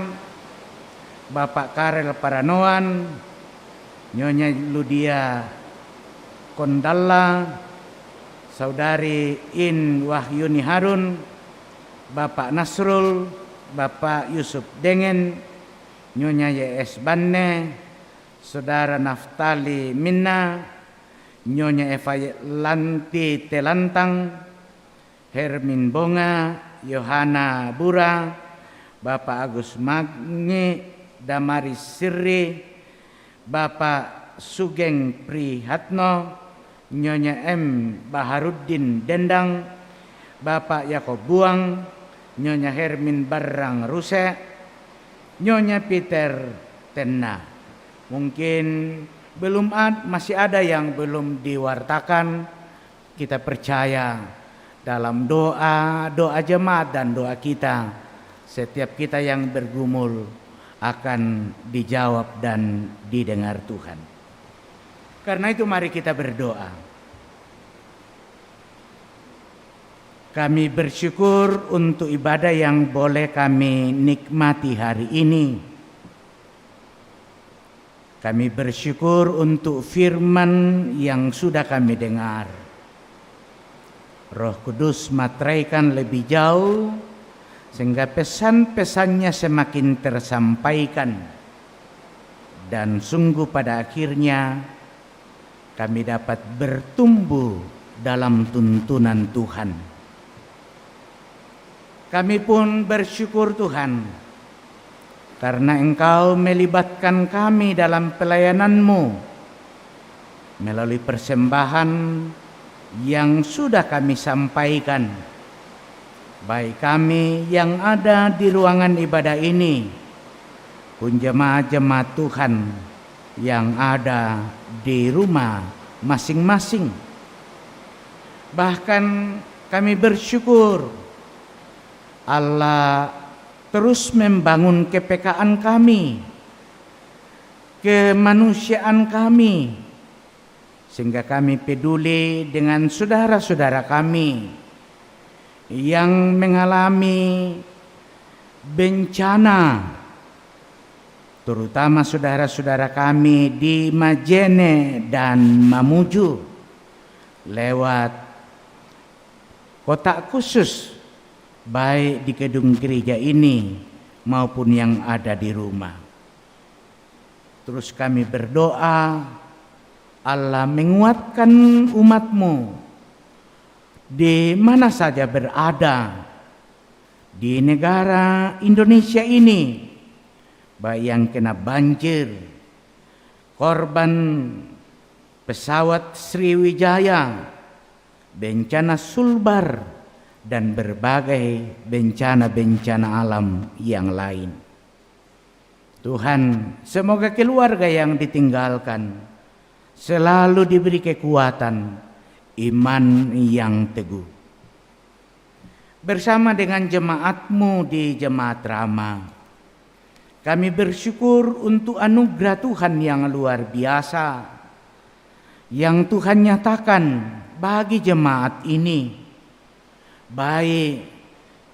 S5: Bapak Karel Paranoan, Nyonya Ludia Kondalla, Saudari In Wahyuni Harun, Bapak Nasrul, Bapak Yusuf Dengen, Nyonya YS Banne, Saudara Naftali Minna, Nyonya Eva Lanti Telantang, Hermin Bonga, Yohana Bura, Bapak Agus Magni, Damaris Sirri, Bapak Sugeng Prihatno, Nyonya M. Baharuddin Dendang, Bapak Yakob Buang, Nyonya Hermin Barang Ruse, Nyonya Peter Tenna. Mungkin masih ada yang belum diwartakan. Kita percaya dalam doa jemaat dan doa kita, setiap kita yang bergumul akan dijawab dan didengar Tuhan. Karena itu mari kita berdoa. Kami bersyukur untuk ibadah yang boleh kami nikmati hari ini. Kami bersyukur untuk firman yang sudah kami dengar. Roh Kudus materaikan lebih jauh sehingga pesan-pesannya semakin tersampaikan. Dan sungguh pada akhirnya kami dapat bertumbuh dalam tuntunan Tuhan. Kami pun bersyukur Tuhan, karena Engkau melibatkan kami dalam pelayanan-Mu melalui persembahan yang sudah kami sampaikan. Baik kami yang ada di ruangan ibadah ini, pun jemaat-jemaat Tuhan yang ada di rumah masing-masing. Bahkan kami bersyukur Allah terus membangun kepekaan kami, kemanusiaan kami, sehingga kami peduli dengan saudara-saudara kami yang mengalami bencana, terutama saudara-saudara kami di Majene dan Mamuju, lewat kotak khusus baik di gedung gereja ini maupun yang ada di rumah. Terus kami berdoa Allah menguatkan umat-Mu di mana saja berada di negara Indonesia ini, baik yang kena banjir, korban pesawat Sriwijaya, bencana Sulbar dan berbagai bencana-bencana alam yang lain. Tuhan, semoga keluarga yang ditinggalkan selalu diberi kekuatan iman yang teguh. Bersama dengan jemaat-Mu di Jemaat Rama, kami bersyukur untuk anugerah Tuhan yang luar biasa yang Tuhan nyatakan bagi jemaat ini, baik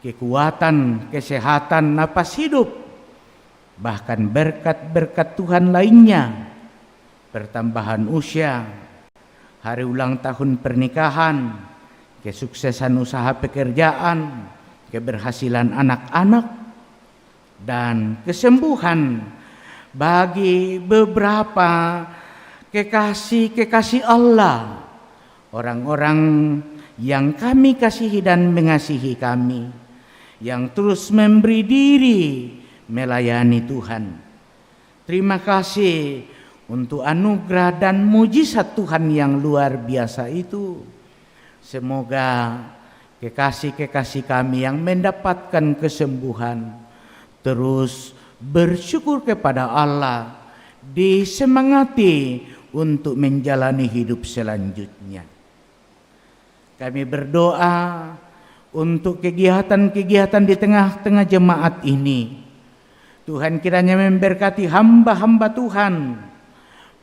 S5: kekuatan, kesehatan, napas hidup, bahkan berkat-berkat Tuhan lainnya, pertambahan usia, hari ulang tahun pernikahan, kesuksesan usaha pekerjaan, keberhasilan anak-anak, dan kesembuhan bagi beberapa kekasih-kekasih Allah, orang-orang yang kami kasihi dan mengasihi kami, yang terus memberi diri melayani Tuhan. Terima kasih untuk anugerah dan mujizat Tuhan yang luar biasa itu. Semoga kekasih-kekasih kami yang mendapatkan kesembuhan terus bersyukur kepada Allah, disemangati untuk menjalani hidup selanjutnya. Kami berdoa untuk kegiatan-kegiatan di tengah-tengah jemaat ini. Tuhan kiranya memberkati hamba-hamba Tuhan,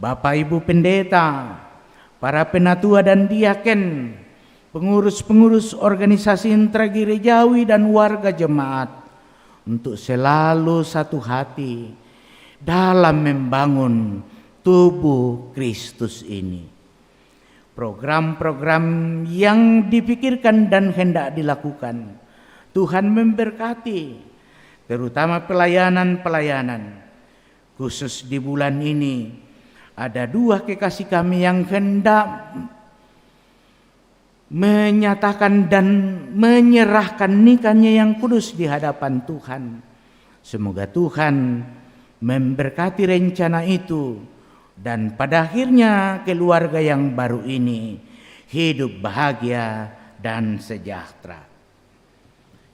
S5: Bapak Ibu Pendeta, para penatua dan diaken, pengurus-pengurus organisasi intragerejawi dan warga jemaat, untuk selalu satu hati dalam membangun tubuh Kristus ini. Program-program yang dipikirkan dan hendak dilakukan, Tuhan memberkati, terutama pelayanan-pelayanan. Khusus di bulan ini, ada 2 kekasih kami yang hendak menyatakan dan menyerahkan nikahnya yang kudus di hadapan Tuhan. Semoga Tuhan memberkati rencana itu, dan pada akhirnya keluarga yang baru ini hidup bahagia dan sejahtera.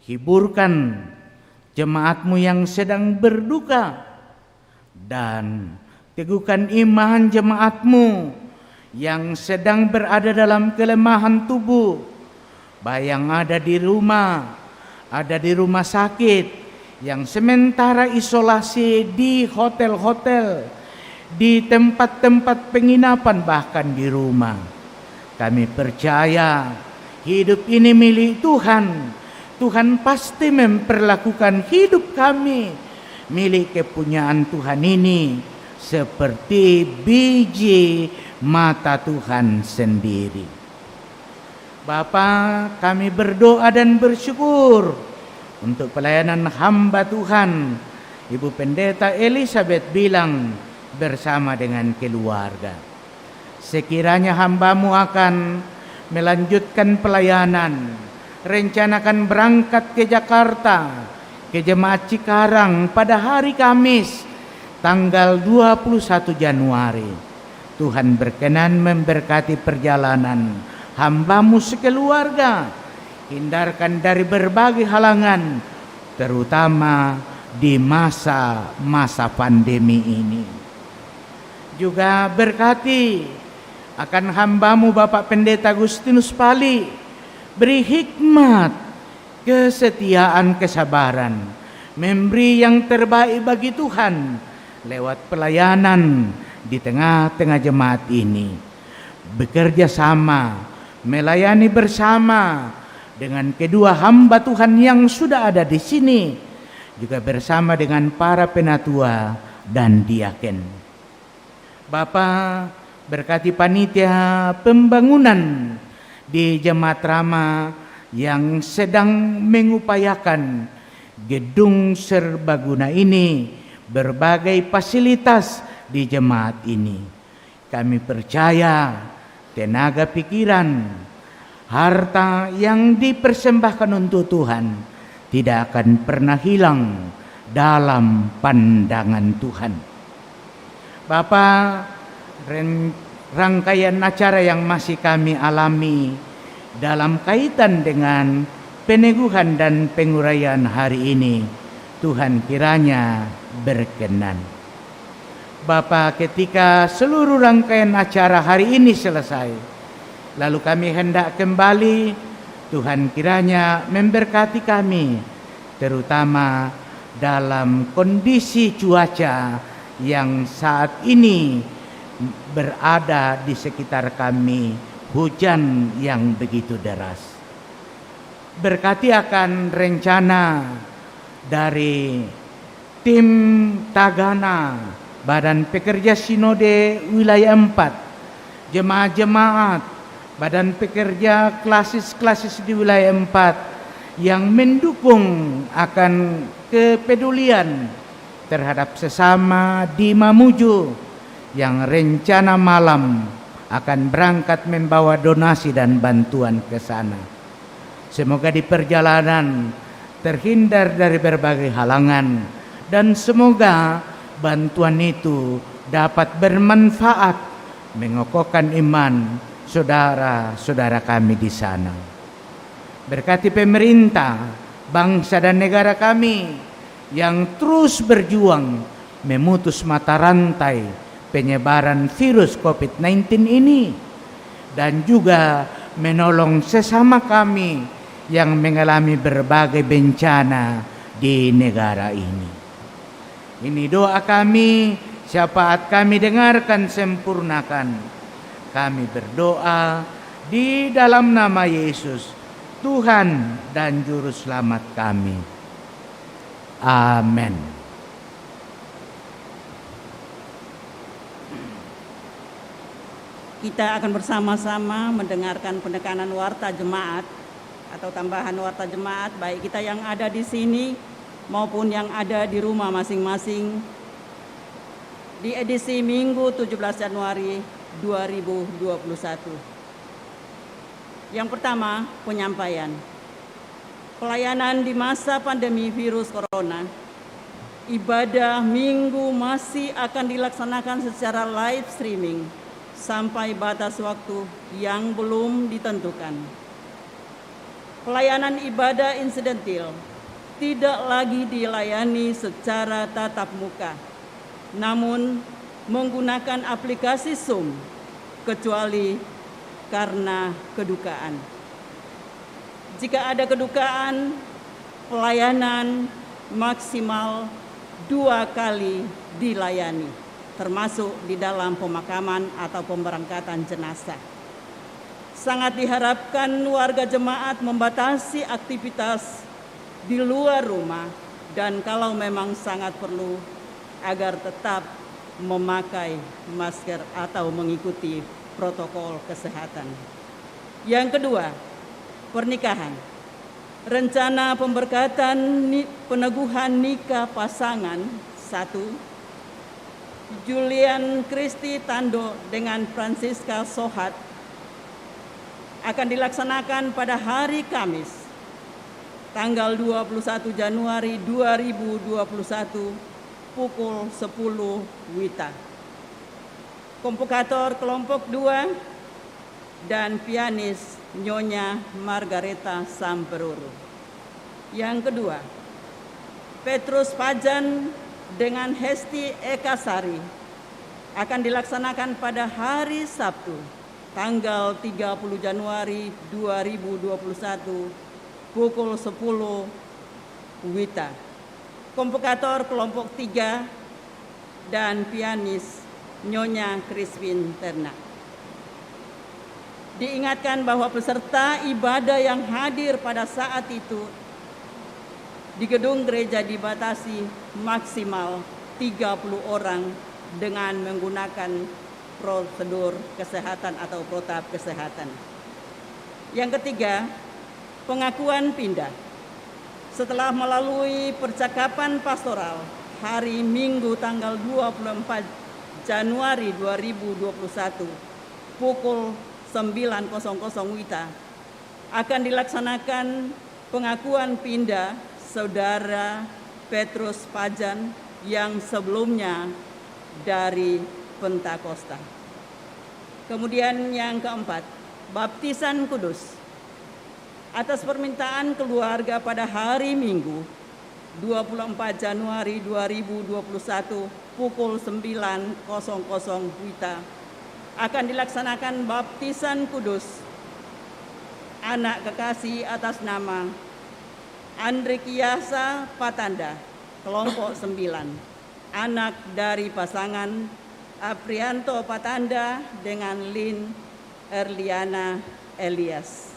S5: Hiburkan jemaat-Mu yang sedang berduka, dan teguhkan iman jemaat-Mu yang sedang berada dalam kelemahan tubuh, baik yang ada di rumah sakit, yang sementara isolasi di hotel-hotel, di tempat-tempat penginapan, bahkan di rumah. Kami percaya hidup ini milik Tuhan. Tuhan pasti memperlakukan hidup kami milik kepunyaan Tuhan ini seperti biji mata Tuhan sendiri. Bapa, kami berdoa dan bersyukur untuk pelayanan hamba Tuhan, Ibu Pendeta Elizabeth Bilang bersama dengan keluarga. Sekiranya hamba-Mu akan melanjutkan pelayanan, rencanakan berangkat ke Jakarta, ke Jemaat Cikarang pada hari Kamis, tanggal 21 Januari. Tuhan berkenan memberkati perjalanan hamba-Mu sekeluarga, hindarkan dari berbagai halangan, terutama di masa-masa pandemi ini. Juga berkati akan hamba-Mu Bapak Pendeta Agustinus Pali, beri hikmat, kesetiaan, kesabaran, memberi yang terbaik bagi Tuhan lewat pelayanan di tengah-tengah jemaat ini. Bekerja sama, melayani bersama dengan kedua hamba Tuhan yang sudah ada di sini, juga bersama dengan para penatua dan diaken. Bapa, berkati panitia pembangunan di Jemaat Rama yang sedang mengupayakan gedung serbaguna ini, berbagai fasilitas di jemaat ini. Kami percaya tenaga pikiran, harta yang dipersembahkan untuk Tuhan tidak akan pernah hilang dalam pandangan Tuhan. Bapak, rangkaian acara yang masih kami alami dalam kaitan dengan peneguhan dan penguraian hari ini Tuhan kiranya berkenan. Bapa, ketika seluruh rangkaian acara hari ini selesai, lalu kami hendak kembali, Tuhan kiranya memberkati kami, terutama dalam kondisi cuaca yang saat ini berada di sekitar kami, hujan yang begitu deras. Berkati akan rencana dari tim Tagana, Badan Pekerja Sinode Wilayah 4, jemaat-jemaat, Badan Pekerja klasis-klasis di Wilayah 4 yang mendukung akan kepedulian terhadap sesama di Mamuju yang rencana malam akan berangkat membawa donasi dan bantuan ke sana. Semoga di perjalanan terhindar dari berbagai halangan dan semoga bantuan itu dapat bermanfaat mengokohkan iman saudara-saudara kami di sana. Berkati pemerintah, bangsa dan negara kami yang terus berjuang memutus mata rantai penyebaran virus COVID-19 ini dan juga menolong sesama kami yang mengalami berbagai bencana di negara ini. Ini doa kami, syafaat kami dengarkan, sempurnakan. Kami berdoa di dalam nama Yesus, Tuhan dan Juru Selamat kami. Amin.
S3: Kita akan bersama-sama mendengarkan penekanan warta jemaat atau tambahan warta jemaat, baik kita yang ada di sini maupun yang ada di rumah masing-masing di edisi Minggu 17 Januari 2021. Yang pertama, penyampaian. Pelayanan di masa pandemi virus corona. Ibadah Minggu masih akan dilaksanakan secara live streaming sampai batas waktu yang belum ditentukan. Pelayanan ibadah insidentil tidak lagi dilayani secara tatap muka, namun menggunakan aplikasi Zoom, kecuali karena kedukaan. Jika ada kedukaan, pelayanan maksimal 2 kali dilayani, termasuk di dalam pemakaman atau pemberangkatan jenazah. Sangat diharapkan warga jemaat membatasi aktivitas di luar rumah dan kalau memang sangat perlu agar tetap memakai masker atau mengikuti protokol kesehatan. Yang kedua, pernikahan. Rencana pemberkatan peneguhan nikah pasangan 1. Julian Kristi Tando dengan Francisca Sohat akan dilaksanakan pada hari Kamis tanggal 21 Januari 2021 pukul 10 WITA. Kompokator kelompok 2 dan pianis Nyonya Margareta Samperuru. Yang kedua, Petrus Pajan dengan Hesti Ekasari akan dilaksanakan pada hari Sabtu tanggal 30 Januari 2021 pukul 10 WITA. Kompokator kelompok 3 dan pianis Nyonya Crispin Ternak. Diingatkan bahwa peserta ibadah yang hadir pada saat itu di gedung gereja dibatasi maksimal 30 orang dengan menggunakan prosedur kesehatan atau protap kesehatan. Yang ketiga, pengakuan pindah. Setelah melalui percakapan pastoral hari Minggu tanggal 24 Januari 2021 pukul 9.00 WITA akan dilaksanakan pengakuan pindah Saudara Petrus Pajan yang sebelumnya dari Pentakosta. Kemudian yang keempat, baptisan kudus. atas permintaan keluarga pada hari Minggu 24 Januari 2021 pukul 9.00 WITA akan dilaksanakan baptisan kudus anak kekasih atas nama Andre Kiasa Patanda, kelompok 9, anak dari pasangan Aprianto Patanda dengan Lin Erliana Elias.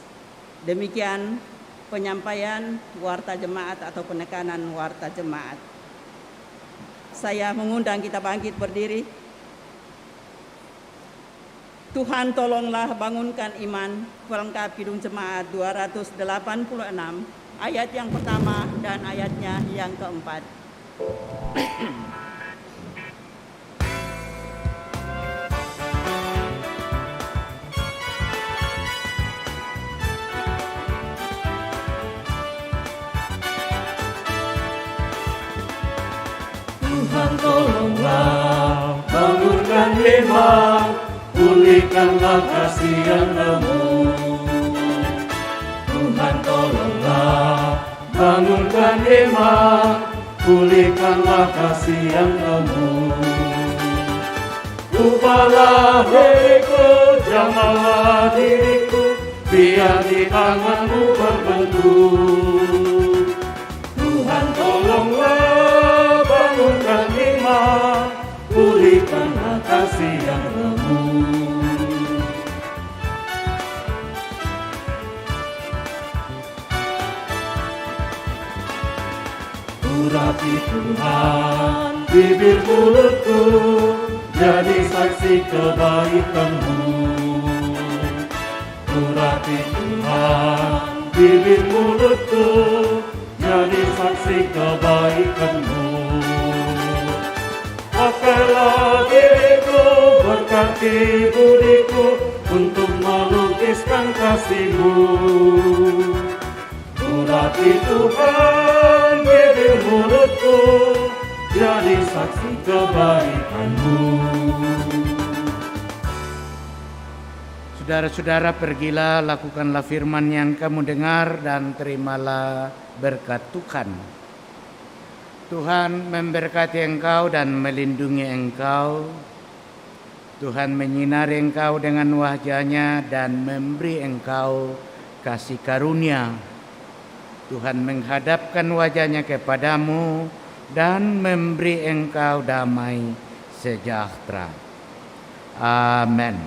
S3: Demikian penyampaian warta jemaat atau penekanan warta jemaat. Saya mengundang kita bangkit berdiri. Tuhan tolonglah bangunkan iman, pelengkap Kidung Jemaat 286, ayat yang pertama dan ayatnya yang keempat.
S6: Tuhan tolonglah bangunkan iman, pulihkanlah kasih yang lemah. Tuhan tolonglah bangunkan iman, pulihkanlah kasih yang lemah. Ubahlah diriku, jamalah diriku, biar di tanganmu berbentuk. Tuhan tolonglah bangunkan iman, pulihkanlah kasih yang lemah. Urapi Tuhan bibir mulutku, jadi saksi kebaikan-Mu. Urapi Tuhan bibir mulutku, jadi saksi kebaikan-Mu. Pakailah diriku, berkati budiku, untuk melukiskan kasih-Mu. Urapi Tuhan bibir mulutku, jadi saksi kebaikan-Mu.
S5: Saudara-saudara, pergilah, lakukanlah firman yang kamu dengar dan terimalah berkat Tuhan. Tuhan memberkati engkau dan melindungi engkau. Tuhan menyinari engkau dengan wajah-Nya dan memberi engkau kasih karunia. Tuhan menghadapkan wajah-Nya kepadamu dan memberi engkau damai sejahtera. Amin.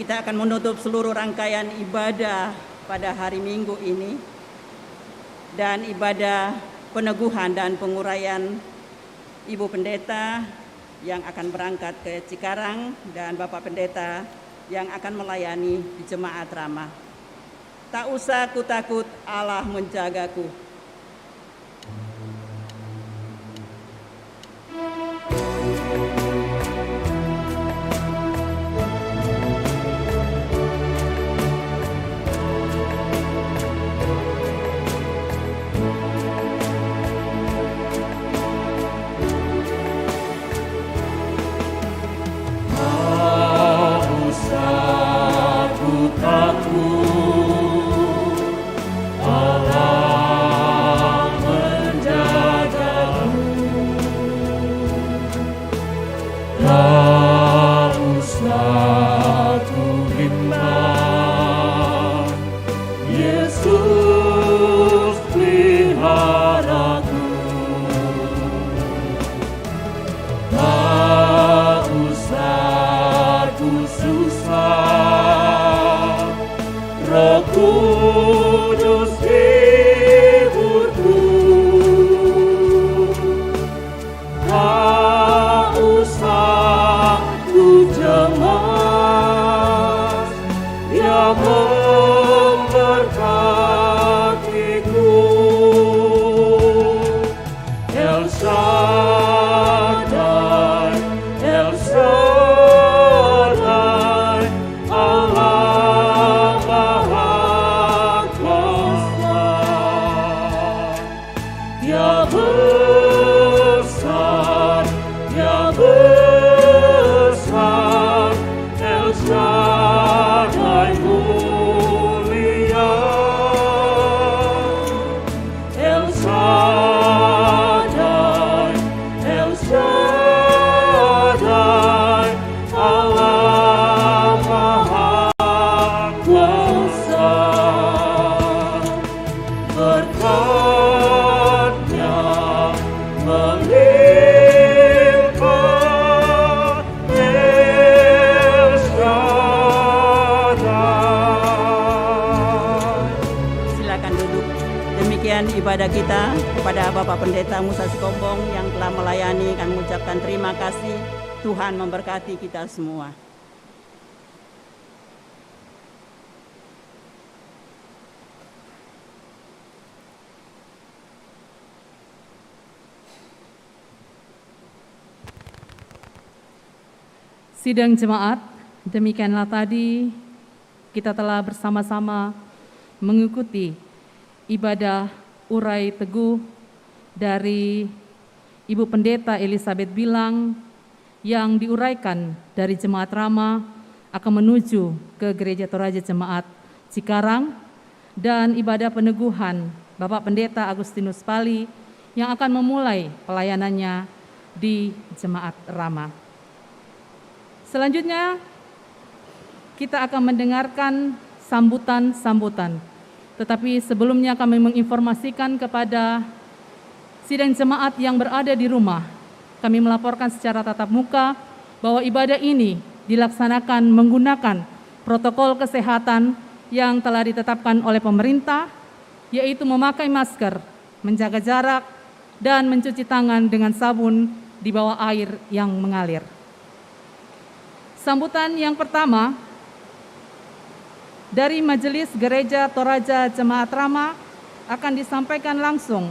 S3: Kita akan menutup seluruh rangkaian ibadah pada hari Minggu ini dan ibadah peneguhan dan penguraian Ibu Pendeta yang akan berangkat ke Cikarang dan Bapak Pendeta yang akan melayani di Jemaat Ramah. Tak usah ku takut, Allah menjagaku.
S6: El Shaddai
S3: kita kepada Bapak Pendeta Musa Sikombong yang telah melayani. Kami mengucapkan terima kasih. Tuhan memberkati kita semua.
S2: Sidang jemaat, demikianlah tadi kita telah bersama-sama mengikuti ibadah urai teguh dari Ibu Pendeta Elizabeth Bilang yang diuraikan dari Jemaat Rama akan menuju ke Gereja Toraja Jemaat Cikarang, dan ibadah peneguhan Bapak Pendeta Agustinus Pali yang akan memulai pelayanannya di Jemaat Rama. Selanjutnya kita akan mendengarkan sambutan-sambutan. Tetapi sebelumnya kami menginformasikan kepada sidang jemaat yang berada di rumah, kami melaporkan secara tatap muka bahwa ibadah ini dilaksanakan menggunakan protokol kesehatan yang telah ditetapkan oleh pemerintah, yaitu memakai masker, menjaga jarak, dan mencuci tangan dengan sabun di bawah air yang mengalir. Sambutan yang pertama dari Majelis Gereja Toraja Jemaat Rama akan disampaikan langsung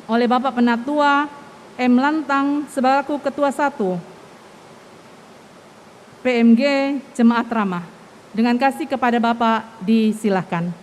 S2: oleh Bapak Penatua M. Lantang selaku Ketua 1 PMG Jemaat Rama. Dengan kasih kepada Bapak disilahkan.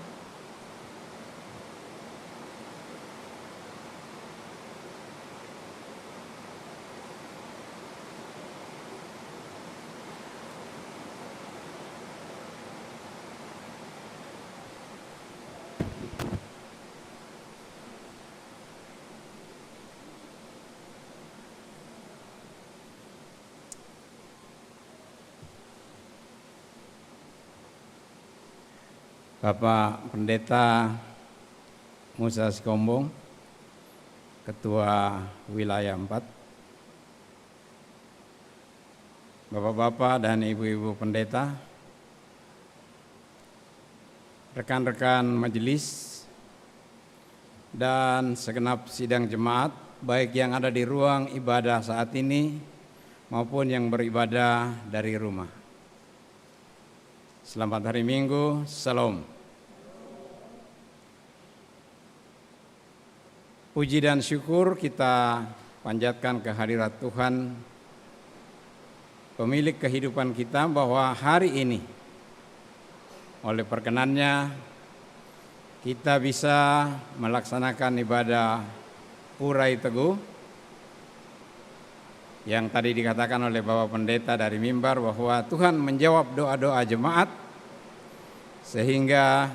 S11: Bapak Pendeta Musa Sikombong, Ketua Wilayah 4, Bapak-bapak dan ibu-ibu pendeta, rekan-rekan majelis, dan segenap sidang jemaat, baik yang ada di ruang ibadah saat ini maupun yang beribadah dari rumah. Selamat hari Minggu, Salam. Puji dan syukur kita panjatkan kehadirat Tuhan, pemilik kehidupan kita, bahwa hari ini oleh perkenannya kita bisa melaksanakan ibadah urai teguh yang tadi dikatakan oleh Bapak Pendeta dari mimbar bahwa Tuhan menjawab doa-doa jemaat sehingga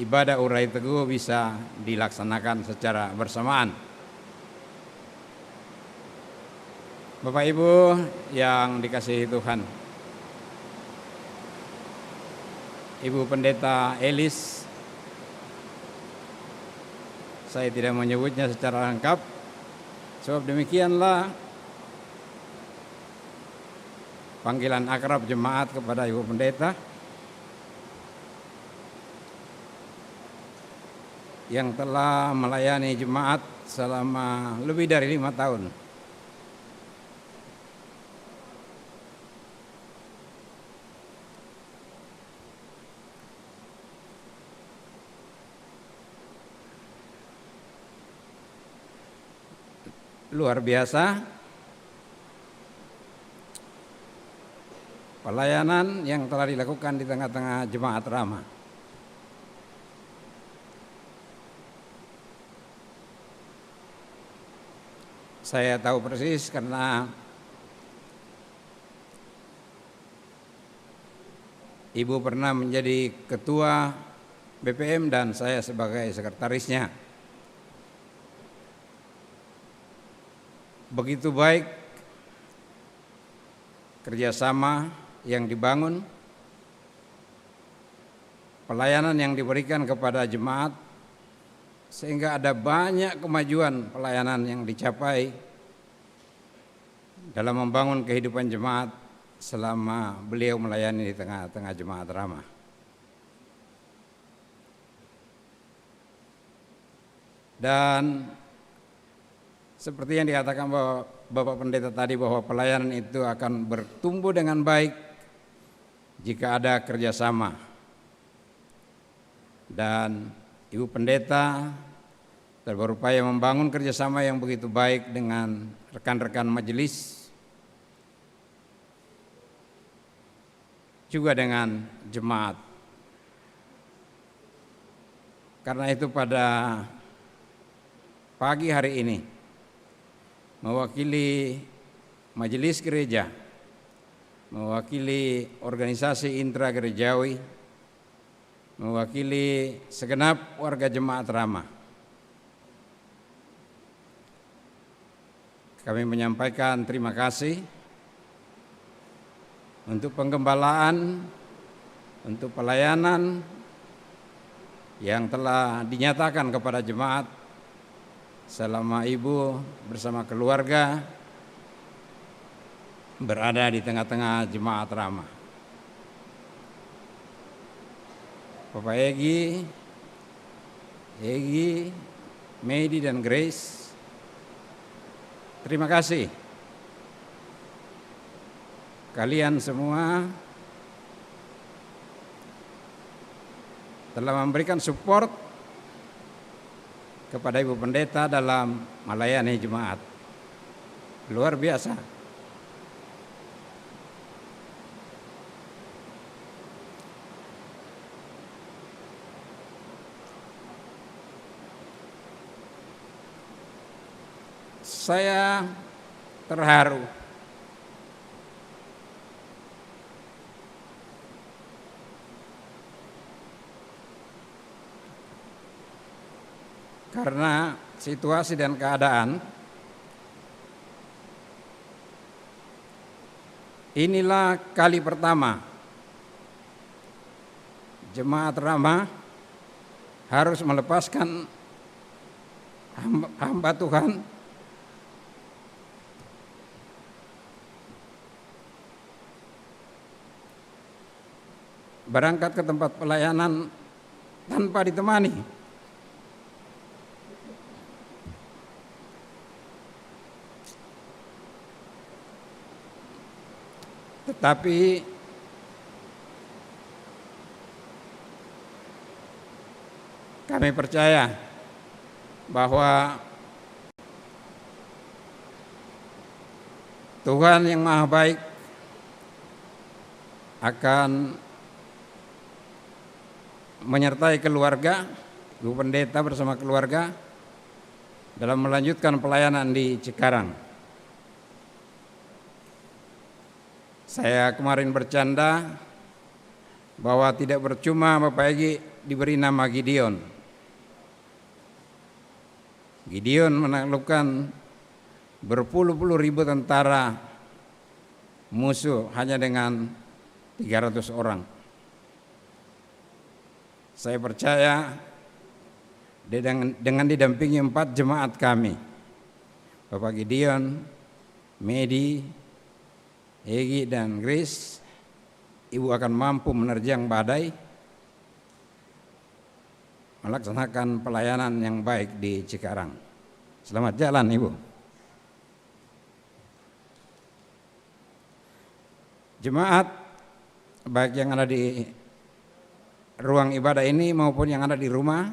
S11: ibadah urai teguh bisa dilaksanakan secara bersamaan. Bapak Ibu yang dikasihi Tuhan, Ibu Pendeta Elis, saya tidak menyebutnya secara lengkap, sebab demikianlah panggilan akrab jemaat kepada Ibu Pendeta yang telah melayani jemaat selama lebih dari 5 tahun. Luar biasa pelayanan yang telah dilakukan di tengah-tengah jemaat Rama. Saya tahu persis karena Ibu pernah menjadi ketua BPM dan saya sebagai sekretarisnya. Begitu baik kerjasama yang dibangun, pelayanan yang diberikan kepada jemaat, sehingga ada banyak kemajuan pelayanan yang dicapai dalam membangun kehidupan jemaat selama beliau melayani di tengah-tengah jemaat Rama. Dan seperti yang dikatakan Bapak Pendeta tadi, bahwa pelayanan itu akan bertumbuh dengan baik jika ada kerjasama. Dan Ibu Pendeta telah berupaya membangun kerjasama yang begitu baik dengan rekan-rekan majelis, juga dengan jemaat. Karena itu pada pagi hari ini, mewakili majelis gereja, mewakili organisasi intragerejawi, mewakili segenap warga jemaat Rama, kami menyampaikan terima kasih untuk penggembalaan, untuk pelayanan yang telah dinyatakan kepada jemaat selama Ibu bersama keluarga berada di tengah-tengah jemaat Rama. Bapak Egi, Medi dan Grace, terima kasih. Kalian semua telah memberikan support kepada Ibu Pendeta dalam melayani jemaat. Luar biasa. Saya terharu karena situasi dan keadaan inilah kali pertama jemaat Rama harus melepaskan hamba Tuhan berangkat ke tempat pelayanan tanpa ditemani. Tetapi kami percaya bahwa Tuhan yang Maha Baik akan menyertai keluarga, Ibu Pendeta bersama keluarga dalam melanjutkan pelayanan di Cikarang. Saya kemarin bercanda bahwa tidak percuma Bapak Egi diberi nama Gideon. Gideon menaklukkan berpuluh-puluh ribu tentara musuh hanya dengan 300 orang. Saya percaya dengan didampingi 4 jemaat kami, Bapak Gideon, Medi, Egi dan Grace, Ibu akan mampu menerjang badai, melaksanakan pelayanan yang baik di Cikarang. Selamat jalan Ibu. Jemaat baik yang ada di ruang ibadah ini maupun yang ada di rumah,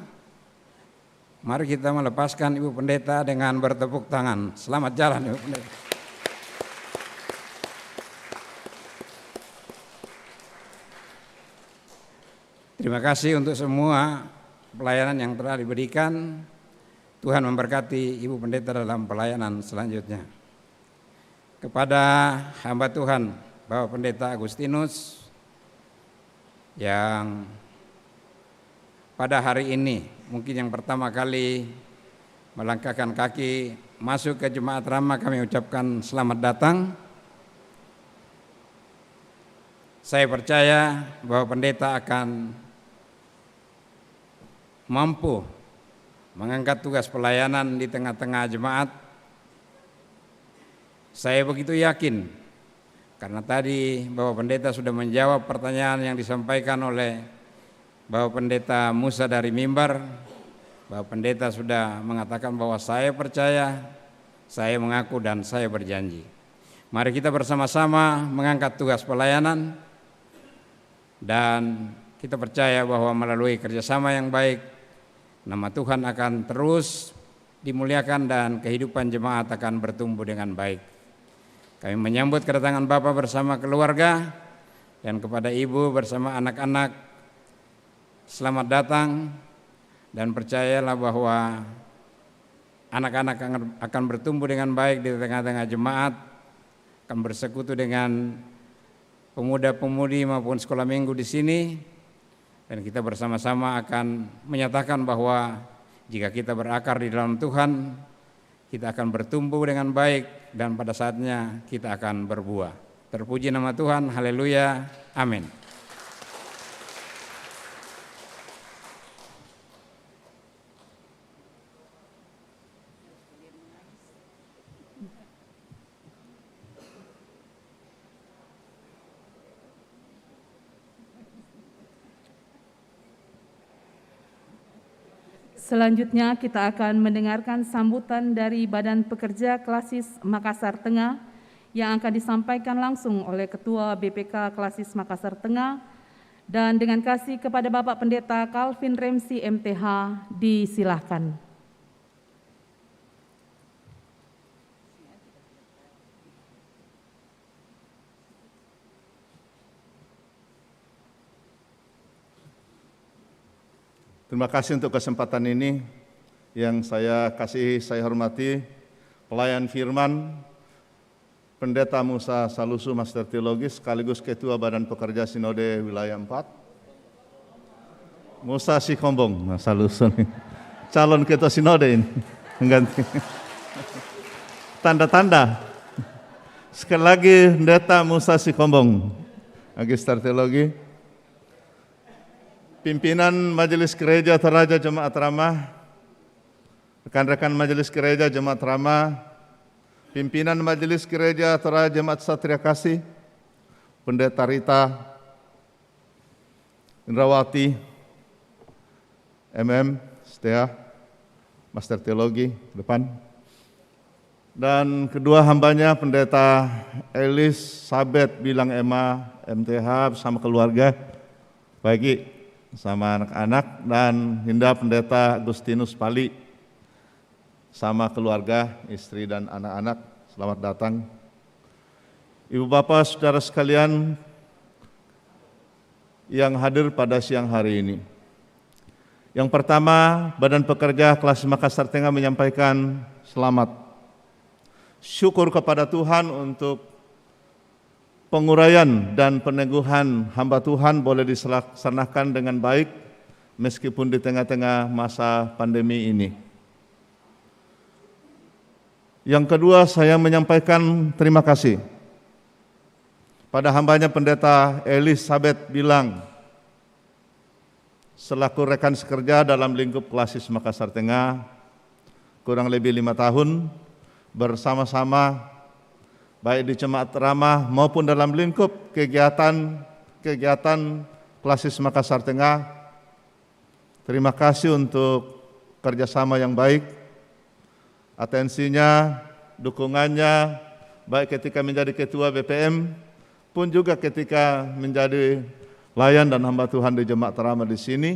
S11: mari kita melepaskan Ibu Pendeta dengan bertepuk tangan. Selamat jalan Ibu Pendeta. Terima kasih untuk semua pelayanan yang telah diberikan. Tuhan memberkati Ibu Pendeta dalam pelayanan selanjutnya. Kepada hamba Tuhan Bapak Pendeta Agustinus yang pada hari ini mungkin yang pertama kali melangkahkan kaki masuk ke jemaat Rama, kami ucapkan selamat datang. Saya percaya bahwa pendeta akan mampu mengangkat tugas pelayanan di tengah-tengah jemaat. Saya begitu yakin karena tadi Bapak Pendeta sudah menjawab pertanyaan yang disampaikan oleh Bapak Pendeta Musa dari mimbar Bapak Pendeta sudah mengatakan bahwa saya percaya, saya mengaku, dan saya berjanji. Mari kita bersama-sama mengangkat tugas pelayanan, dan kita percaya bahwa melalui kerjasama yang baik, nama Tuhan akan terus dimuliakan dan kehidupan jemaat akan bertumbuh dengan baik. Kami menyambut kedatangan Bapak bersama keluarga dan kepada Ibu bersama anak-anak, selamat datang, dan percayalah bahwa anak-anak akan bertumbuh dengan baik di tengah-tengah jemaat, akan bersekutu dengan pemuda-pemudi maupun sekolah minggu di sini, dan kita bersama-sama akan menyatakan bahwa jika kita berakar di dalam Tuhan, kita akan bertumbuh dengan baik dan pada saatnya kita akan berbuah. Terpuji nama Tuhan, haleluya, amin.
S2: Selanjutnya kita akan mendengarkan sambutan dari Badan Pekerja Klasis Makassar Tengah yang akan disampaikan langsung oleh Ketua BPK Klasis Makassar Tengah, dan dengan kasih kepada Bapak Pendeta Calvin Remsi MTH disilahkan.
S12: Terima kasih untuk kesempatan ini yang saya kasih, saya hormati pelayan firman Pendeta Musa Salusu, Master Teologi, sekaligus Ketua Badan Pekerja Sinode Wilayah 4. Musa Sikombong, Salusu nih. Calon Ketua Sinode ini, mengganti. Tanda-tanda. Sekali lagi Pendeta Musa Sikombong, Magister Teologi. Pimpinan Majelis Gereja Toraja Jemaat Ramah, rekan-rekan Majelis Gereja Jemaat Ramah, pimpinan Majelis Gereja Toraja Jemaat Satria Kasih, Pendeta Rita, Indrawati, Setia, Master Teologi, depan. Dan kedua hambanya Pendeta Elisabeth Bilang Emma, MTH bersama keluarga, bagi sama anak-anak, dan Hinda Pendeta Agustinus Pali sama keluarga, istri dan anak-anak, selamat datang. Ibu bapak saudara sekalian yang hadir pada siang hari ini. Yang pertama, Badan Pekerja Klasis Makassar Tengah menyampaikan selamat. Syukur kepada Tuhan untuk penguraian dan peneguhan hamba Tuhan boleh dilaksanakan dengan baik meskipun di tengah-tengah masa pandemi ini. Yang kedua, saya menyampaikan terima kasih pada hambanya Pendeta Elisabeth Bilang selaku rekan sekerja dalam lingkup Klasis Makassar Tengah kurang lebih 5 tahun bersama-sama baik di Jemaat Ramah maupun dalam lingkup kegiatan Klasis Makassar Tengah. Terima kasih untuk kerjasama yang baik, atensinya, dukungannya, baik ketika menjadi Ketua BPM, pun juga ketika menjadi layan dan hamba Tuhan di Jemaat Ramah di sini.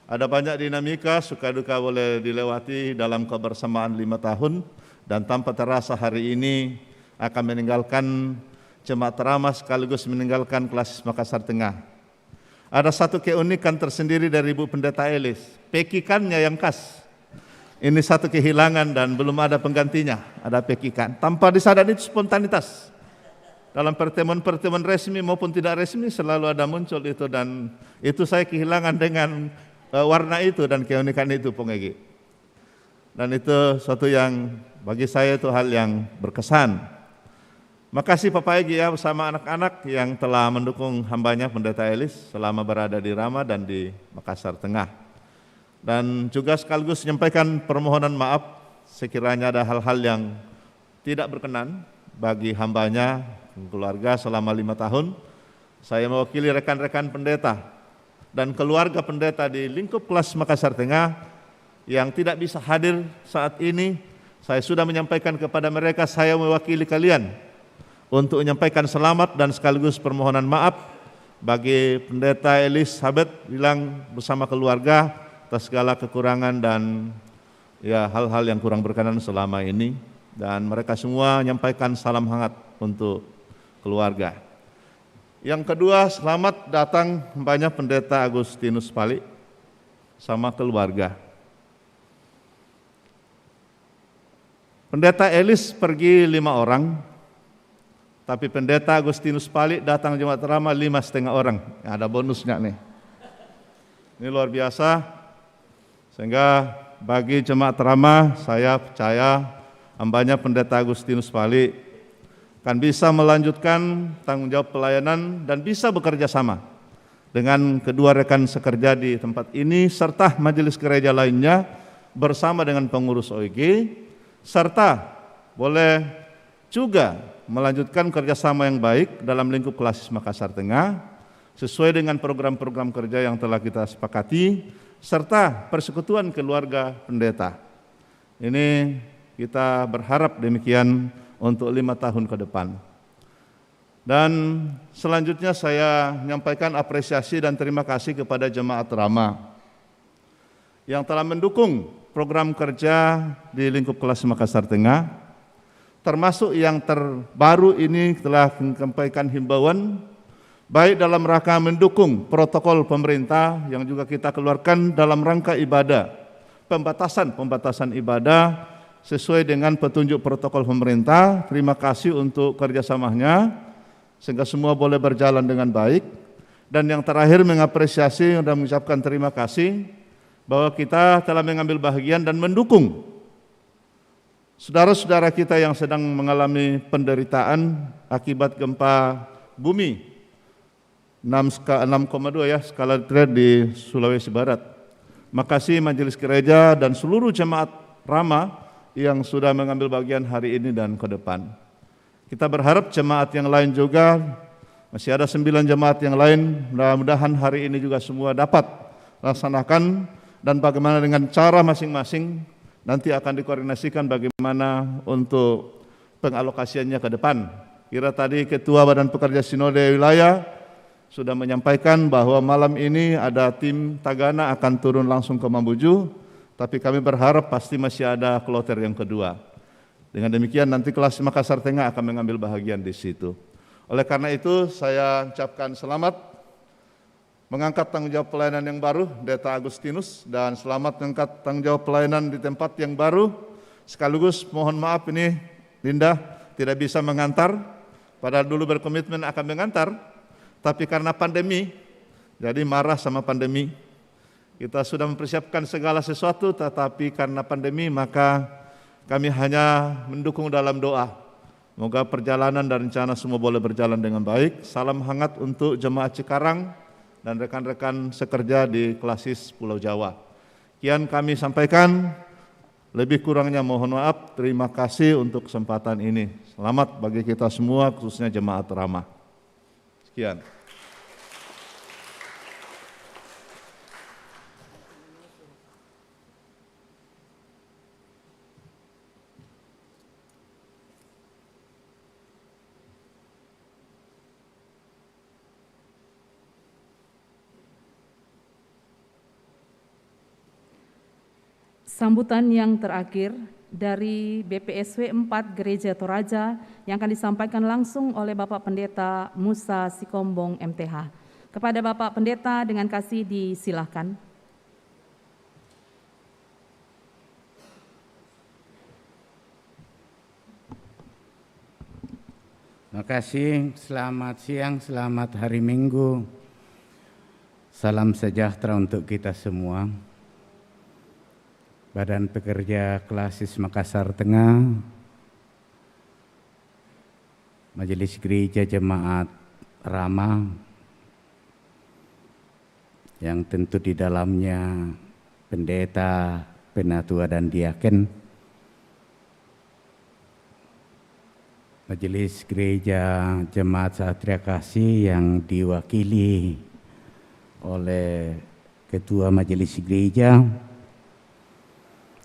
S12: Ada banyak dinamika, suka duka boleh dilewati dalam kebersamaan 5 tahun, dan tanpa terasa hari ini akan meninggalkan Jemaat Ramah sekaligus meninggalkan Klasis Makassar Tengah. Ada satu keunikan tersendiri dari Ibu Pendeta Elis, pekikannya yang khas. Ini satu kehilangan dan belum ada penggantinya, ada pekikan. Tanpa disadari itu spontanitas. Dalam pertemuan-pertemuan resmi maupun tidak resmi selalu ada muncul itu, dan itu saya kehilangan dengan warna itu dan keunikan itu, Pengegi. Dan itu suatu yang bagi saya itu hal yang berkesan. Makasih Bapak Egi ya bersama anak-anak yang telah mendukung hambanya Pendeta Elis selama berada di Ramah dan di Makassar Tengah. Dan juga sekaligus menyampaikan permohonan maaf sekiranya ada hal-hal yang tidak berkenan bagi hambanya keluarga selama 5 tahun. Saya mewakili rekan-rekan pendeta dan keluarga pendeta di lingkup Klasis Makassar Tengah yang tidak bisa hadir saat ini, saya sudah menyampaikan kepada mereka, saya mewakili kalian untuk menyampaikan selamat dan sekaligus permohonan maaf bagi Pendeta Elizabeth bilang bersama keluarga atas segala kekurangan dan ya hal-hal yang kurang berkenan selama ini, dan mereka semua menyampaikan salam hangat untuk keluarga. Yang kedua, selamat datang banyak Pendeta Agustinus Pali sama keluarga. Pendeta Elis pergi 5 orang, tapi Pendeta Agustinus Pali datang jemaat Rama 5,5 orang. Ada bonusnya nih. Ini luar biasa, sehingga bagi jemaat Rama saya percaya hambanya Pendeta Agustinus Pali akan bisa melanjutkan tanggung jawab pelayanan dan bisa bekerja sama dengan kedua rekan sekerja di tempat ini serta majelis gereja lainnya bersama dengan pengurus OIG, serta boleh juga melanjutkan kerjasama yang baik dalam lingkup Klasis Makassar Tengah sesuai dengan program-program kerja yang telah kita sepakati serta persekutuan keluarga pendeta. Ini kita berharap demikian untuk 5 tahun ke depan. Dan selanjutnya saya menyampaikan apresiasi dan terima kasih kepada jemaat Rama yang telah mendukung program kerja di lingkup Klasis Makassar Tengah, termasuk yang terbaru ini telah menyampaikan himbauan baik dalam rangka mendukung protokol pemerintah yang juga kita keluarkan dalam rangka ibadah, pembatasan ibadah sesuai dengan petunjuk protokol pemerintah. Terima kasih untuk kerjasamanya sehingga semua boleh berjalan dengan baik. Dan yang terakhir mengapresiasi dan mengucapkan terima kasih bahwa kita telah mengambil bagian dan mendukung saudara-saudara kita yang sedang mengalami penderitaan akibat gempa bumi 6,2 ya skala Richter di Sulawesi Barat. Makasih majelis gereja dan seluruh jemaat Rama yang sudah mengambil bagian hari ini dan ke depan. Kita berharap jemaat yang lain juga, masih ada 9 jemaat yang lain, mudah-mudahan hari ini juga semua dapat laksanakan, dan bagaimana dengan cara masing-masing nanti akan dikoordinasikan bagaimana untuk pengalokasiannya ke depan. Kira tadi Ketua Badan Pekerja Sinode Wilayah sudah menyampaikan bahwa malam ini ada tim Tagana akan turun langsung ke Mamuju, tapi kami berharap pasti masih ada kloter yang kedua. Dengan demikian nanti Klasis Makassar Tengah akan mengambil bahagian di situ. Oleh karena itu saya ucapkan selamat mengangkat tanggung jawab pelayanan yang baru Pendeta Agustinus, dan selamat mengangkat tanggung jawab pelayanan di tempat yang baru. Sekaligus mohon maaf ini Linda tidak bisa mengantar, padahal dulu berkomitmen akan mengantar, tapi karena pandemi jadi marah sama pandemi. Kita sudah mempersiapkan segala sesuatu, tetapi karena pandemi maka kami hanya mendukung dalam doa. Semoga perjalanan dan rencana semua boleh berjalan dengan baik. Salam hangat untuk jemaat Cikarang dan rekan-rekan sekerja di Klasis Pulau Jawa. Kian kami sampaikan, lebih kurangnya mohon maaf. Terima kasih untuk kesempatan ini. Selamat bagi kita semua, khususnya jemaat Rama. Sekian.
S2: Sambutan yang terakhir dari BPSW 4 Gereja Toraja yang akan disampaikan langsung oleh Bapak Pendeta Musa Sikombong MTH. Kepada Bapak Pendeta dengan kasih disilahkan.
S5: Terima kasih, selamat siang, selamat hari Minggu. Salam sejahtera untuk kita semua. Badan Pekerja Klasis Makassar Tengah, Majelis Gereja Jemaat Rama, yang tentu di dalamnya pendeta, penatua dan diaken, Majelis Gereja Jemaat Satria Kasih yang diwakili oleh Ketua Majelis Gereja,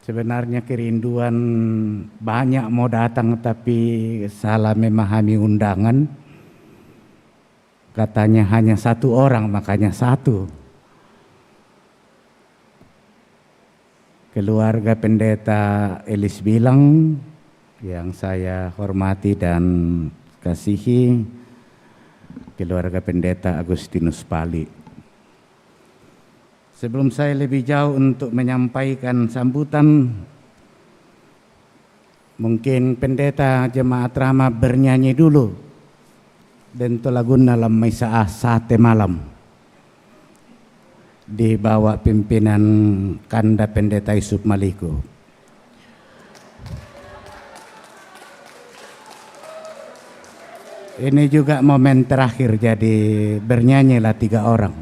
S13: Sebenarnya kerinduan banyak mau datang tapi salah memahami undangan. Katanya hanya 1 orang, makanya 1. Keluarga Pendeta Elis Bilang yang saya hormati dan kasihi, keluarga Pendeta Agustinus Pali. Sebelum saya lebih jauh untuk menyampaikan sambutan, mungkin Pendeta Jemaat Rahmat bernyanyi dulu Dento Laguna Lam Maisaah Sate Malam di bawah pimpinan Kanda Pendeta Yusuf Maliko. Ini juga momen terakhir, jadi bernyanyilah 3 orang.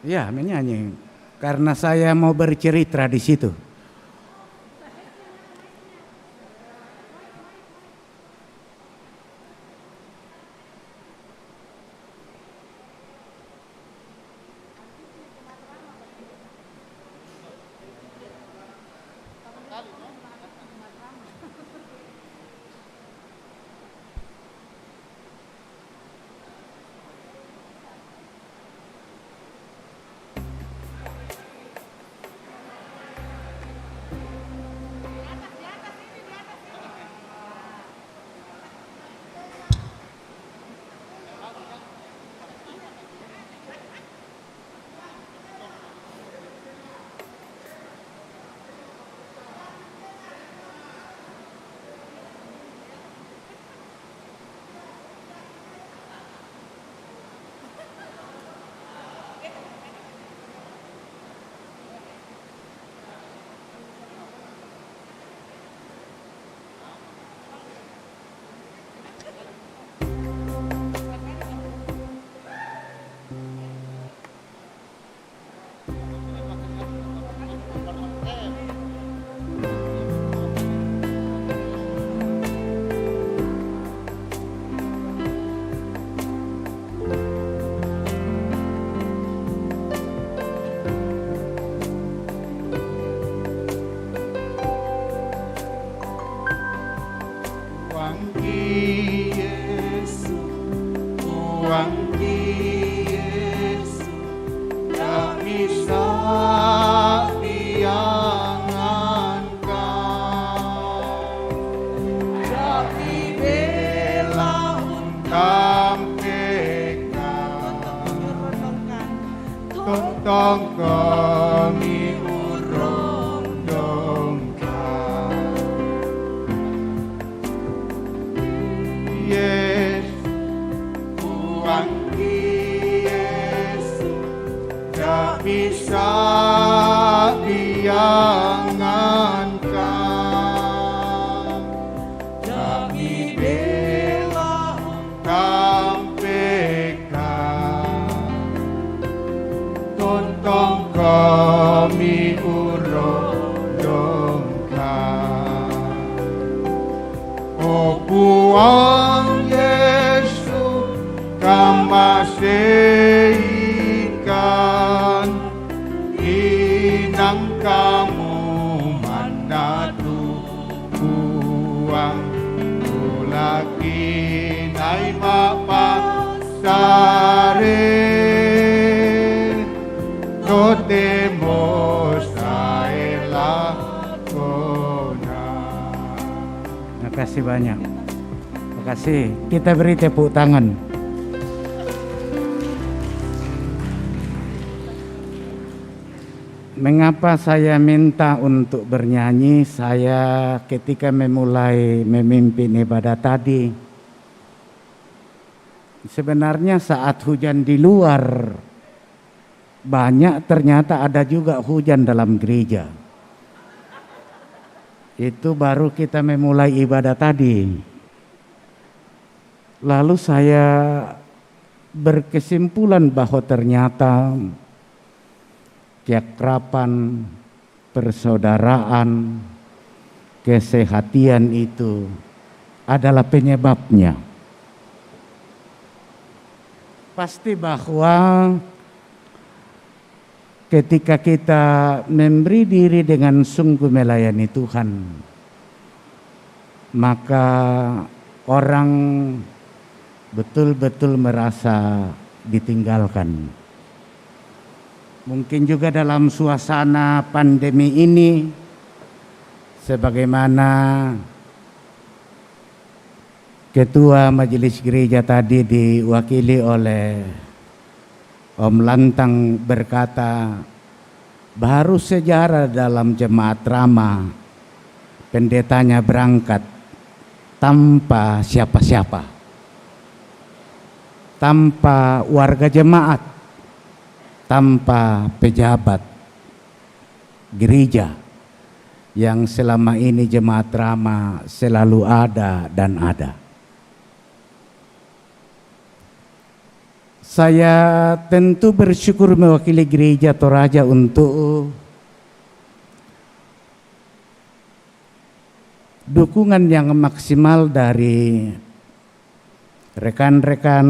S13: Ya, menyanyi karena saya mau bercerita di situ. Terima kasih banyak. Terima kasih. Kita beri tepuk tangan. Mengapa saya minta untuk bernyanyi? Saya ketika memulai memimpin ibadah tadi, sebenarnya saat hujan di luar banyak, ternyata ada juga hujan dalam gereja. Itu baru kita memulai ibadah tadi. Lalu saya berkesimpulan bahwa ternyata keakraban, persaudaraan, kesehatian itu adalah penyebabnya. pasti bahwa ketika kita memberi diri dengan sungguh melayani Tuhan, maka orang betul-betul merasa ditinggalkan. Mungkin juga dalam suasana pandemi ini, sebagaimana Ketua Majelis Gereja tadi diwakili oleh Om Lantang berkata, baru sejarah dalam jemaat Rama pendetanya berangkat tanpa siapa-siapa, tanpa warga jemaat, tanpa pejabat gereja yang selama ini jemaat Rama selalu ada dan ada. Saya tentu bersyukur mewakili gereja Toraja untuk dukungan yang maksimal dari rekan-rekan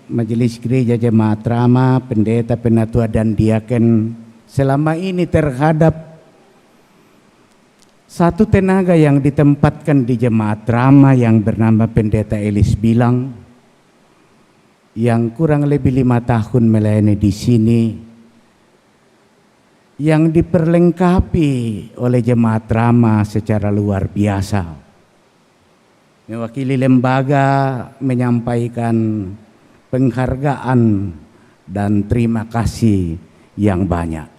S13: Majelis Gereja Jemaat Rama, pendeta, penatua dan diaken selama ini terhadap satu tenaga yang ditempatkan di Jemaat Rama yang bernama Pendeta Elis Bilang, yang kurang lebih 5 tahun melayani di sini, yang diperlengkapi oleh Jemaat Rama secara luar biasa. Mewakili lembaga menyampaikan penghargaan dan terima kasih yang banyak.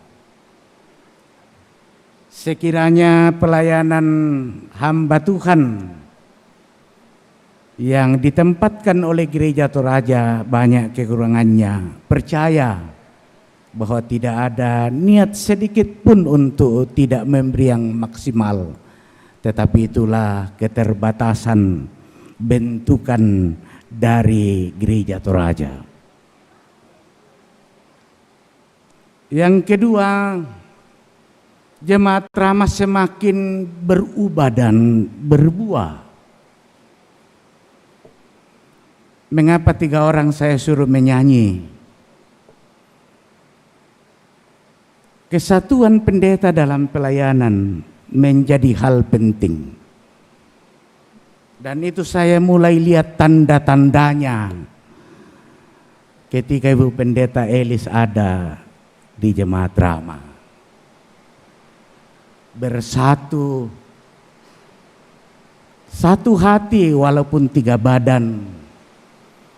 S13: Sekiranya pelayanan hamba Tuhan yang ditempatkan oleh Gereja Toraja banyak kekurangannya, percaya bahwa tidak ada niat sedikit pun untuk tidak memberi yang maksimal, tetapi itulah keterbatasan bentukan dari Gereja Toraja. Yang kedua, Jemaat Rama semakin berubah dan berbuah. Mengapa 3 orang saya suruh menyanyi? Kesatuan pendeta dalam pelayanan menjadi hal penting. Dan itu saya mulai lihat tanda-tandanya ketika Ibu Pendeta Elis ada di Jemaat Rama. Bersatu, satu hati walaupun 3 badan,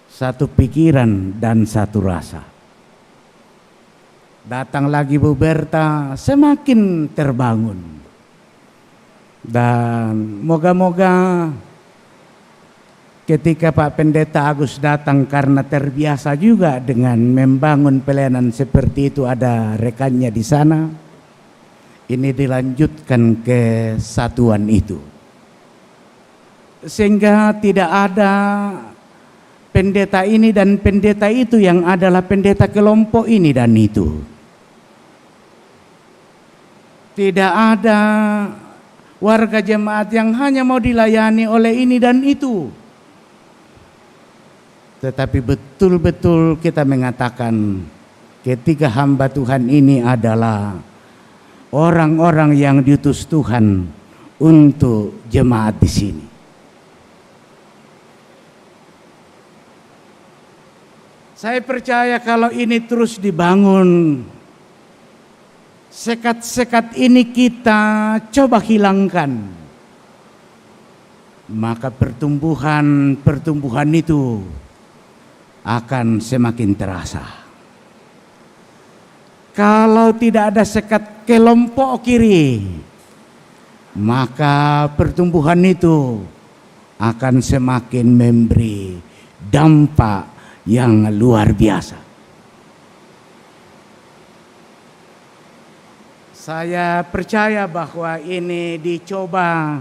S13: satu pikiran dan satu rasa. Datang lagi Bu Berta, semakin terbangun. Dan moga-moga ketika Pak Pendeta Agus datang, karena terbiasa juga dengan membangun pelayanan seperti itu, ada rekannya di sana, ini dilanjutkan kesatuan itu. Sehingga tidak ada pendeta ini dan pendeta itu yang adalah pendeta kelompok ini dan itu. Tidak ada warga jemaat yang hanya mau dilayani oleh ini dan itu. Tetapi betul-betul kita mengatakan ketiga hamba Tuhan ini adalah orang-orang yang diutus Tuhan untuk jemaat di sini. Saya percaya kalau ini terus dibangun, sekat-sekat ini kita coba hilangkan, maka pertumbuhan itu akan semakin terasa. Kalau tidak ada sekat kelompok kiri, maka pertumbuhan itu akan semakin memberi dampak yang luar biasa. Saya percaya bahwa ini dicoba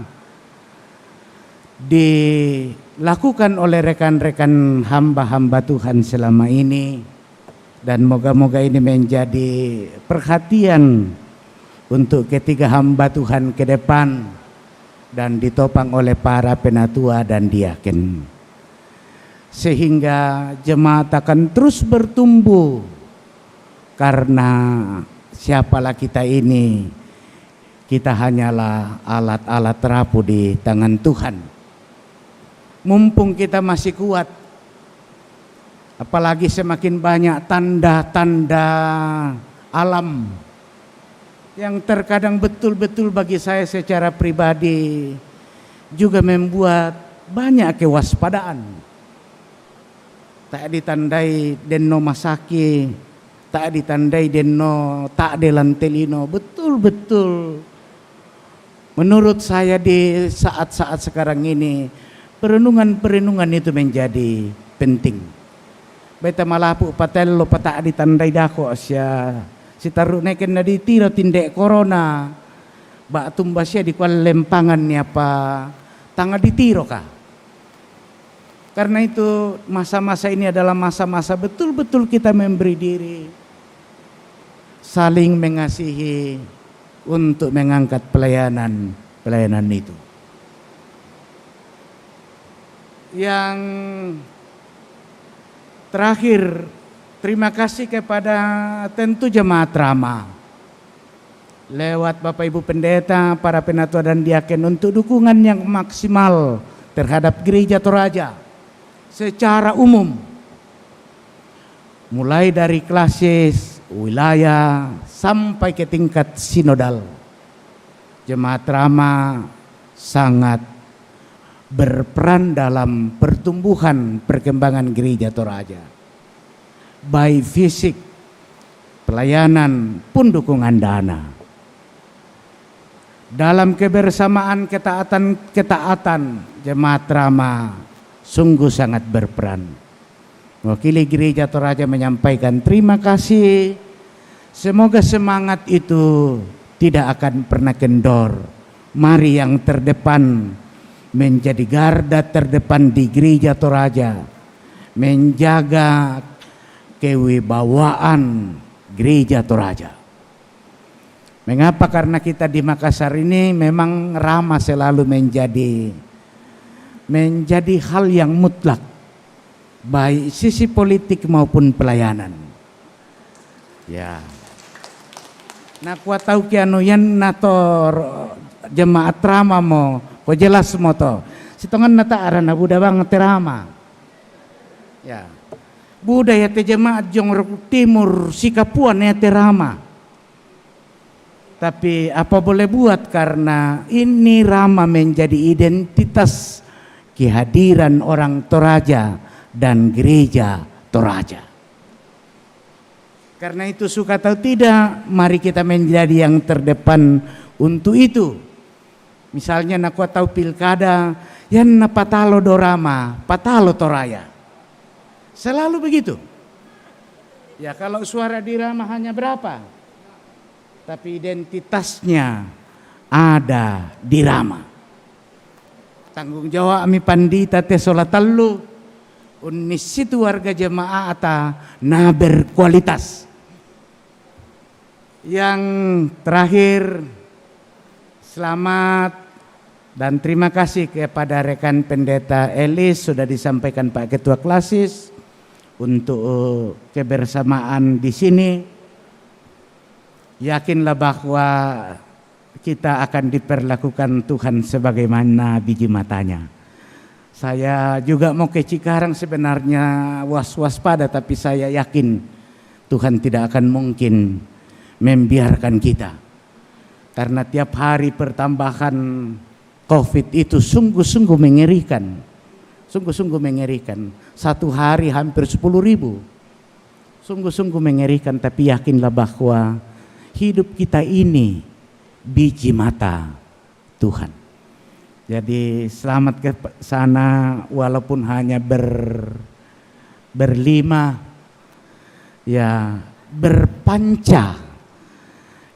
S13: dilakukan oleh rekan-rekan hamba-hamba Tuhan selama ini, dan moga-moga ini menjadi perhatian untuk ketiga hamba Tuhan ke depan dan ditopang oleh para penatua dan diaken. sehingga jemaat akan terus bertumbuh, karena siapalah kita ini, kita hanyalah alat-alat terapu di tangan Tuhan. Mumpung kita masih kuat, apalagi semakin banyak tanda-tanda alam yang terkadang betul-betul bagi saya secara pribadi juga membuat banyak kewaspadaan. Tak ditandai denno masaki, tak ditandai denno tak delantelino. Betul-betul menurut saya di saat-saat sekarang ini perenungan-perenungan itu menjadi penting. Beta malapu patello pata ditandai dako sia si taruh neken na ditiro tindek corona ba tumbasya di kual lempangan ni apa tanga ditiro ka. Karena itu masa-masa ini adalah masa-masa betul-betul kita memberi diri, saling mengasihi untuk mengangkat pelayanan itu. Yang terakhir, terima kasih kepada tentu jemaat Rama lewat Bapak Ibu Pendeta, para penatua dan diaken untuk dukungan yang maksimal terhadap Gereja Toraja secara umum, mulai dari klasis wilayah sampai ke tingkat sinodal. Jemaat Rama sangat berperan dalam pertumbuhan perkembangan Gereja Toraja, baik fisik, pelayanan pun dukungan dana. Dalam kebersamaan ketaatan Jemaat Rama sungguh sangat berperan. Wakili Gereja Toraja menyampaikan terima kasih. Semoga semangat itu tidak akan pernah kendor. Mari yang terdepan menjadi garda terdepan di Gereja Toraja, menjaga kewibawaan Gereja Toraja. Mengapa? Karena kita di Makassar ini memang Rama selalu menjadi hal yang mutlak, baik sisi politik maupun pelayanan. Ya. Nah, kuat tahu kianu yan nator jemaat Rama mo, ko jelas mo to. Sitongan nata arana buda bang terama. Ya. Budaya te jemaat Jongrok Timur Sikapuan ya terama. Tapi apa boleh buat, karena ini Rama menjadi identitas kehadiran orang Toraja dan Gereja Toraja. Karena itu suka atau tidak, mari kita menjadi yang terdepan untuk itu. Misalnya nak tahu pilkada, yan na patalo dorama, patalo Toraya. Selalu begitu. Ya kalau suara di Rama hanya berapa? Tapi identitasnya ada di Rama. Tanggung jawab mi pandita te solatallu unis situ warga jemaah ata na berkualitas. Yang terakhir, selamat dan terima kasih kepada rekan pendeta Elis, sudah disampaikan Pak Ketua Klasis untuk kebersamaan di sini. Yakinlah bahwa kita akan diperlakukan Tuhan sebagaimana biji matanya. Saya juga mau ke Cikarang sebenarnya waspada, tapi saya yakin Tuhan tidak akan mungkin membiarkan kita. Karena tiap hari pertambahan COVID itu sungguh-sungguh mengerikan. Sungguh-sungguh mengerikan. Satu hari hampir 10.000. Sungguh-sungguh mengerikan, tapi yakinlah bahwa hidup kita ini biji mata Tuhan. Jadi selamat ke sana walaupun hanya berlima, ya berpanca.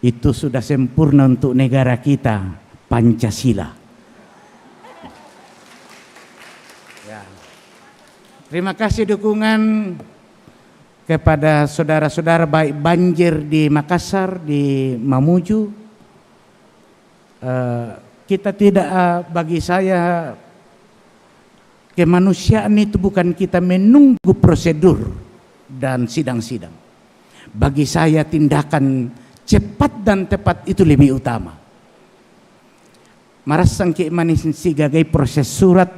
S13: Itu sudah sempurna untuk negara kita, Pancasila. Ya. Terima kasih dukungan kepada saudara-saudara baik banjir di Makassar, di Mamuju. Kita tidak, bagi saya Kemanusiaan itu bukan kita menunggu prosedur dan sidang-sidang. Bagi saya tindakan cepat dan tepat itu lebih utama. Marasang ke manis sigagai proses surat,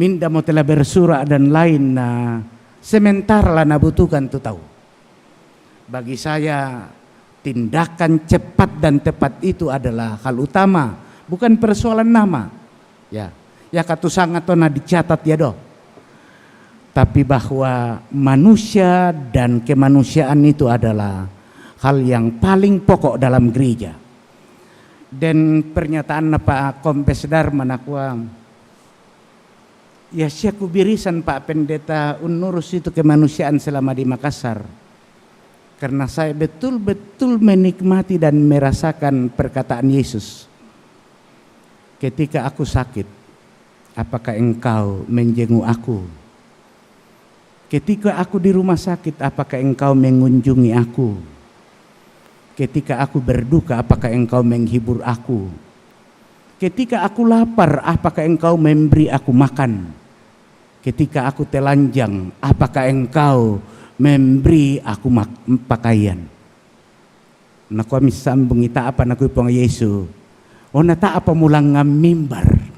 S13: minda mau telah bersurat dan lain na sementara lah nabutuhkan tu tahu. Bagi saya tindakan cepat dan tepat itu adalah hal utama, bukan persoalan nama. Ya katu sangat na dicatat ya doh. Tapi bahwa manusia dan kemanusiaan itu adalah hal yang paling pokok dalam gereja. Dan pernyataan Pak Kompes Dharma nakwa, ya siaku birisan Pak Pendeta unurus itu kemanusiaan selama di Makassar. Karena saya betul-betul menikmati dan merasakan perkataan Yesus. Ketika aku sakit, apakah engkau menjenguk aku? Ketika aku di rumah sakit, apakah engkau mengunjungi aku? Ketika aku berduka, apakah engkau menghibur aku? Ketika aku lapar, apakah engkau memberi aku makan? Ketika aku telanjang, apakah engkau memberi aku pakaian? Naku kami sambung ita apa naku ipong Yesus. O nata apa mulang mimbar.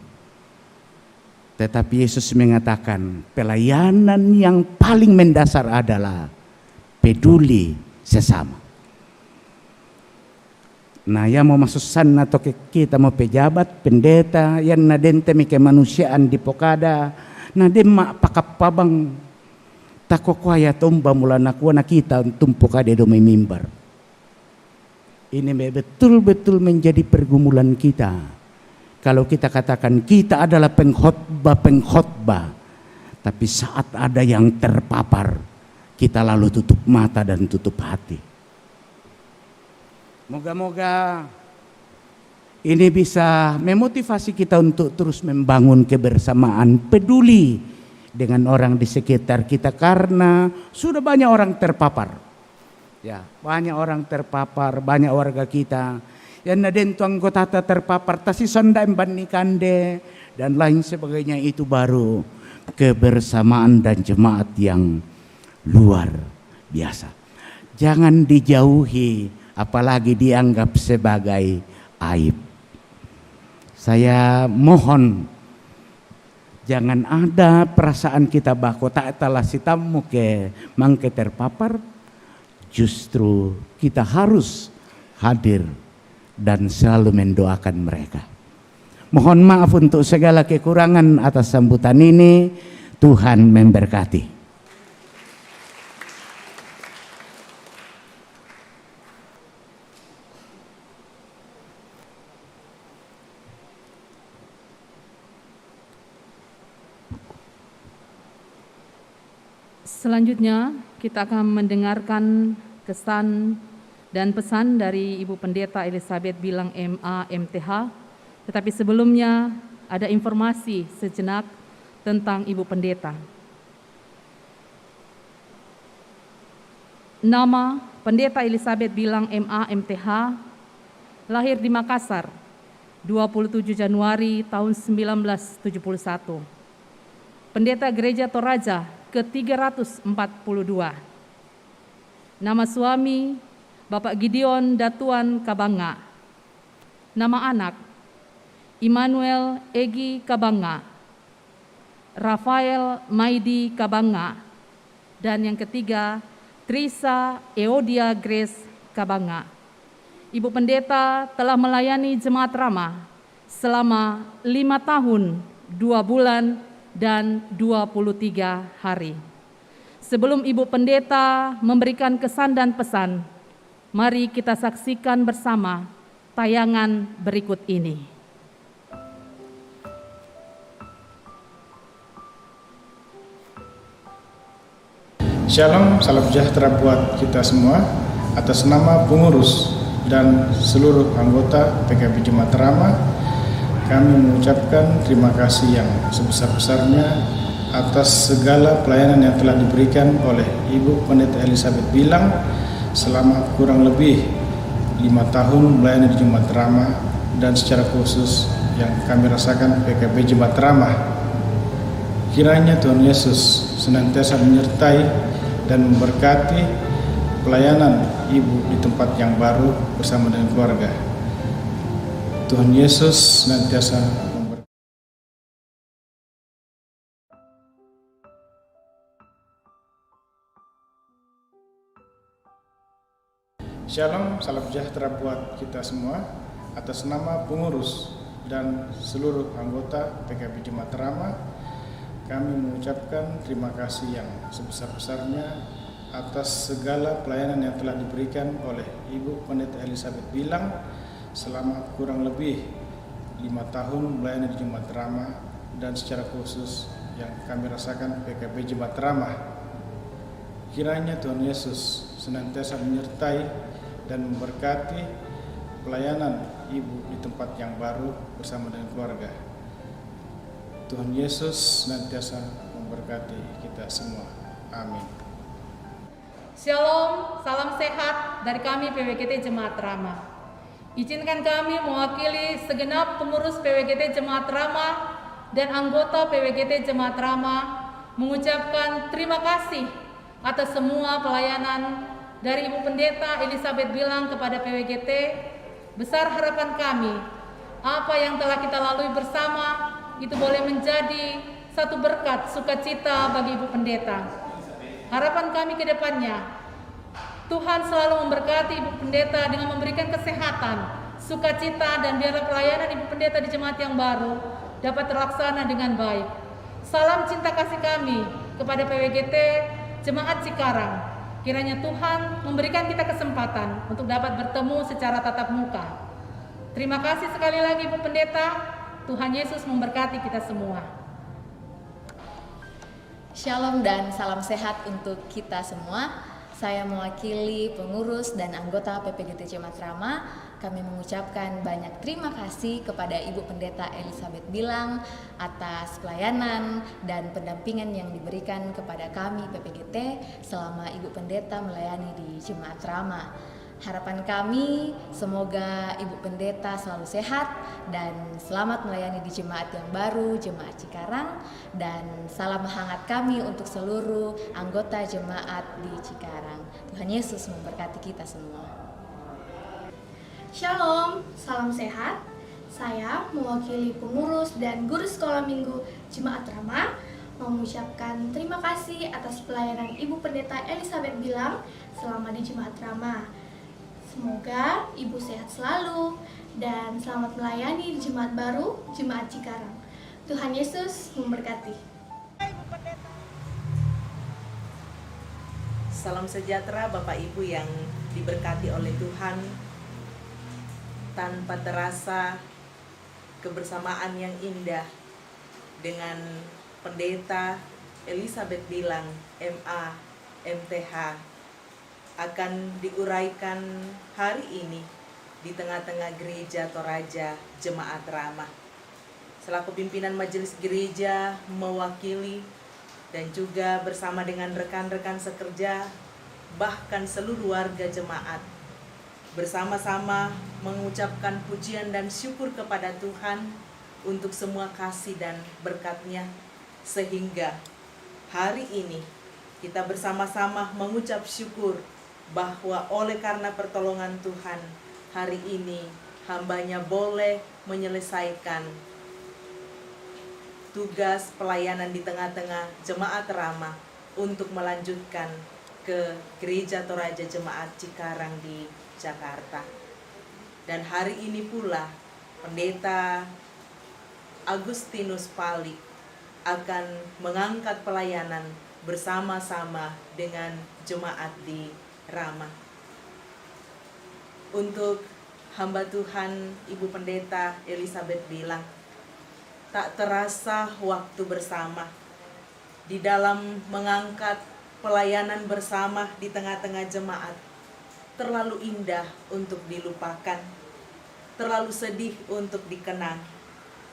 S13: Tetapi Yesus mengatakan pelayanan yang paling mendasar adalah peduli sesama. Nah, ya mau masuk sana atau kita mau pejabat, pendeta, yang nadente mi kemanusiaan di pokada, nademak pakapabang takokwaya tomba mula nakwana kita tumpuk ada domai mimbar. Ini betul-betul menjadi pergumulan kita. Kalau kita katakan kita adalah pengkhotbah, tapi saat ada yang terpapar, kita lalu tutup mata dan tutup hati. Moga-moga ini bisa memotivasi kita untuk terus membangun kebersamaan, peduli dengan orang di sekitar kita karena sudah banyak orang terpapar. Ya, banyak orang terpapar, banyak warga kita yang nadentu anggota terpapar, tasi sonda embandikande dan lain sebagainya. Itu baru kebersamaan dan jemaat yang luar biasa. Jangan dijauhi, apalagi dianggap sebagai aib. Saya mohon jangan ada perasaan kita bahwa tak telah sitamu ke mangke terpapar. Justru kita harus hadir dan selalu mendoakan mereka. Mohon maaf untuk segala kekurangan atas sambutan ini. Tuhan memberkati.
S2: Selanjutnya kita akan mendengarkan kesan dan pesan dari Ibu Pendeta Elizabeth Bilang MA MTH. Tetapi sebelumnya ada informasi sejenak tentang Ibu Pendeta. Nama Pendeta Elizabeth Bilang MA MTH lahir di Makassar 27 Januari tahun 1971. Pendeta Gereja Toraja ke-342. Nama suami Bapak Gideon Datuan Kabanga. Nama anak Immanuel Egi Kabanga, Rafael Maidi Kabanga, dan yang ketiga Trisa Eodia Grace Kabanga. Ibu Pendeta telah melayani Jemaat Ramah selama 5 tahun, 2 bulan, dan 23 hari. Sebelum Ibu Pendeta memberikan kesan dan pesan, mari kita saksikan bersama tayangan berikut ini.
S14: Shalom, salam sejahtera buat kita semua. Atas nama pengurus dan seluruh anggota PKB Jemaat Ramah, kami mengucapkan terima kasih yang sebesar-besarnya atas segala pelayanan yang telah diberikan oleh Ibu Pendeta Elizabeth Bilang selama kurang lebih 5 tahun melayani di Jemaat Ramah dan secara khusus yang kami rasakan PKB Jemaat Ramah. Kiranya Tuhan Yesus senantiasa menyertai dan memberkati pelayanan Ibu di tempat yang baru bersama dengan keluarga. Tuhan Yesus senantiasa memberkati. Shalom, salam sejahtera buat kita semua. Atas nama pengurus dan seluruh anggota PKB Jemaat Rama, kami mengucapkan terima kasih yang sebesar-besarnya atas segala pelayanan yang telah diberikan oleh Ibu Pendeta Elizabeth Bilang selama kurang lebih 5 tahun melayani di Jemaat Rama, dan secara khusus yang kami rasakan PKB Jemaat Rama. Kiranya Tuhan Yesus senantiasa menyertai dan memberkati pelayanan Ibu di tempat yang baru bersama dengan keluarga. Tuhan Yesus senantiasa memberkati kita semua. Amin.
S2: Shalom, salam sehat dari kami PWGT Jemaat Rama. Izinkan kami mewakili segenap pengurus PWGT Jemaat Rama dan anggota PWGT Jemaat Rama mengucapkan terima kasih atas semua pelayanan dari Ibu Pendeta Elizabeth Bilang kepada PWGT. Besar harapan kami, apa yang telah kita lalui bersama itu boleh menjadi satu berkat sukacita bagi Ibu Pendeta. Harapan kami ke depannya, Tuhan selalu memberkati Ibu Pendeta dengan memberikan kesehatan, sukacita, dan biarlah pelayanan Ibu Pendeta di jemaat yang baru dapat terlaksana dengan baik. Salam cinta kasih kami kepada PWGT Jemaat Cikarang. Kiranya Tuhan memberikan kita kesempatan untuk dapat bertemu secara tatap muka. Terima kasih sekali lagi Ibu Pendeta. Tuhan Yesus memberkati kita semua.
S15: Shalom dan salam sehat untuk kita semua. Saya mewakili pengurus dan anggota PPGT Jemaat Rama. Kami mengucapkan banyak terima kasih kepada Ibu Pendeta Elizabeth Bilang atas pelayanan dan pendampingan yang diberikan kepada kami PPGT selama Ibu Pendeta melayani di Jemaat Rama. Harapan kami semoga Ibu Pendeta selalu sehat dan selamat melayani di jemaat yang baru, Jemaat Cikarang, dan salam hangat kami untuk seluruh anggota jemaat di Cikarang. Tuhan Yesus memberkati kita semua.
S16: Shalom, salam sehat. Saya mewakili pengurus dan guru sekolah minggu Jemaat Rama mengucapkan terima kasih atas pelayanan Ibu Pendeta Elizabeth Bilang selama di Jemaat Rama. Semoga Ibu sehat selalu dan selamat melayani di jemaat baru, Jemaat Cikarang. Tuhan Yesus memberkati.
S17: Salam sejahtera Bapak Ibu yang diberkati oleh Tuhan. Tanpa terasa kebersamaan yang indah dengan Pendeta Elizabeth Bilang, MA, MTH, akan diuraikan hari ini di tengah-tengah Gereja Toraja Jemaat Rama. Selaku pimpinan majelis gereja mewakili dan juga bersama dengan rekan-rekan sekerja, bahkan seluruh warga jemaat, bersama-sama mengucapkan pujian dan syukur kepada Tuhan untuk semua kasih dan berkat-Nya, sehingga hari ini kita bersama-sama mengucap syukur bahwa oleh karena pertolongan Tuhan, hari ini hamba-Nya boleh menyelesaikan tugas pelayanan di tengah-tengah Jemaat Rama untuk melanjutkan ke Gereja Toraja Jemaat Cikarang di Jakarta. Dan hari ini pula Pendeta Agustinus Palik akan mengangkat pelayanan bersama-sama dengan jemaat di Rama. Untuk hamba Tuhan Ibu Pendeta Elizabeth Bilang, tak terasa waktu bersama di dalam mengangkat pelayanan bersama di tengah-tengah jemaat terlalu indah untuk dilupakan, terlalu sedih untuk dikenang.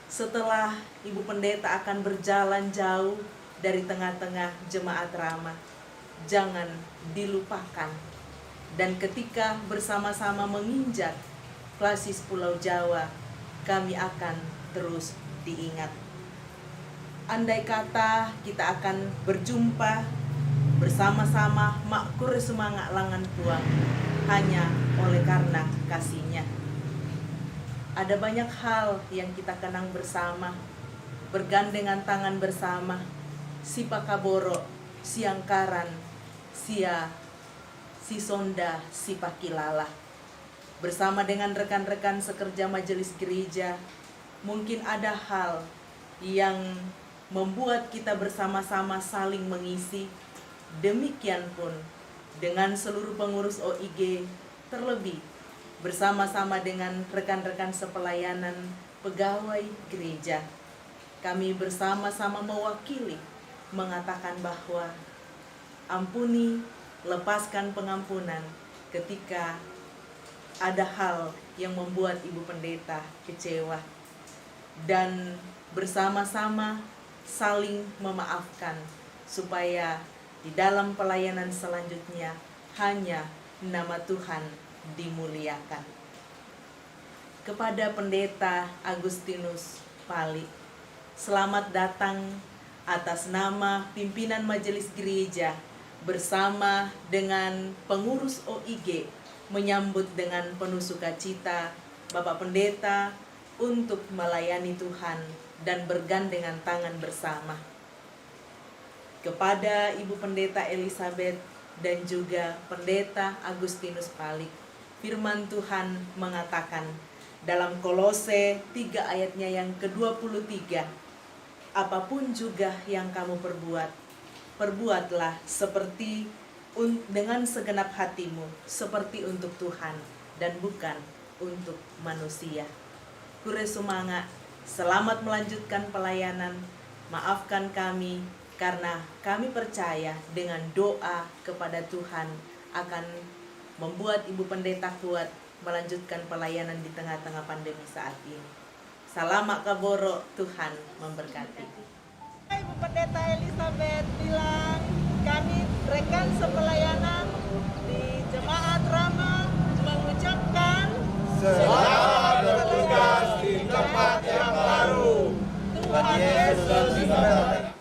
S17: Setelah Ibu Pendeta akan berjalan jauh dari tengah-tengah Jemaat Rama, jangan dilupakan. Dan ketika bersama-sama menginjak klasis Pulau Jawa, kami akan terus diingat. andai kata kita akan berjumpa bersama-sama makkur semangat langan puang hanya oleh karena kasih-Nya. Ada banyak hal yang kita kenang bersama, bergandengan tangan bersama, si pakaboro, si angkaran, si sonda, si pakilala. Bersama dengan rekan-rekan sekerja majelis gereja, mungkin ada hal yang membuat kita bersama-sama saling mengisi. Demikian pun dengan seluruh pengurus OIG, terlebih bersama-sama dengan rekan-rekan sepelayanan pegawai gereja. Kami bersama-sama mewakili mengatakan bahwa ampuni, lepaskan pengampunan ketika ada hal yang membuat Ibu Pendeta kecewa, dan bersama-sama saling memaafkan supaya di dalam pelayanan selanjutnya hanya nama Tuhan dimuliakan. Kepada Pendeta Agustinus Pali, selamat datang atas nama pimpinan majelis gereja bersama dengan pengurus OIG menyambut dengan penuh sukacita Bapak Pendeta untuk melayani Tuhan dan bergandengan tangan bersama. Kepada Ibu Pendeta Elizabeth dan juga Pendeta Agustinus Palik, firman Tuhan mengatakan dalam Kolose 3 ayatnya yang ke-23, apapun juga yang kamu perbuat, perbuatlah seperti dengan segenap hatimu, seperti untuk Tuhan dan bukan untuk manusia. Kure sumanga, selamat melanjutkan pelayanan, maafkan kami, karena kami percaya dengan doa kepada Tuhan akan membuat Ibu Pendeta kuat melanjutkan pelayanan di tengah-tengah pandemi saat ini. Salamat kaboro, Tuhan memberkati.
S18: Ibu Pendeta Elizabeth bilang, kami rekan sepelayanan di Jemaat Rama mengucapkan selamat bertugas di tempat yang baru. Tuhan Yesus memberkati.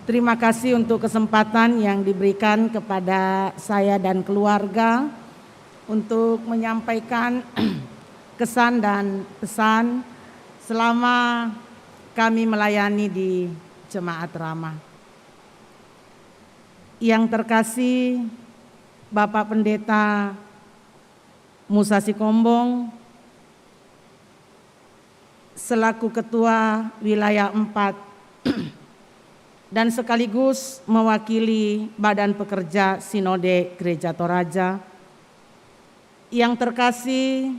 S7: Terima kasih untuk kesempatan yang diberikan kepada saya dan keluarga untuk menyampaikan kesan dan pesan selama kami melayani di Jemaat Rama. Yang terkasih Bapak Pendeta Musa Sikombong selaku Ketua Wilayah 4 dan sekaligus mewakili Badan Pekerja Sinode Gereja Toraja. Yang terkasih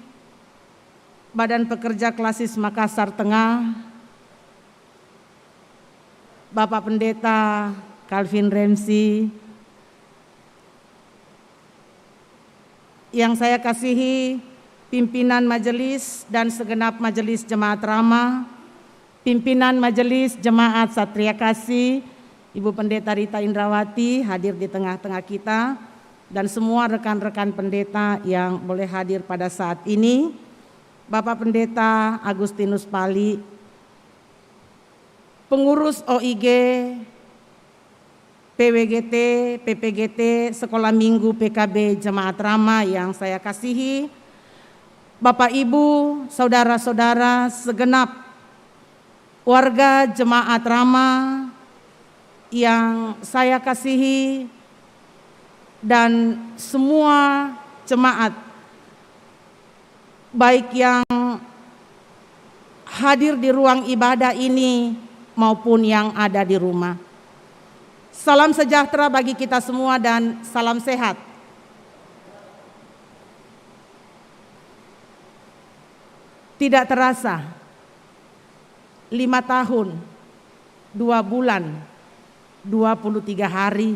S7: Badan Pekerja Klasis Makassar Tengah, Bapak Pendeta Calvin Remsi. Yang saya kasihi pimpinan majelis dan segenap majelis Jemaat Rama, pimpinan Majelis Jemaat Satria Kasih, Ibu Pendeta Rita Indrawati hadir di tengah-tengah kita, dan semua rekan-rekan pendeta yang boleh hadir pada saat ini, Bapak Pendeta Agustinus Pali, pengurus OIG, PWGT, PPGT, Sekolah Minggu PKB Jemaat Rama yang saya kasihi, Bapak Ibu, saudara-saudara segenap warga Jemaat Rama yang saya kasihi, dan semua jemaat baik yang hadir di ruang ibadah ini maupun yang ada di rumah. Salam sejahtera bagi kita semua dan salam sehat. Tidak terasa 5 tahun, 2 bulan, 23 hari,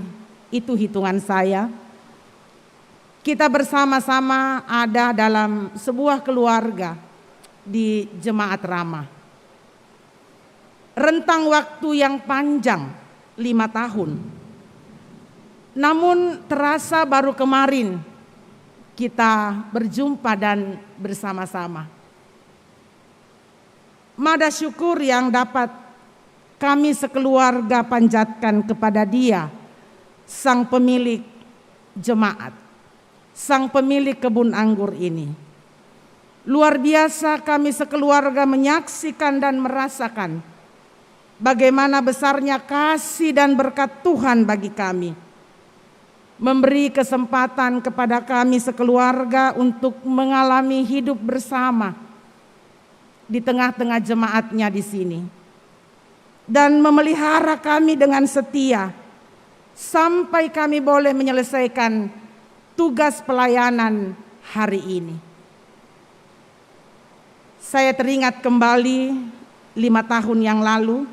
S7: itu hitungan saya. Kita bersama-sama ada dalam sebuah keluarga di Jemaat Rama. Rentang waktu yang panjang, 5 tahun. Namun terasa baru kemarin kita berjumpa dan bersama-sama. Mada syukur yang dapat kami sekeluarga panjatkan kepada Dia, Sang pemilik jemaat, Sang pemilik kebun anggur ini. Luar biasa kami sekeluarga menyaksikan dan merasakan bagaimana besarnya kasih dan berkat Tuhan bagi kami. Memberi kesempatan kepada kami sekeluarga untuk mengalami hidup bersama di tengah-tengah jemaatnya di sini. Dan memelihara kami dengan setia sampai kami boleh menyelesaikan tugas pelayanan hari ini. Saya teringat kembali 5 tahun yang lalu,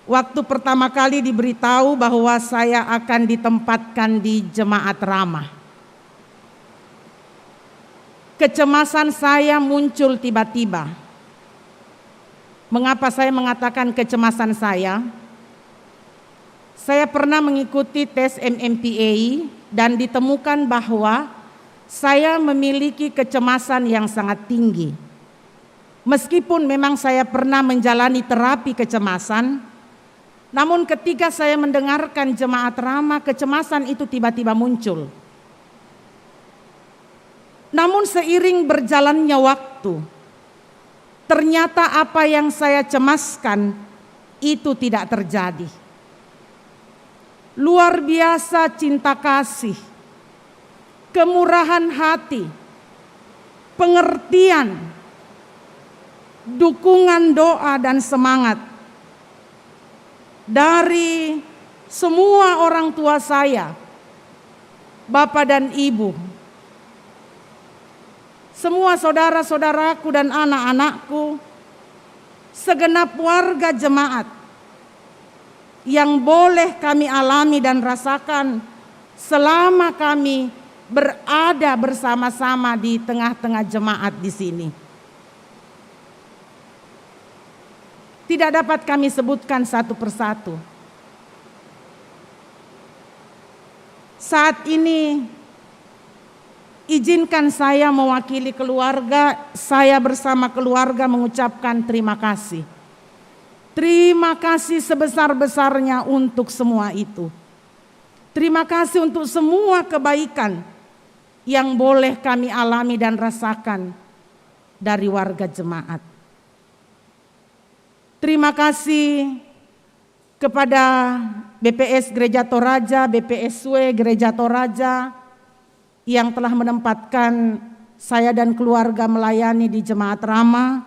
S7: waktu pertama kali diberitahu bahwa saya akan ditempatkan di Jemaat Ramah. Kecemasan saya muncul tiba-tiba. Mengapa saya mengatakan kecemasan saya? Saya pernah mengikuti tes MMPA dan ditemukan bahwa saya memiliki kecemasan yang sangat tinggi. Meskipun memang saya pernah menjalani terapi kecemasan, namun ketika saya mendengarkan Jemaat Ramah, kecemasan itu tiba-tiba muncul. Namun seiring berjalannya waktu, ternyata apa yang saya cemaskan itu tidak terjadi. Luar biasa cinta kasih, kemurahan hati, pengertian, dukungan doa dan semangat dari semua orang tua saya, Bapak dan Ibu, semua saudara-saudaraku dan anak-anakku, segenap warga jemaat yang boleh kami alami dan rasakan selama kami berada bersama-sama di tengah-tengah jemaat di sini. Tidak dapat kami sebutkan satu persatu. Saat ini izinkan saya mewakili keluarga, saya bersama keluarga mengucapkan terima kasih. Terima kasih sebesar-besarnya untuk semua itu. Terima kasih untuk semua kebaikan yang boleh kami alami dan rasakan dari warga jemaat. Terima kasih kepada BPS Gereja Toraja, BPSW Gereja Toraja yang telah menempatkan saya dan keluarga melayani di Jemaat Ramah.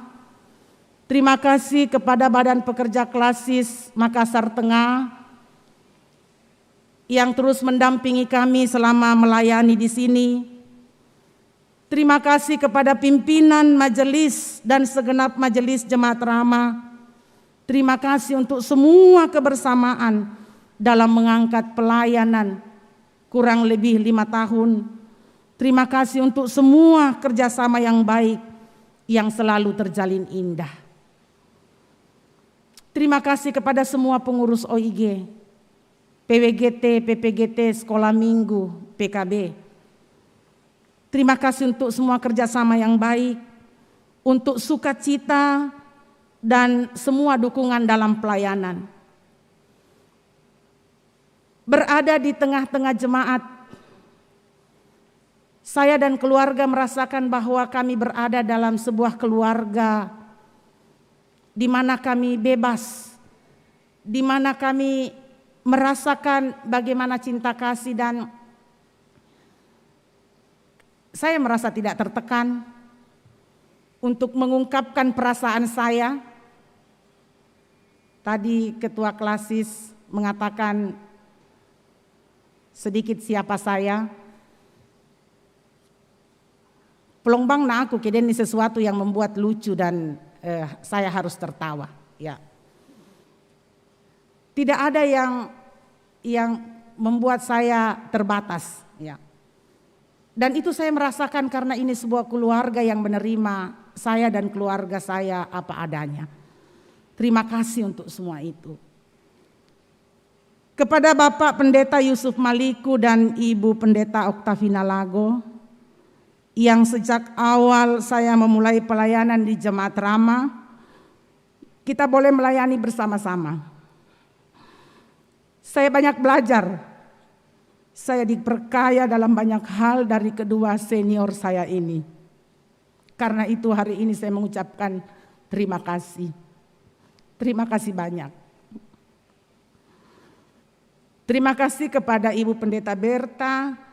S7: Terima kasih kepada Badan Pekerja Klasis Makassar Tengah yang terus mendampingi kami selama melayani di sini. Terima kasih kepada pimpinan majelis dan segenap majelis Jemaat Ramah. Terima kasih untuk semua kebersamaan dalam mengangkat pelayanan kurang lebih 5 tahun. Terima kasih untuk semua kerjasama yang baik yang selalu terjalin indah. Terima kasih kepada semua pengurus OIG, PWGT, PPGT, Sekolah Minggu, PKB. Terima kasih untuk semua kerjasama yang baik, untuk sukacita dan semua dukungan dalam pelayanan. Berada di tengah-tengah jemaat, saya dan keluarga merasakan bahwa kami berada dalam sebuah keluarga di mana kami bebas, di mana kami merasakan bagaimana cinta kasih, dan saya merasa tidak tertekan untuk mengungkapkan perasaan saya. Tadi Ketua Klasis mengatakan sedikit siapa saya. Pelombang na aku kira ini sesuatu yang membuat lucu dan saya harus tertawa. Ya. Tidak ada yang membuat saya terbatas. Ya. Dan itu saya merasakan karena ini sebuah keluarga yang menerima saya dan keluarga saya apa adanya. Terima kasih untuk semua itu. Kepada Bapak Pendeta Yusuf Maliku dan Ibu Pendeta Oktavina Lago, yang sejak awal saya memulai pelayanan di Jemaat Rama, kita boleh melayani bersama-sama. Saya banyak belajar. Saya diperkaya dalam banyak hal dari kedua senior saya ini. Karena itu hari ini saya mengucapkan terima kasih. Terima kasih banyak. Terima kasih kepada Ibu Pendeta Berta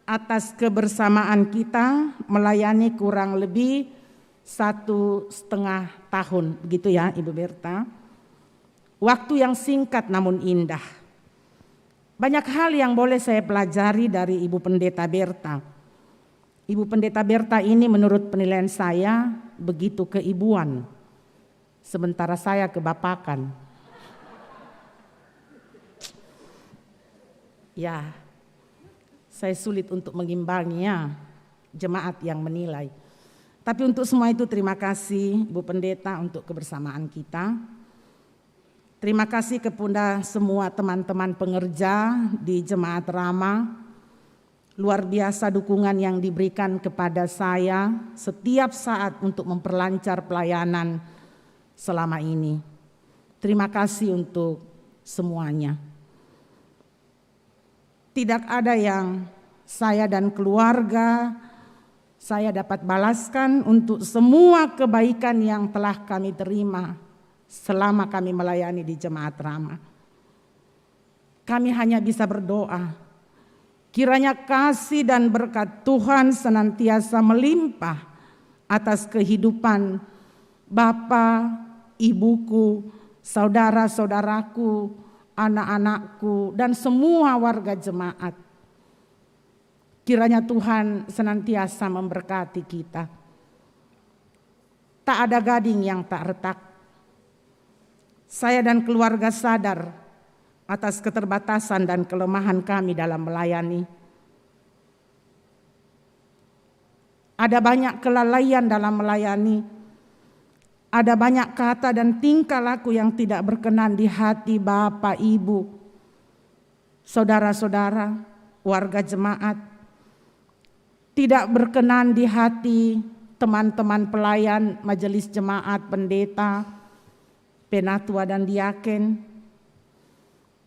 S7: atas kebersamaan kita melayani kurang lebih 1,5 tahun. Begitu ya Ibu Berta. Waktu yang singkat namun indah. Banyak hal yang boleh saya pelajari dari Ibu Pendeta Berta. Ibu Pendeta Berta ini menurut penilaian saya begitu keibuan, sementara saya kebapakan. Ya, saya sulit untuk mengimbanginya, jemaat yang menilai. Tapi untuk semua itu terima kasih Bu Pendeta untuk kebersamaan kita. Terima kasih kepada semua teman-teman pengerja di Jemaat Rama. Luar biasa dukungan yang diberikan kepada saya setiap saat untuk memperlancar pelayanan selama ini. Terima kasih untuk semuanya. Tidak ada yang saya dan keluarga saya dapat balaskan untuk semua kebaikan yang telah kami terima selama kami melayani di Jemaat Rama. Kami hanya bisa berdoa, kiranya kasih dan berkat Tuhan senantiasa melimpah atas kehidupan Bapa, Ibuku, saudara-saudaraku, anak-anakku, dan semua warga jemaat. Kiranya Tuhan senantiasa memberkati kita. Tak ada gading yang tak retak. Saya dan keluarga sadar atas keterbatasan dan kelemahan kami dalam melayani. Ada banyak kelalaian dalam melayani. Ada banyak kata dan tingkah laku yang tidak berkenan di hati Bapak, Ibu, saudara-saudara, warga jemaat. Tidak berkenan di hati teman-teman pelayan majelis jemaat, pendeta, penatua dan diaken.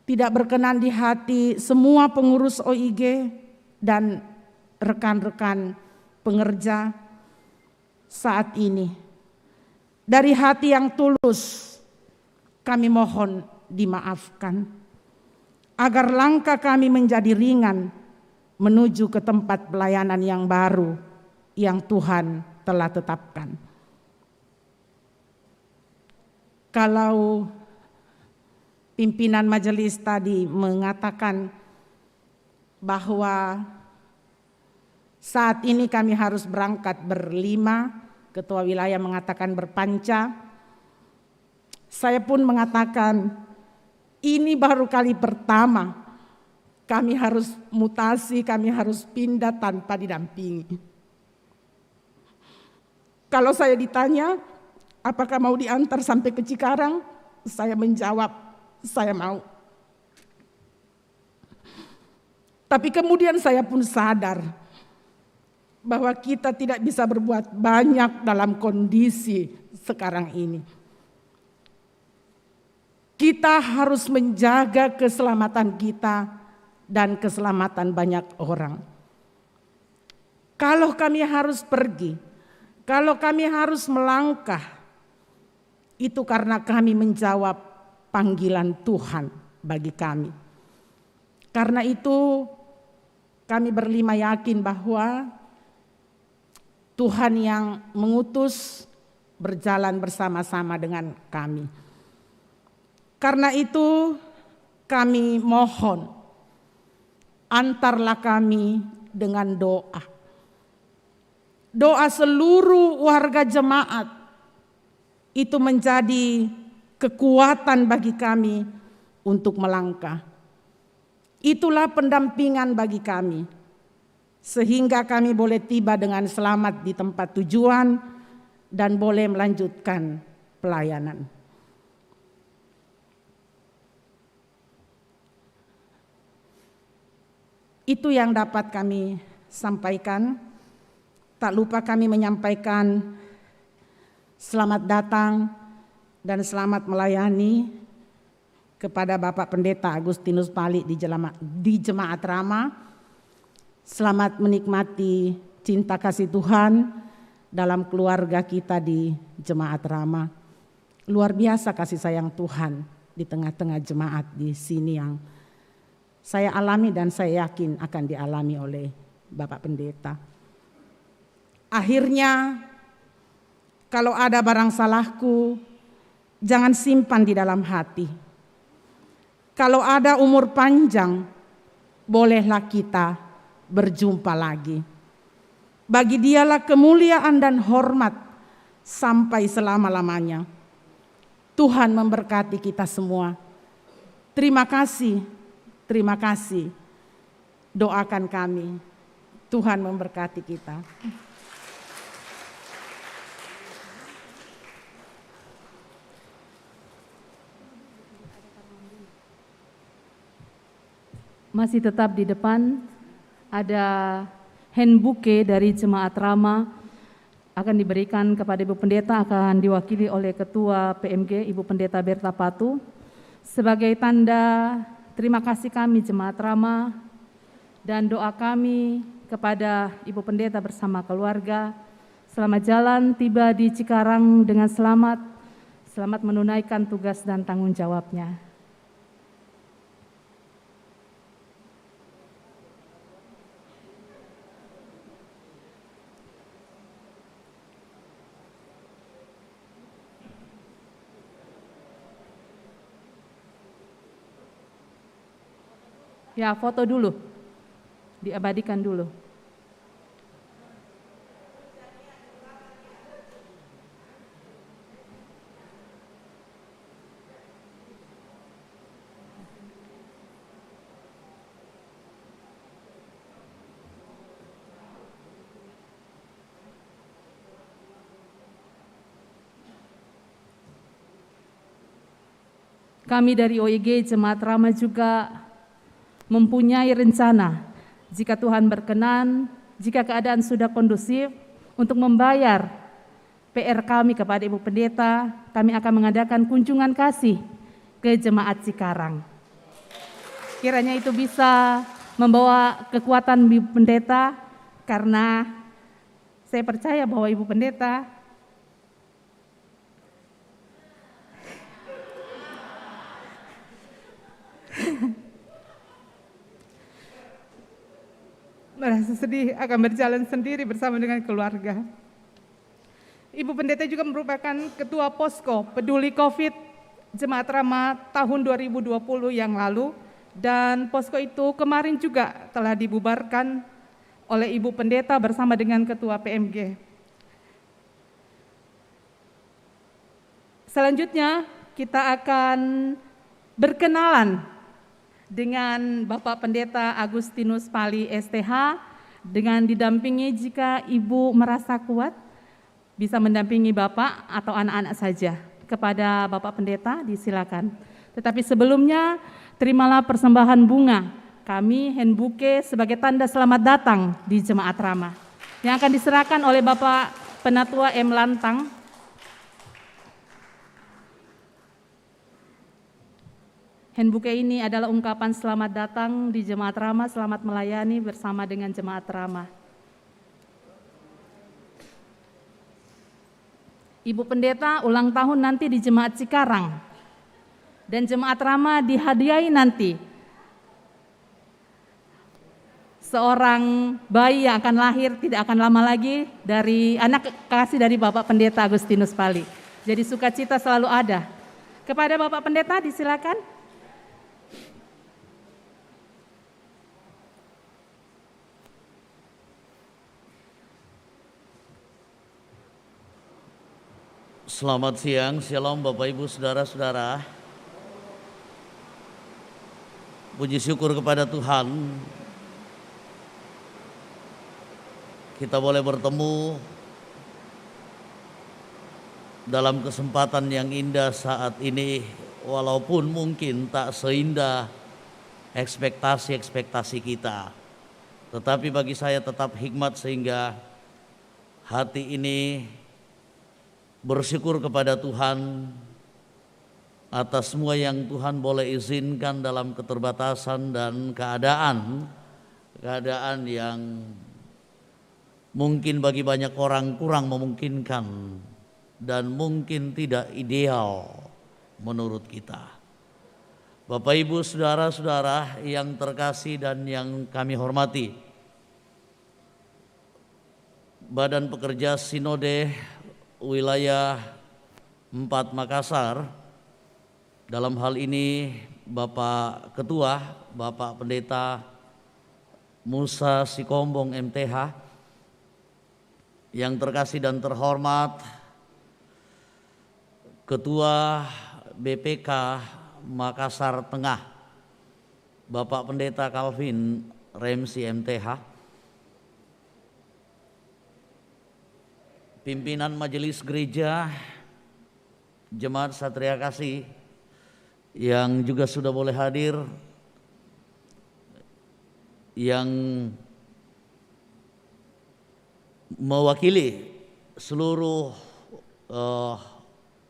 S7: Tidak berkenan di hati semua pengurus OIG dan rekan-rekan pengerja saat ini. Dari hati yang tulus kami mohon dimaafkan agar langkah kami menjadi ringan menuju ke tempat pelayanan yang baru yang Tuhan telah tetapkan. Kalau pimpinan majelis tadi mengatakan bahwa saat ini kami harus berangkat berlima, ketua wilayah mengatakan berpanca, saya pun mengatakan ini baru kali pertama kami harus mutasi, kami harus pindah tanpa didampingi. Kalau saya ditanya, apakah mau diantar sampai ke Cikarang? Saya menjawab, saya mau. Tapi kemudian saya pun sadar bahwa kita tidak bisa berbuat banyak dalam kondisi sekarang ini. Kita harus menjaga keselamatan kita dan keselamatan banyak orang. Kalau kami harus pergi, kalau kami harus melangkah, itu karena kami menjawab panggilan Tuhan bagi kami. Karena itu kami berlima yakin bahwa Tuhan yang mengutus berjalan bersama-sama dengan kami. Karena itu kami mohon, antarlah kami dengan doa. Doa seluruh warga jemaat itu menjadi kekuatan bagi kami untuk melangkah. Itulah pendampingan bagi kami, sehingga kami boleh tiba dengan selamat di tempat tujuan dan boleh melanjutkan pelayanan. Itu yang dapat kami sampaikan. Tak lupa kami menyampaikan selamat datang dan selamat melayani kepada Bapak Pendeta Agustinus Pali di Jemaat Rama. Selamat menikmati cinta kasih Tuhan dalam keluarga kita di Jemaat Rama. Luar biasa kasih sayang Tuhan di tengah-tengah jemaat di sini yang saya alami dan saya yakin akan dialami oleh Bapak Pendeta. Akhirnya, kalau ada barang salahku, jangan simpan di dalam hati. Kalau ada umur panjang, bolehlah kita berjumpa lagi. Bagi Dialah kemuliaan dan hormat sampai selama-lamanya. Tuhan memberkati kita semua. Terima kasih, terima kasih. Doakan kami, Tuhan memberkati kita.
S2: Masih tetap di depan ada handbouquet dari Jemaat Rama akan diberikan kepada Ibu Pendeta, akan diwakili oleh Ketua PMG Ibu Pendeta Berta Patu. Sebagai tanda terima kasih kami Jemaat Rama dan doa kami kepada Ibu Pendeta bersama keluarga. Selamat jalan tiba di Cikarang dengan selamat, selamat menunaikan tugas dan tanggung jawabnya. Ya, foto dulu, diabadikan dulu. Kami dari OIG Jemaat Rama juga mempunyai rencana, jika Tuhan berkenan, jika keadaan sudah kondusif, untuk membayar PR kami kepada Ibu Pendeta, kami akan mengadakan kunjungan kasih ke Jemaat Cikarang. Kiranya itu bisa membawa kekuatan Ibu Pendeta, karena saya percaya bahwa Ibu Pendeta merasa sedih akan berjalan sendiri bersama dengan keluarga. Ibu Pendeta juga merupakan Ketua Posko Peduli COVID Jemaat Rama tahun 2020 yang lalu, dan posko itu kemarin juga telah dibubarkan oleh Ibu Pendeta bersama dengan Ketua PMG. Selanjutnya kita akan berkenalan dengan Bapak Pendeta Agustinus Pali STH, dengan didampingi jika Ibu merasa kuat bisa mendampingi Bapak atau anak-anak saja. Kepada Bapak Pendeta disilakan. Tetapi sebelumnya terimalah persembahan bunga kami handbouquet sebagai tanda selamat datang di Jemaat Rama yang akan diserahkan oleh Bapak Penatua M. Lantang. Handbouquet ini adalah ungkapan selamat datang di Jemaat Rama, selamat melayani bersama dengan Jemaat Rama. Ibu Pendeta ulang tahun nanti di Jemaat Cikarang, dan Jemaat Rama dihadiahi nanti seorang bayi yang akan lahir tidak akan lama lagi dari anak kekasih dari Bapak Pendeta Agustinus Pali. Jadi sukacita selalu ada. Kepada Bapak Pendeta disilakan.
S9: Selamat siang, shalom Bapak Ibu Saudara-saudara. Puji syukur kepada Tuhan, kita boleh bertemu dalam kesempatan yang indah saat ini, walaupun mungkin tak seindah ekspektasi-ekspektasi kita. Tetapi bagi saya tetap hikmat, sehingga hati ini bersyukur kepada Tuhan atas semua yang Tuhan boleh izinkan dalam keterbatasan dan keadaan yang mungkin bagi banyak orang kurang memungkinkan dan mungkin tidak ideal menurut kita. Bapak Ibu saudara-saudara yang terkasih dan yang kami hormati, Badan Pekerja Sinode Wilayah 4 Makassar, dalam hal ini Bapak Ketua, Bapak Pendeta Musa Sikombong MTH, yang terkasih dan terhormat Ketua BPK Makassar Tengah, Bapak Pendeta Calvin Remsi MTH, pimpinan Majelis Gereja Jemaat Satria Kasih yang juga sudah boleh hadir, yang mewakili seluruh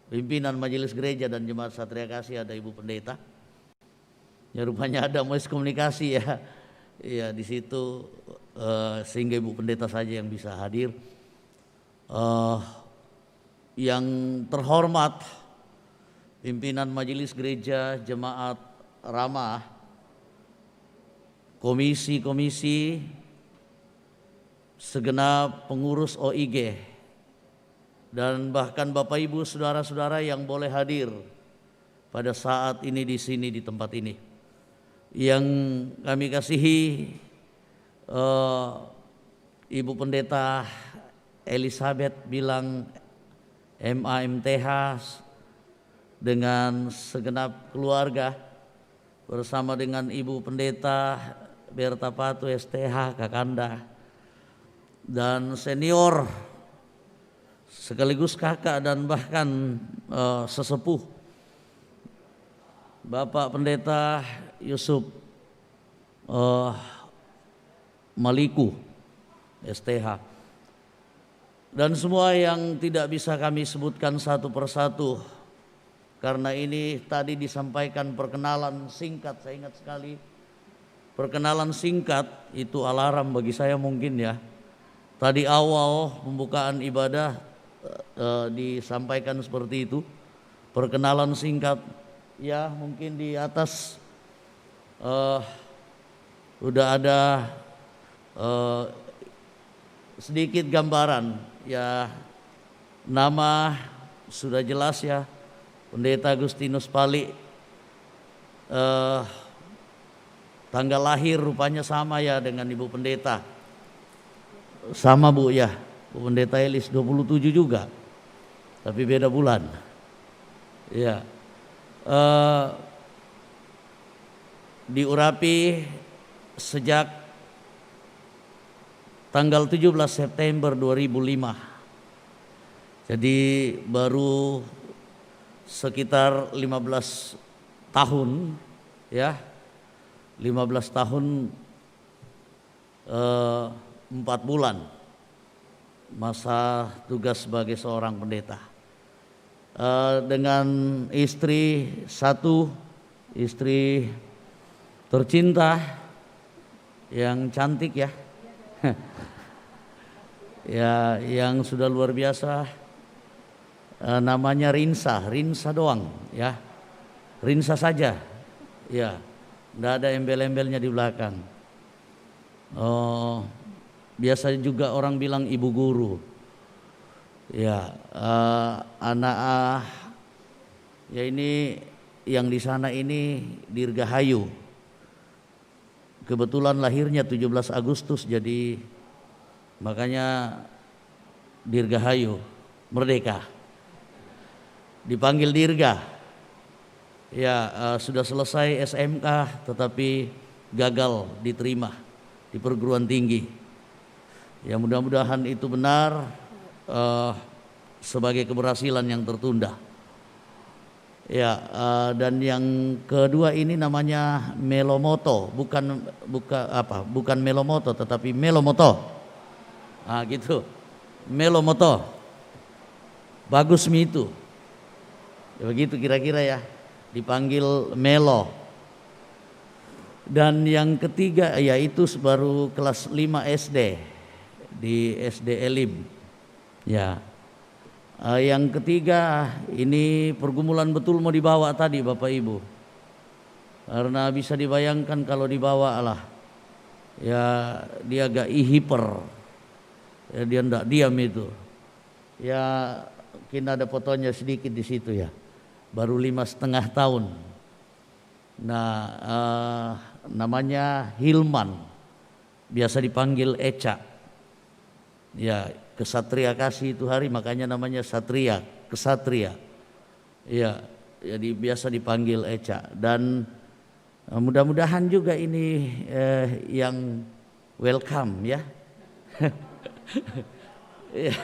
S9: pimpinan Majelis Gereja dan Jemaat Satria Kasih, ada Ibu Pendeta. Ya, rupanya ada miskomunikasi ya. Ya, di situ sehingga Ibu Pendeta saja yang bisa hadir. Yang terhormat pimpinan Majelis Gereja Jemaat Ramah, komisi-komisi, segenap pengurus OIG, dan bahkan Bapak Ibu saudara-saudara yang boleh hadir pada saat ini di sini di tempat ini. Yang kami kasihi Ibu Pendeta Elizabeth Bilang MAMTH dengan segenap keluarga, bersama dengan Ibu Pendeta Berta Patu STH Kakanda, dan senior sekaligus kakak dan bahkan sesepuh Bapak Pendeta Yusuf Maliku STH, dan semua yang tidak bisa kami sebutkan satu persatu karena ini tadi disampaikan perkenalan singkat. Saya ingat sekali perkenalan singkat itu alarm bagi saya mungkin ya. Tadi awal pembukaan ibadah disampaikan seperti itu, perkenalan singkat ya, mungkin di atas udah ada sedikit gambaran ya, nama sudah jelas ya, Pendeta Agustinus Pali, tanggal lahir rupanya sama ya dengan Ibu Pendeta, sama Bu ya, Bu Pendeta Elis 27 juga, tapi beda bulan ya. Diurapi sejak tanggal 17 September 2005. Jadi baru sekitar 15 tahun ya. 15 tahun 4 bulan masa tugas sebagai seorang pendeta. Dengan istri satu, istri tercinta yang cantik ya. Ya, yang sudah luar biasa, namanya Rinsa doang ya, Rinsa saja ya, nggak ada embel-embelnya di belakang. Biasa juga orang bilang ibu guru ya. Anak ya ini yang di sana ini Dirgahayu, kebetulan lahirnya 17 Agustus, jadi makanya Dirgahayu, merdeka, dipanggil Dirga ya. Sudah selesai SMK tetapi gagal diterima di perguruan tinggi ya. Mudah-mudahan itu benar sebagai keberhasilan yang tertunda ya. Dan yang kedua ini namanya Melomoto, bukan Melomoto tetapi Melomoto. Gitu Melo moto. Bagus mi itu. Ya begitu kira-kira ya. Dipanggil Melo. Dan yang ketiga yaitu baru kelas 5 SD di SD Elim. Ya. Yang ketiga ini pergumulan betul mau dibawa tadi Bapak Ibu. Karena bisa dibayangkan kalau dibawa lah. Ya dia agak hiper. Ya, dia enggak diam itu. Ya mungkin ada fotonya sedikit di situ ya. Baru 5,5 tahun. Nah namanya Hilman. Biasa dipanggil Eca. Ya kesatria kasih itu hari makanya namanya Satria, kesatria. Ya jadi biasa dipanggil Eca. Dan mudah-mudahan juga ini yang welcome ya. Ya.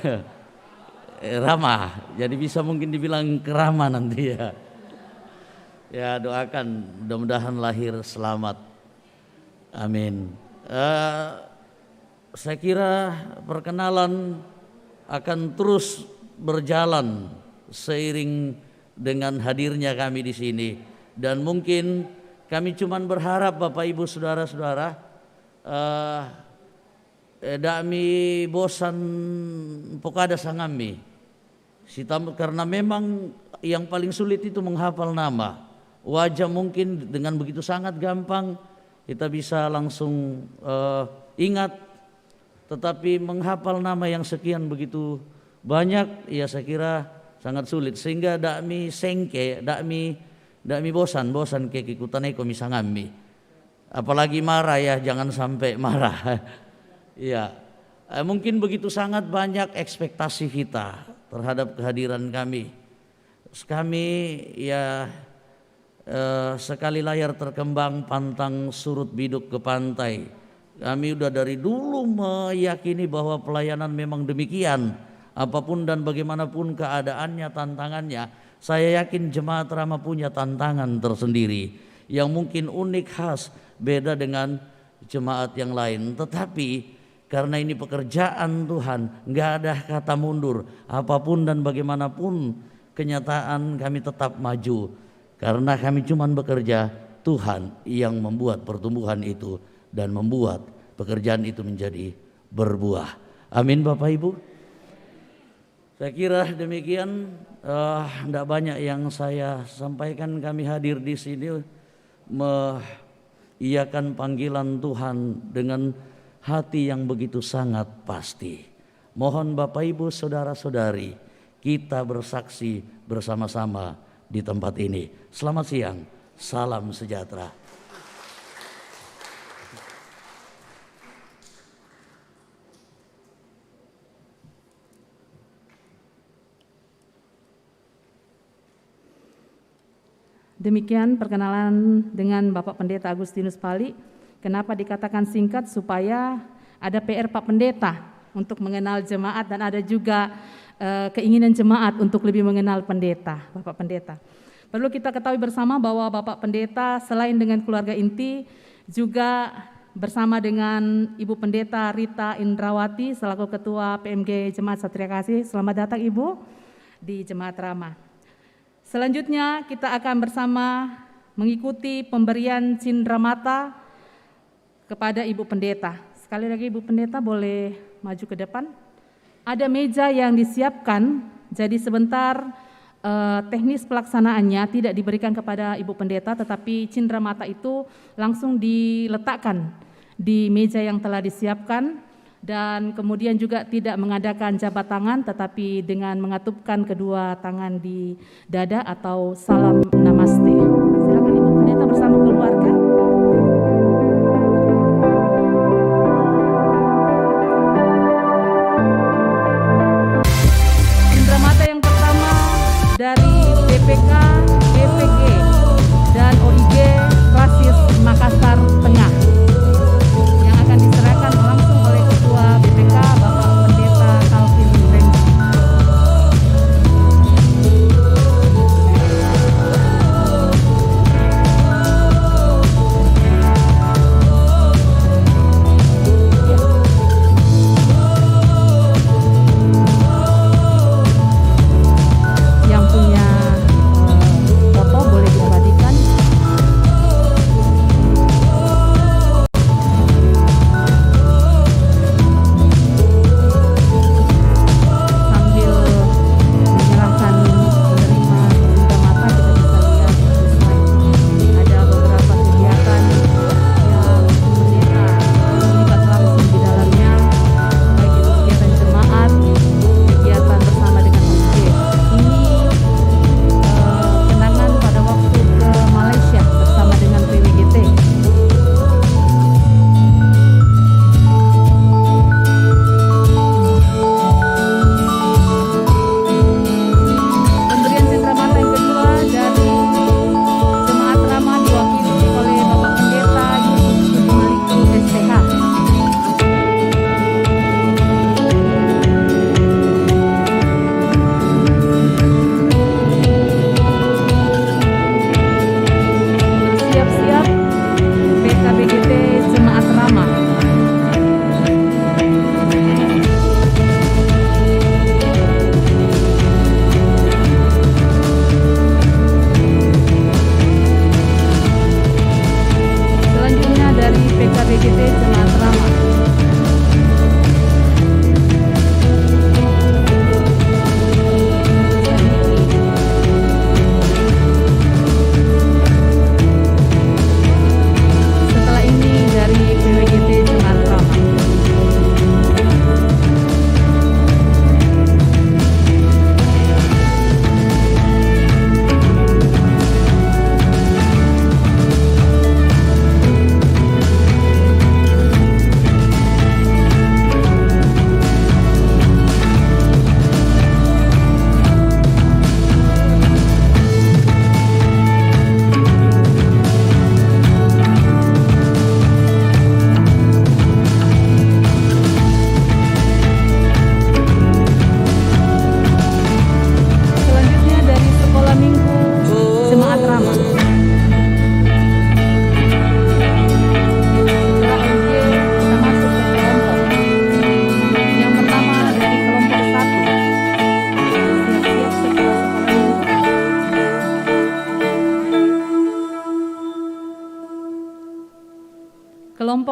S9: Ramah, jadi bisa mungkin dibilang keramah nanti ya. Ya doakan mudah-mudahan lahir selamat. Amin. Saya kira perkenalan akan terus berjalan seiring dengan hadirnya kami di sini. Dan mungkin kami cuman berharap Bapak Ibu Saudara-saudara dami bosan pokada sangami. Karena memang yang paling sulit itu menghafal nama. Wajah mungkin dengan begitu sangat gampang kita bisa langsung ingat. Tetapi menghafal nama yang sekian begitu banyak ya saya kira sangat sulit. Sehingga dakmi sengke, dakmi bosan ke ikutan eko misangami. Apalagi marah ya, jangan sampai marah. Ya, mungkin begitu sangat banyak ekspektasi kita terhadap kehadiran kami. Kami ya sekali layar terkembang pantang surut biduk ke pantai. Kami udah dari dulu meyakini bahwa pelayanan memang demikian. Apapun dan bagaimanapun keadaannya, tantangannya, saya yakin Jemaat Rama punya tantangan tersendiri yang mungkin unik, khas, beda dengan jemaat yang lain. Tetapi karena ini pekerjaan Tuhan, nggak ada kata mundur. Apapun dan bagaimanapun kenyataan kami tetap maju. Karena kami cuma bekerja, Tuhan yang membuat pertumbuhan itu dan membuat pekerjaan itu menjadi berbuah. Amin Bapak Ibu. Saya kira demikian. Tidak banyak yang saya sampaikan. Kami hadir di sini mengiyakan panggilan Tuhan dengan hati yang begitu sangat pasti. Mohon Bapak Ibu Saudara-saudari kita bersaksi bersama-sama di tempat ini. Selamat siang, salam sejahtera.
S2: Demikian perkenalan dengan Bapak Pendeta Agustinus Pali. Kenapa dikatakan singkat? Supaya ada PR Pak Pendeta untuk mengenal jemaat dan ada juga keinginan jemaat untuk lebih mengenal pendeta, Bapak Pendeta. Perlu kita ketahui bersama bahwa Bapak Pendeta selain dengan keluarga inti juga bersama dengan Ibu Pendeta Rita Indrawati selaku Ketua PMG Jemaat Satria Kasih. Selamat datang Ibu di Jemaat Rama. Selanjutnya kita akan bersama mengikuti pemberian cindramata kepada Ibu Pendeta. Sekali lagi Ibu Pendeta boleh maju ke depan. Ada meja yang disiapkan, jadi sebentar teknis pelaksanaannya tidak diberikan kepada Ibu Pendeta, tetapi cindramata itu langsung diletakkan di meja yang telah disiapkan. Dan kemudian juga tidak mengadakan jabat tangan tetapi dengan mengatupkan kedua tangan di dada atau salam namaste. Silakan Ibu Pendeta bersama keluarga. Cindramata yang pertama dari BPK, BPG dan OIG Klasis Makassar Tengah yang akan diserahkan langsung oleh Ketua BPK Bapak Pendeta Calvin Renzi.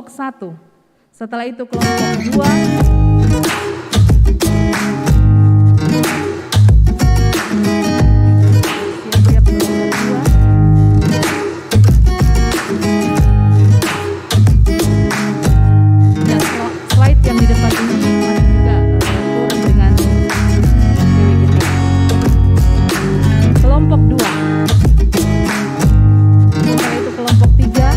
S2: kelompok 1. Setelah itu kelompok 2. Siap-siap kelompok 2. Ya, slide yang di depan ini masih juga turun dengan PWGT. Kelompok 2. Setelah itu kelompok 3.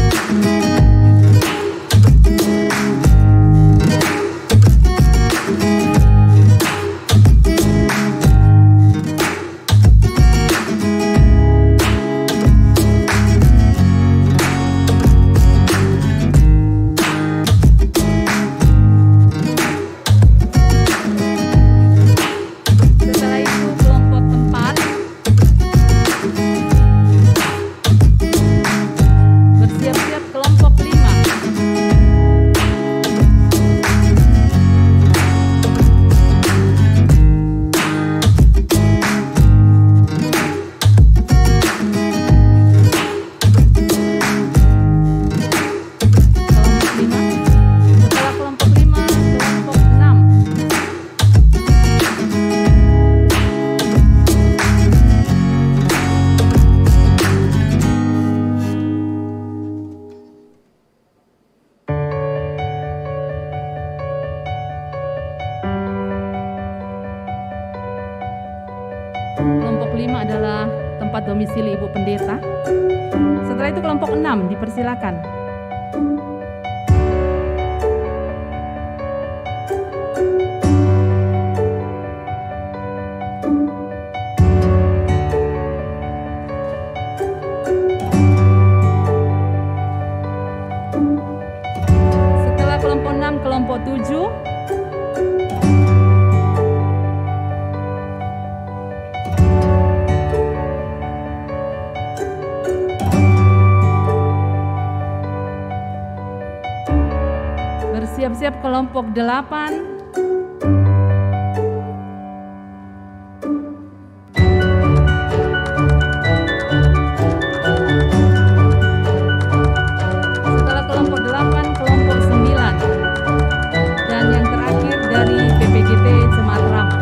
S2: Setelah itu kelompok 4. Bersiap-siap kelompok 5. Kelompok 5. Setelah kelompok 5, kelompok 6. Kelompok 5 adalah tempat domisili Ibu Pendeta. Setelah itu kelompok 6 dipersilakan. Setelah kelompok 6, kelompok 7. Bersiap-siap kelompok 8. Setelah kelompok 8, kelompok 9. Dan yang terakhir dari PPGT Jemaat Rama.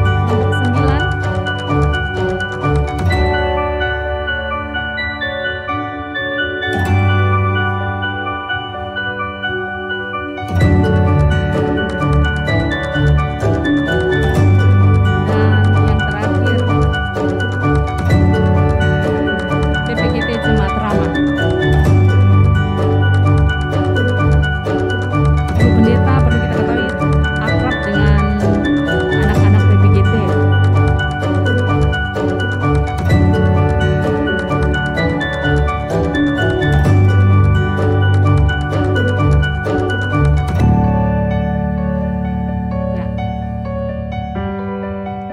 S2: Kelompok 9. Dan yang terakhir PPGT Jemaat Rama. Ibu Pendeta perlu kita ketahui akrab dengan anak-anak PPGT. Ya.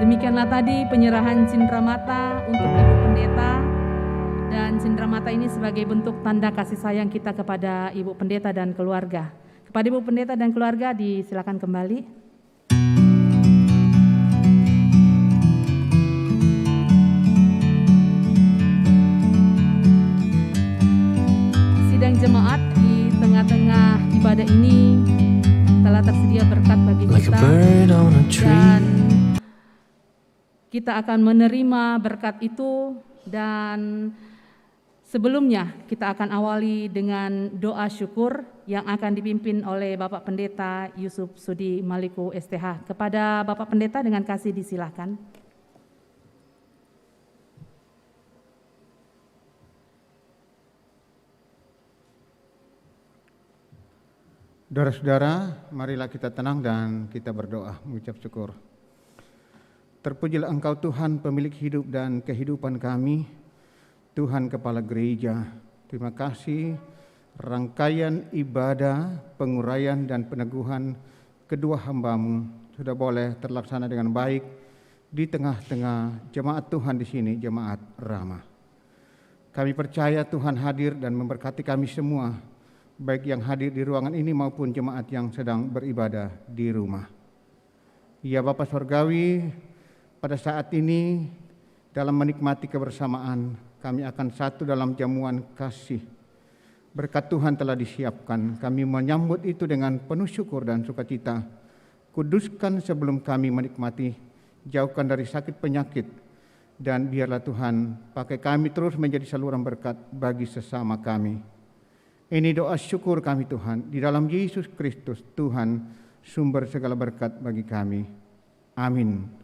S2: Demikianlah tadi penyerahan cindramata untuk Ibu Pendeta, dan cindramata ini sebagai bentuk tanda kasih sayang kita kepada Ibu Pendeta dan keluarga. Kepada Ibu Pendeta dan keluarga disilakan kembali. Sidang jemaat di tengah-tengah ibadah ini telah tersedia berkat bagi
S1: Like a
S2: kita,
S1: bird on a tree.
S2: dan kita akan menerima berkat itu. Dan sebelumnya kita akan awali dengan doa syukur yang akan dipimpin oleh Bapak Pendeta Yusuf Sudi Maliku STH. Kepada Bapak Pendeta dengan kasih disilahkan.
S19: Saudara-saudara, marilah kita tenang dan kita berdoa mengucap syukur. Terpujilah Engkau Tuhan, pemilik hidup dan kehidupan kami, Tuhan Kepala Gereja. Terima kasih rangkaian ibadah, penguraian dan peneguhan kedua hamba-Mu sudah boleh terlaksana dengan baik di tengah-tengah jemaat Tuhan di sini, jemaat Rama. Kami percaya Tuhan hadir dan memberkati kami semua, baik yang hadir di ruangan ini maupun jemaat yang sedang beribadah di rumah. Ya Bapa Surgawi, pada saat ini dalam menikmati kebersamaan, kami akan satu dalam jamuan kasih. Berkat Tuhan telah disiapkan, kami menyambut itu dengan penuh syukur dan sukacita. Kuduskan sebelum kami menikmati, jauhkan dari sakit penyakit, dan biarlah Tuhan pakai kami terus menjadi saluran berkat bagi sesama kami. Ini doa syukur kami Tuhan, di dalam Yesus Kristus Tuhan, sumber segala berkat bagi kami. Amin.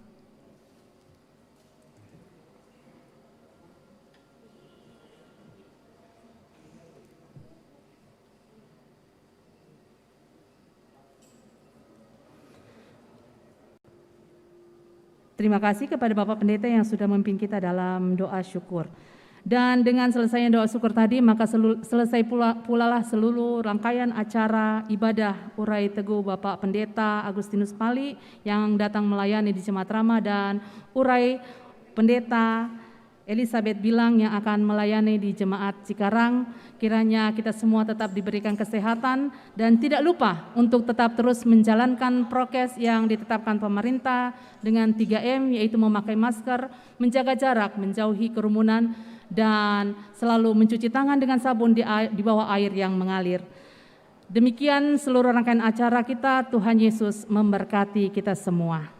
S2: Terima kasih kepada Bapak Pendeta yang sudah memimpin kita dalam doa syukur. Dan dengan selesainya doa syukur tadi, maka selesai pula lah seluruh rangkaian acara ibadah urai teguh Bapak Pendeta Agustinus Pali yang datang melayani di Jemaat Rama, dan urai Pendeta Elizabeth Bilang yang akan melayani di Jemaat Cikarang. Kiranya kita semua tetap diberikan kesehatan dan tidak lupa untuk tetap terus menjalankan prokes yang ditetapkan pemerintah dengan 3M, yaitu memakai masker, menjaga jarak, menjauhi kerumunan, dan selalu mencuci tangan dengan sabun di bawah air yang mengalir. Demikian seluruh rangkaian acara kita. Tuhan Yesus memberkati kita semua.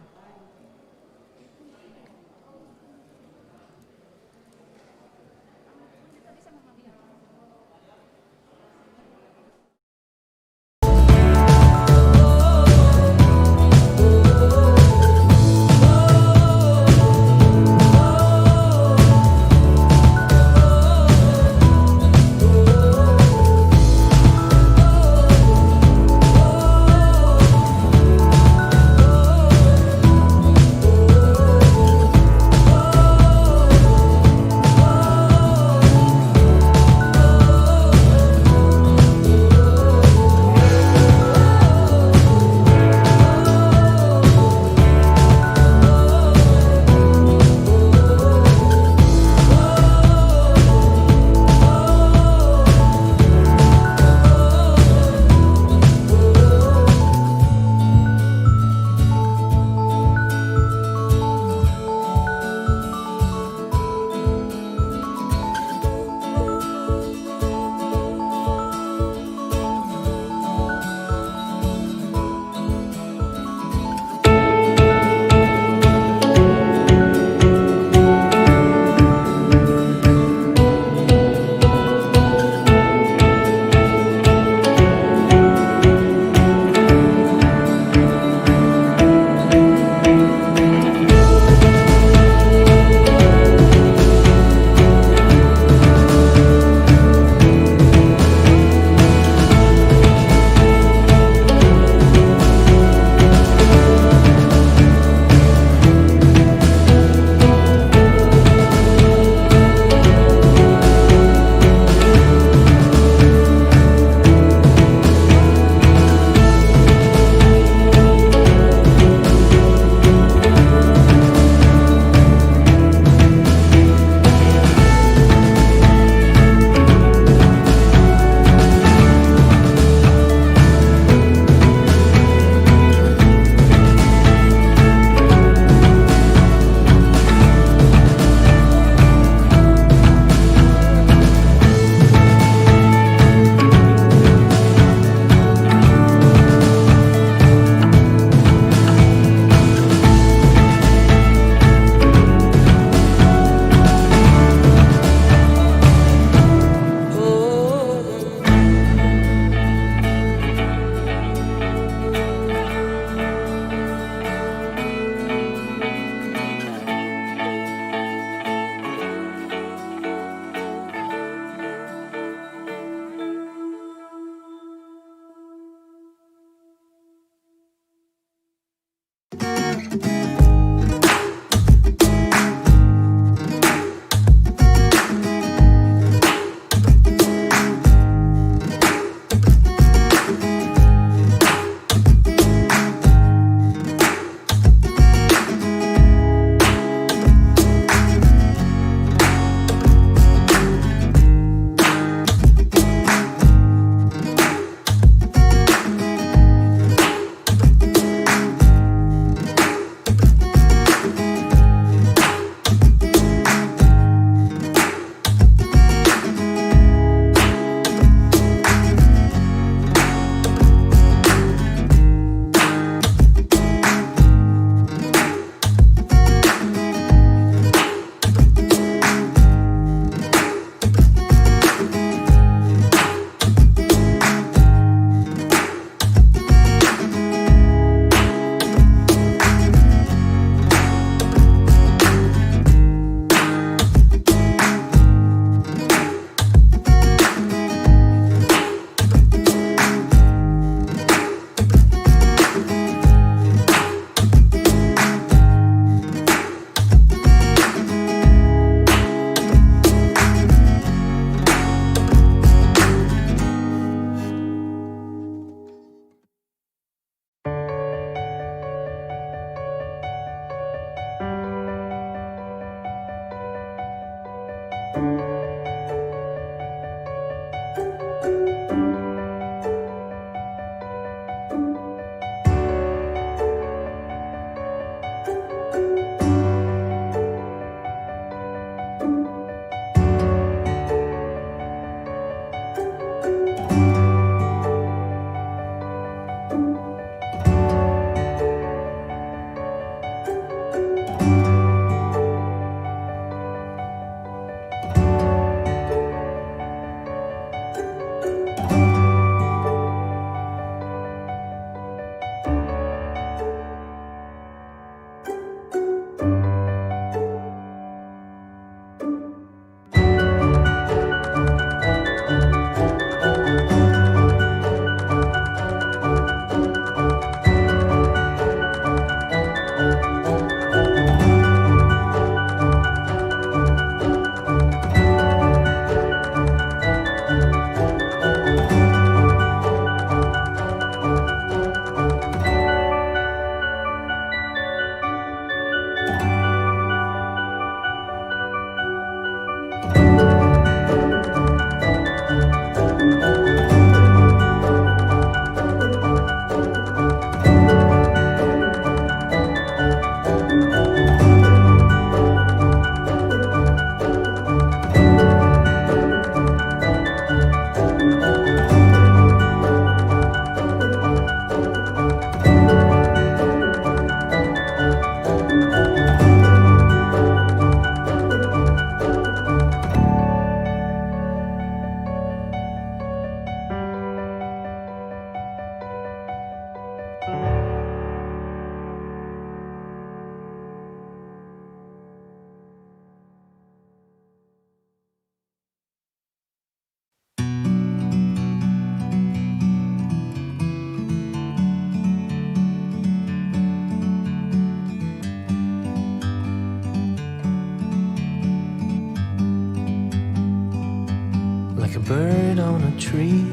S1: bird on a tree.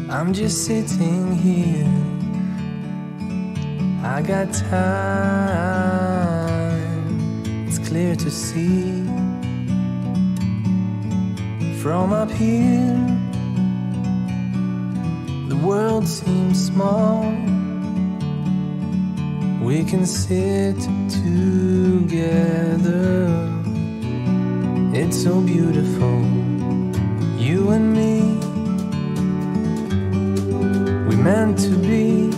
S1: I'm just sitting here. I got time, it's clear to see. From up here, the world seems small. We can sit together. It's so beautiful, you and me. We meant to be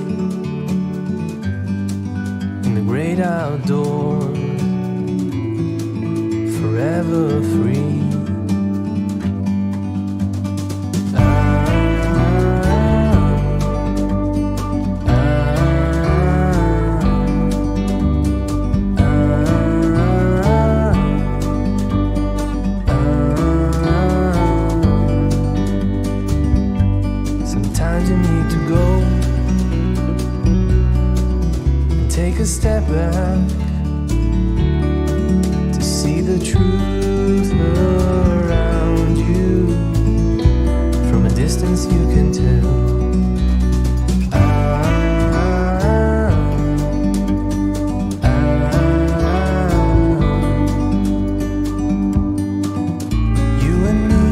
S1: in the great outdoors, forever free. Sometimes you need to go and take a step back to see the truth around you. From a distance you can tell. You and me,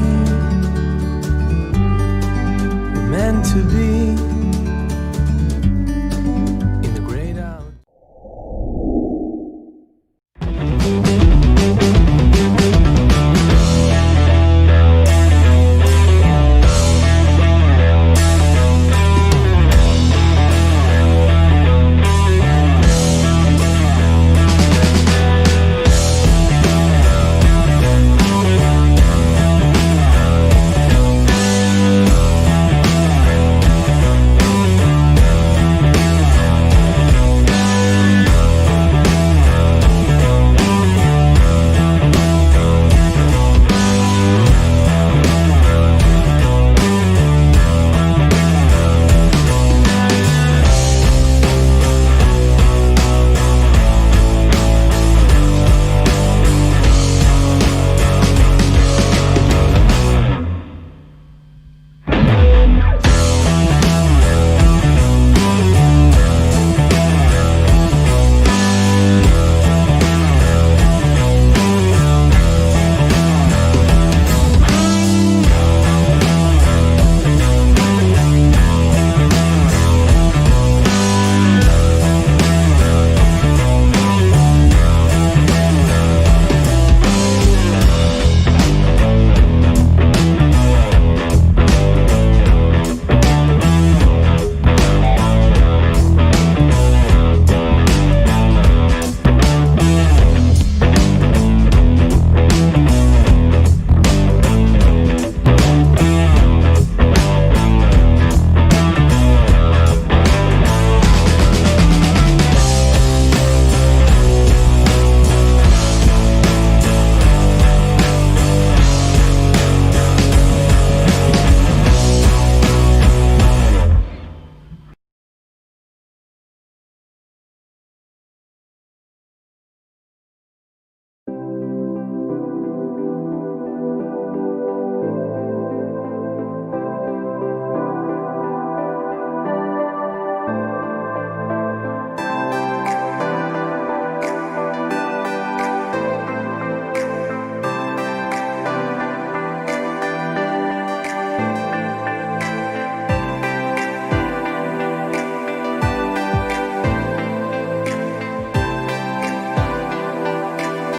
S1: we're meant to be